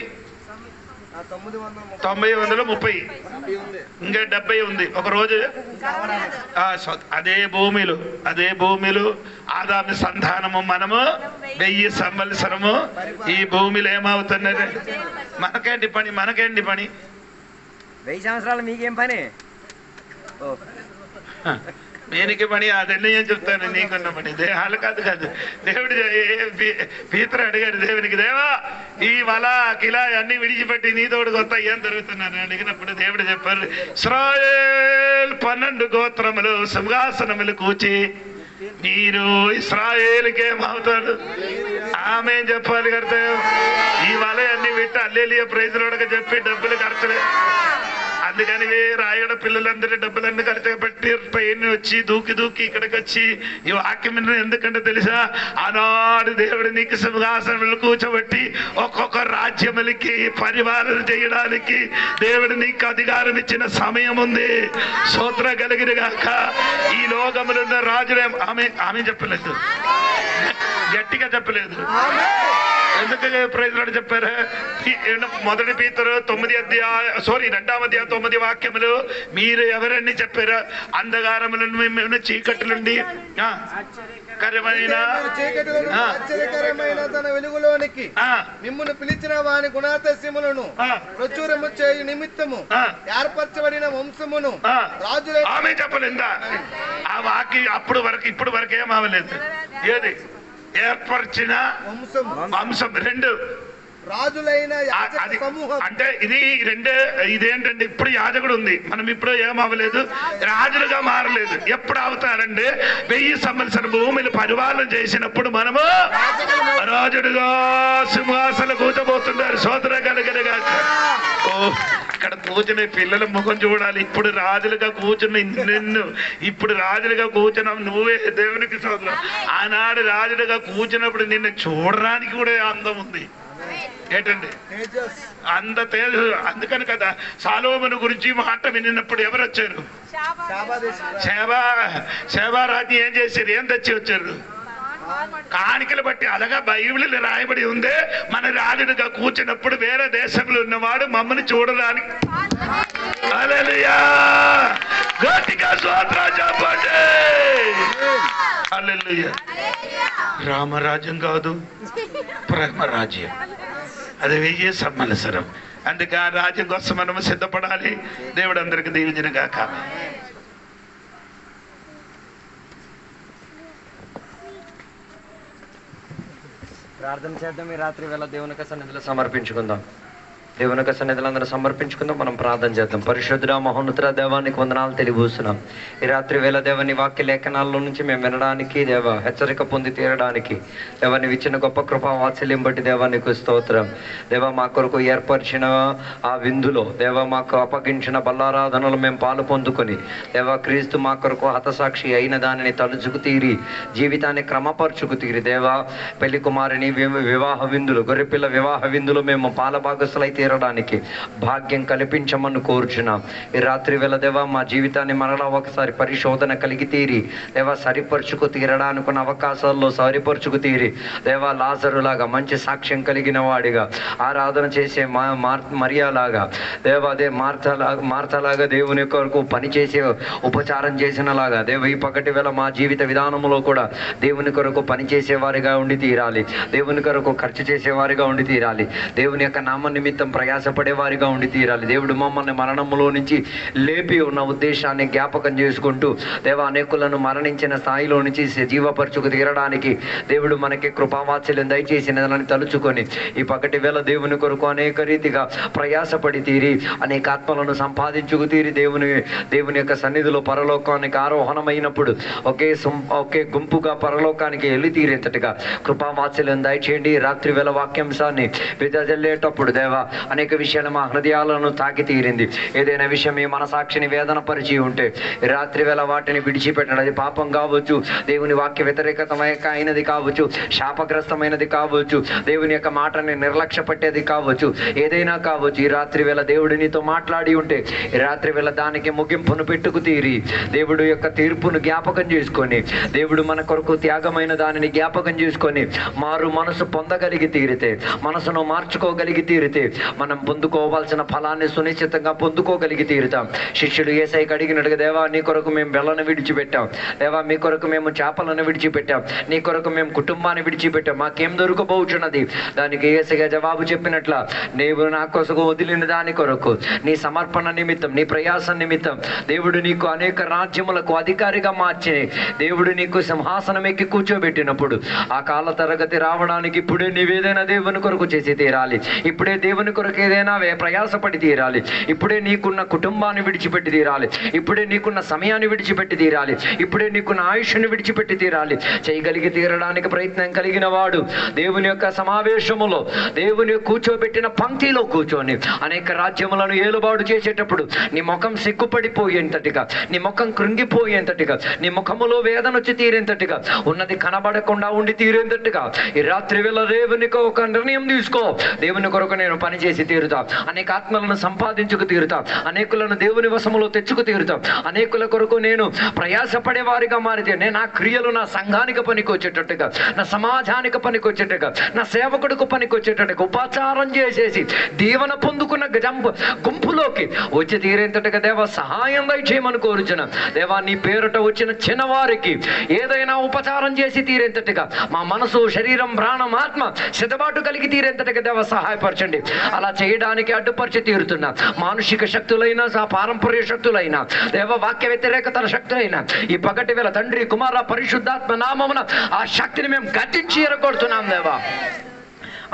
ఇంకా 70 ఉంది. ఒక రోజు అదే భూమిలో ఆదాము సంతానము మనము 1000 సంవత్సరము ఈ భూమిలో ఏమవుతున్నది? మనకేంటి పని? 1000 సంవత్సరాలు మీకేం పని? నేనికి పని అదన్నీ ఏం చెప్తాను, నీకున్న పని. దేహాలు కాదు. దేవుడు పీతరు అడిగాడు దేవునికి, దేవా ఈ వల కిలా అన్ని విడిచిపెట్టి నీ తోడు కొత్త ఏం జరుగుతున్నాను అడిగినప్పుడు దేవుడు చెప్పారు, ఇశ్రాయేల్ 12 గోత్రములు సింహాసనములు కూర్చి మీరు ఇశ్రాయేలుకి ఏమవుతాడు? ఆమె చెప్పాలి కడితే ఈ వల అన్ని పెట్టి హల్లెలూయా ప్రైజ్ లార్డ్ చెప్పి డబ్బులు ఖర్చులే. అందుకని రాయడ పిల్లలందరూ డబ్బులన్నీ ఖర్చు పెట్టి ట్రైన్ వచ్చి దూకి ఇక్కడికి వచ్చి ఈ వాక్యం ఎందుకంటే తెలుసా, ఆనాడు దేవుడు నీకు సింహాసనములు కూర్చోబెట్టి ఒక్కొక్క రాజ్యములకి పరిపాలన చేయడానికి దేవుడు నీకు అధికారం ఇచ్చిన సమయం ఉంది. స్తోత్ర కలిగిన గాక. ఈ లోకములో ఉన్న రాజులే ఆమె చెప్పలేదు, గట్టిగా చెప్పలేదు. ఎందుకు ప్రైజ్ లార్డ్ చెప్పారు? 1 పీతరు 2వ అధ్యాయం 9 వాక్యములు మీరు ఎవరని చెప్పారు? అంధకారములను మేము చీకట్లుండి ఆశ్చర్యకరమైన తన వెలుగులోనికి మిమ్మును పిలిచిన వాని గుణాతిశయములను ప్రచురము చేయు నిమిత్తము ఏర్పరచబడిన వంశమును రాజులే. ఆమె చెప్పలేదా ఆ వాక్యం? ఇప్పుడు వరకు ఏమవలేదు. ఏది ఏర్పరిచిన వంశం? 2 రాజులైన అంటే ఇదేంటంటే ఇప్పుడు యాజకుడు ఉంది, మనం ఇప్పుడు ఏమవ్వలేదు, రాజులుగా మారలేదు. ఎప్పుడు అవుతారండి? 1000 సంవత్సరం భూమిని పరిపాలన చేసినప్పుడు మనము రాజుడుగా సింహాసనం కూర్చోబోతున్నారు. సోదర కలిగనగా అక్కడ కూర్చుని పిల్లల ముఖం చూడాలి. ఇప్పుడు రాజులుగా కూర్చుని ఇప్పుడు రాజులుగా కూర్చున్నాం నువ్వే దేవునికి సోదరు. ఆనాడు రాజులుగా కూర్చున్నప్పుడు నిన్ను చూడడానికి కూడా అందం ఉంది. ఏంటండి అంత తేజు. అందుకని కదా సాలోమోను గురించి మాట వినినప్పుడు ఎవరు వచ్చారు? శేబారాజు ఏం చేశారు? ఏం తెచ్చి వచ్చారు? కాணிకలు బట్టి. అలాగా బైబిల్ రాయబడి ఉంది, మన రాజుడుగా కూర్చున్నప్పుడు వేరే దేశంలో ఉన్నవాడు మమ్మల్ని చూడడానికి. హల్లెలూయా గట్టిగా స్తోత్రం చెప్పండి. హల్లెలూయా. రామరాజ్యం కాదు, ప్రేమరాజ్యం. అది 1000 సంవత్సరం. అందుకే ఆ రాజ్యం కోసం మనము సిద్ధపడాలి. దేవుడు అందరికి దీవించిన గాక. ప్రార్థన చేద్దాం. ఈ రాత్రి వేళ దేవునికి సన్నిధిలో సమర్పించుకుందాం. దేవునికి సన్నిధిలో అందరూ సమర్పించుకుందాం. మనం ప్రార్థన చేద్దాం. పరిశుద్ధుడా మహోన్నతుడ దేవానికి వందనాలు తెలియబూస్తున్నాం. ఈ రాత్రి వేళ దేవని వాక్య లేఖనాల్లో నుంచి మేము వినడానికి దేవ హెచ్చరిక పొంది తీరడానికి దేవాన్ని ఇచ్చిన గొప్ప కృపా వాత్సల్యం బట్టి దేవానికి స్తోత్రం. దేవ మా కొరకు ఏర్పరిచిన ఆ విందులో దేవ మాకు అప్పగించిన బల్లారాధనలు మేము పాలు పొందుకొని దేవ క్రీస్తు మా కొరకు హతసాక్షి అయిన దానిని తలుచుకు తీరి జీవితాన్ని క్రమపరుచుకు తీరి దేవ పెళ్లి కుమారుని వివాహ విందులు గొర్రెపిల్ల వివాహ విందులు మేము పాలభాగస్తులై తీరడానికి భాగ్యం కల్పించమని కోరుచున్నాం. ఈ రాత్రి వేళ దేవా మా జీవితాన్ని మరలా ఒకసారి పరిశోధన కలిగి తీరి దేవా సరిపరుచుకు తీరడానికి అవకాశాల్లో సరిపరుచుకు తీరి దేవా లాజరులాగా మంచి సాక్ష్యం కలిగిన వాడిగా ఆరాధన చేసే మరియాలాగా దేవా అదే మార్తలాగా దేవుని కొరకు పనిచేసే ఉపచారం చేసినలాగా దేవ ఈ పగటి వేళ మా జీవిత విధానంలో కూడా దేవుని కొరకు పనిచేసేవారిగా ఉండి తీరాలి. దేవుని కొరకు ఖర్చు చేసేవారిగా ఉండి తీరాలి. దేవుని యొక్క నామ నిమిత్తం నిమిత్తం ప్రయాసపడే వారిగా ఉండి తీరాలి. దేవుడు మమ్మల్ని మరణంలో నుంచి లేపి ఉన్న ఉద్దేశాన్ని జ్ఞాపకం చేసుకుంటూ దేవా అనేకులను మరణించిన స్థాయిలో నుంచి జీవపరచుకు తీరడానికి దేవుడు మనకి కృపావాత్సల్యం దయచేసినదని తలుచుకొని ఈ పగటి వేళ దేవుని కొరకు అనేక రీతిగా ప్రయాసపడి తీరి అనేక ఆత్మలను సంపాదించుకు తీరి దేవుని యొక్క సన్నిధిలో పరలోకానికి ఆరోహణమైనప్పుడు ఒకే గుంపుగా పరలోకానికి వెళ్ళి తీరేంతటిగా కృపావాత్సల్యం దయచేయండి. రాత్రి వేళ వాక్యాంశాన్ని విదజల్లేటప్పుడు దేవా అనేక విషయాలు మా హృదయాలను తాకి తీరింది. ఏదైనా విషయం మీ మనసాక్షిని వేదన పరిచి ఉంటే రాత్రి వేళ వాటిని విడిచిపెట్టండి. అది పాపం కావచ్చు, దేవుని వాక్య వ్యతిరేకమైనది కావచ్చు, శాపగ్రస్తమైనది కావచ్చు, దేవుని యొక్క మాటని నిర్లక్ష్య పట్టేది కావచ్చు, ఏదైనా కావచ్చు. ఈ రాత్రి వేళ దేవుడు నీతో మాట్లాడి ఉంటే ఈ రాత్రి వేళ దానికి ముగింపును పెట్టుకు తీరి దేవుడు యొక్క తీర్పును జ్ఞాపకం చేసుకొని దేవుడు మన కొరకు త్యాగమైన దానిని జ్ఞాపకం చేసుకొని మారు మనసు పొందగలిగి తీరితే, మనసును మార్చుకోగలిగి తీరితే మనం పొందుకోవాల్సిన ఫలాన్ని సునిశ్చితంగా పొందుకోగలిగి తీరుతాం. శిష్యులు యేసయ్యకి అడిగినట్టుగా దేవా నీ కొరకు మేము బెల్లను విడిచిపెట్టాం, దేవా మీ కొరకు మేము చేపలను విడిచిపెట్టాం, నీ కొరకు మేము కుటుంబాన్ని విడిచిపెట్టాం, మాకేం దొరకబోచున్నది? దానికి యేసయ్య జవాబు చెప్పినట్ల నీవు నా కోసం వదిలిన దాని కొరకు నీ సమర్పణ నిమిత్తం, నీ ప్రయాస నిమిత్తం దేవుడు నీకు అనేక రాజ్యములకు అధికారిగా మార్చి దేవుడు నీకు సింహాసనం ఎక్కి కూర్చోబెట్టినప్పుడు ఆ కాల తరగతి రావడానికి ఇప్పుడే నీవేదైనా దేవుని కొరకు చేసి తీరాలి. ఇప్పుడే దేవుని కొరకు ఏదైనా ప్రయాసపడి తీరాలి. ఇప్పుడే నీకున్న కుటుంబాన్ని విడిచిపెట్టి తీరాలి. ఇప్పుడే నీకున్న సమయాన్ని విడిచిపెట్టి తీరాలి. ఇప్పుడే నీకున్న ఆయుష్ని విడిచిపెట్టి తీరాలి. చేయగలిగి తీరడానికి ప్రయత్నం కలిగిన వాడు దేవుని యొక్క సమావేశములో దేవుని కూర్చోబెట్టిన పంక్తిలో కూర్చొని అనేక రాజ్యములను ఏలుబాటు చేసేటప్పుడు నీ ముఖం సిగ్గుపడిపోయేంతటిగా, నీ ముఖం కృంగిపోయేంతటిగా, నీ ముఖములో వేదన వచ్చి తీరేంతటిగా, ఉన్నది కనబడకుండా ఉండి తీరేంతటిగా ఈ రాత్రి వేళ దేవునికి ఒక నిర్ణయం తీసుకో. దేవుని కొరకు నేను పనిచేసి తీరుతా, అనేక ఆత్మలను సంపాదించుకు తీరుతా, అనేకులను దేవుని వశములో తెచ్చుకు తీరుతా, అనేకుల కొరకు నేను ప్రయాసపడే వారిగా మారితే నేను నా క్రియలు నా సంఘానికి పనికి వచ్చేటట్టుగా, నా సమాజానికి పనికి వచ్చేటట్టుగా, నా సేవకుడికి పనికి వచ్చేటట్టుగా ఉపచారం చేసేసి దీవెన పొందుకున్న గుంపులోకి వచ్చి తీరేంతటిగా దేవా సహాయం దయచేయమని కోరుచున్నా. దేవా నీ పేరుట వచ్చిన చిన్నవారికి ఏదైనా ఉపచారం చేసి తీరేంతటిగా మా మనసు, శరీరం, ప్రాణం, ఆత్మ సిద్ధబాటు కలిగి తీరేంతటిగా దేవ సహాయపరచండి. అలా చేయడానికి అడ్డుపరిచి తీరుతున్నా మానుషిక శక్తులైనా, పారంపర్య శక్తులైనా, దేవ వాక్య వ్యతిరేకతల శక్తులైనా ఈ పగటి వేళ తండ్రి, కుమార, పరిశుద్ధాత్మ నామమున ఆ శక్తిని మేము గద్దించి ఎరగొడుతున్నాం దేవా.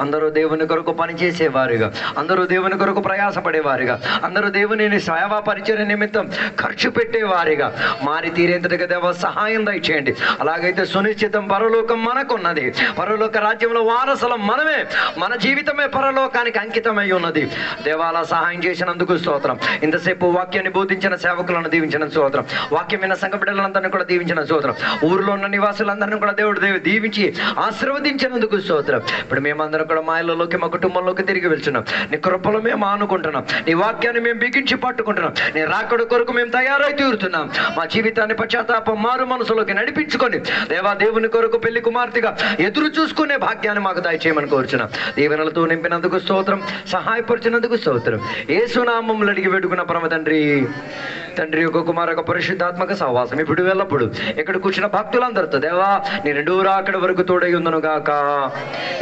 అందరూ దేవుని కొరకు పనిచేసేవారుగా, అందరూ దేవుని కొరకు ప్రయాసపడేవారుగా, అందరూ దేవుని సేవా పరిచయ నిమిత్తం ఖర్చు పెట్టేవారిగా మారి తీరేంతటిగా దేవ సహాయం దయచేయండి. అలాగైతే సునిశ్చితం పరలోకం మనకున్నది, పరలోక రాజ్యంలో వారసులం మనమే, మన జీవితమే పరలోకానికి అంకితమై ఉన్నది. దేవాల సహాయం చేసినందుకు స్తోత్రం. ఇంతసేపు వాక్యాన్ని బోధించిన సేవకులను దీవించిన స్తోత్రం. వాక్యం విన్న సంఘ బిడ్డలందరినీ కూడా దీవించిన స్తోత్రం. ఊరిలో ఉన్న నివాసులందరినీ కూడా దేవుడు దీవించి ఆశీర్వదించినందుకు స్తోత్రం. ఇప్పుడు మేమందరం కూడా మా ఇళ్ళలోకి, మా కుటుంబంలోకి తిరిగి వెళ్తున్నాం. నీ కృపలో మేము ఆనుకుంటున్నాం, నీ వాక్యాన్ని మేము బిగించి పట్టుకుంటున్నాం, నీ రాకడ కొరకు మేము తయారై తీరుతున్నాం. మా జీవితాన్ని పశ్చాత్తాపం, మారు మనసులోకి నడిపించుకొని దేవా దేవుని కొరకు పెళ్లి కుమార్తెగా ఎదురు చూసుకునే భాగ్యాన్ని మాకు దయచేయమని కోరుచున్నాం. దీవెనలతో నింపినందుకు స్తోత్రం, సహాయపరిచినందుకు స్తోత్రం. యేసు నామములో అడిగి వేడుకున్న పరమ తండ్రి యొక్క కుమార యొక్క పరిశుద్ధాత్మక సహవాసం ఇప్పుడు వెళ్ళప్పుడు ఇక్కడ కూర్చున్న భక్తులందరితో దేవా నీ రెండూ రాకడ వరకు తోడై ఉందను గాక.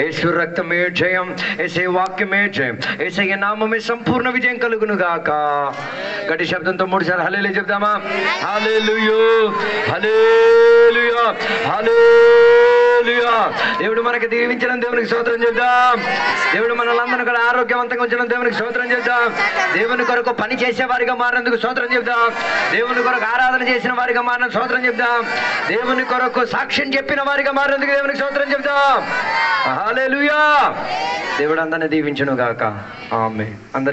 యేసు రక్తమే జయం, యేసే వాక్యమే జయం, యేసయ్య నామమే సంపూర్ణ విజయం కలుగును గాక. గట్టి శబ్దంతో 3 సార్లు హల్లెలూయా చెప్దామా? హల్లెలూయా, హల్లెలూయా, హల్లెలూయా. దేవుడు మనకి దీవించిన దేవునికి స్తోత్రం చేద్దాం. దేవుడు మనల్ని కూడా ఆరోగ్యవంతంగా ఉంచిన దేవునికి స్తోత్రం చేద్దాం. దేవుని కొరకు పని చేసే వారిగా మారినందుకు స్తోత్రం చెప్దాం. దేవుని కొరకు ఆరాధన చేసిన వారిగా మారిన స్తోత్రం చెప్దాం. దేవుని కొరకు సాక్ష్యం చెప్పిన వారిగా మారినందుకు దేవునికి స్తోత్రం చెప్దాం. హల్లెలూయా. దేవుడు అందరిని దీవించును గాక. ఆమేన్. అందరి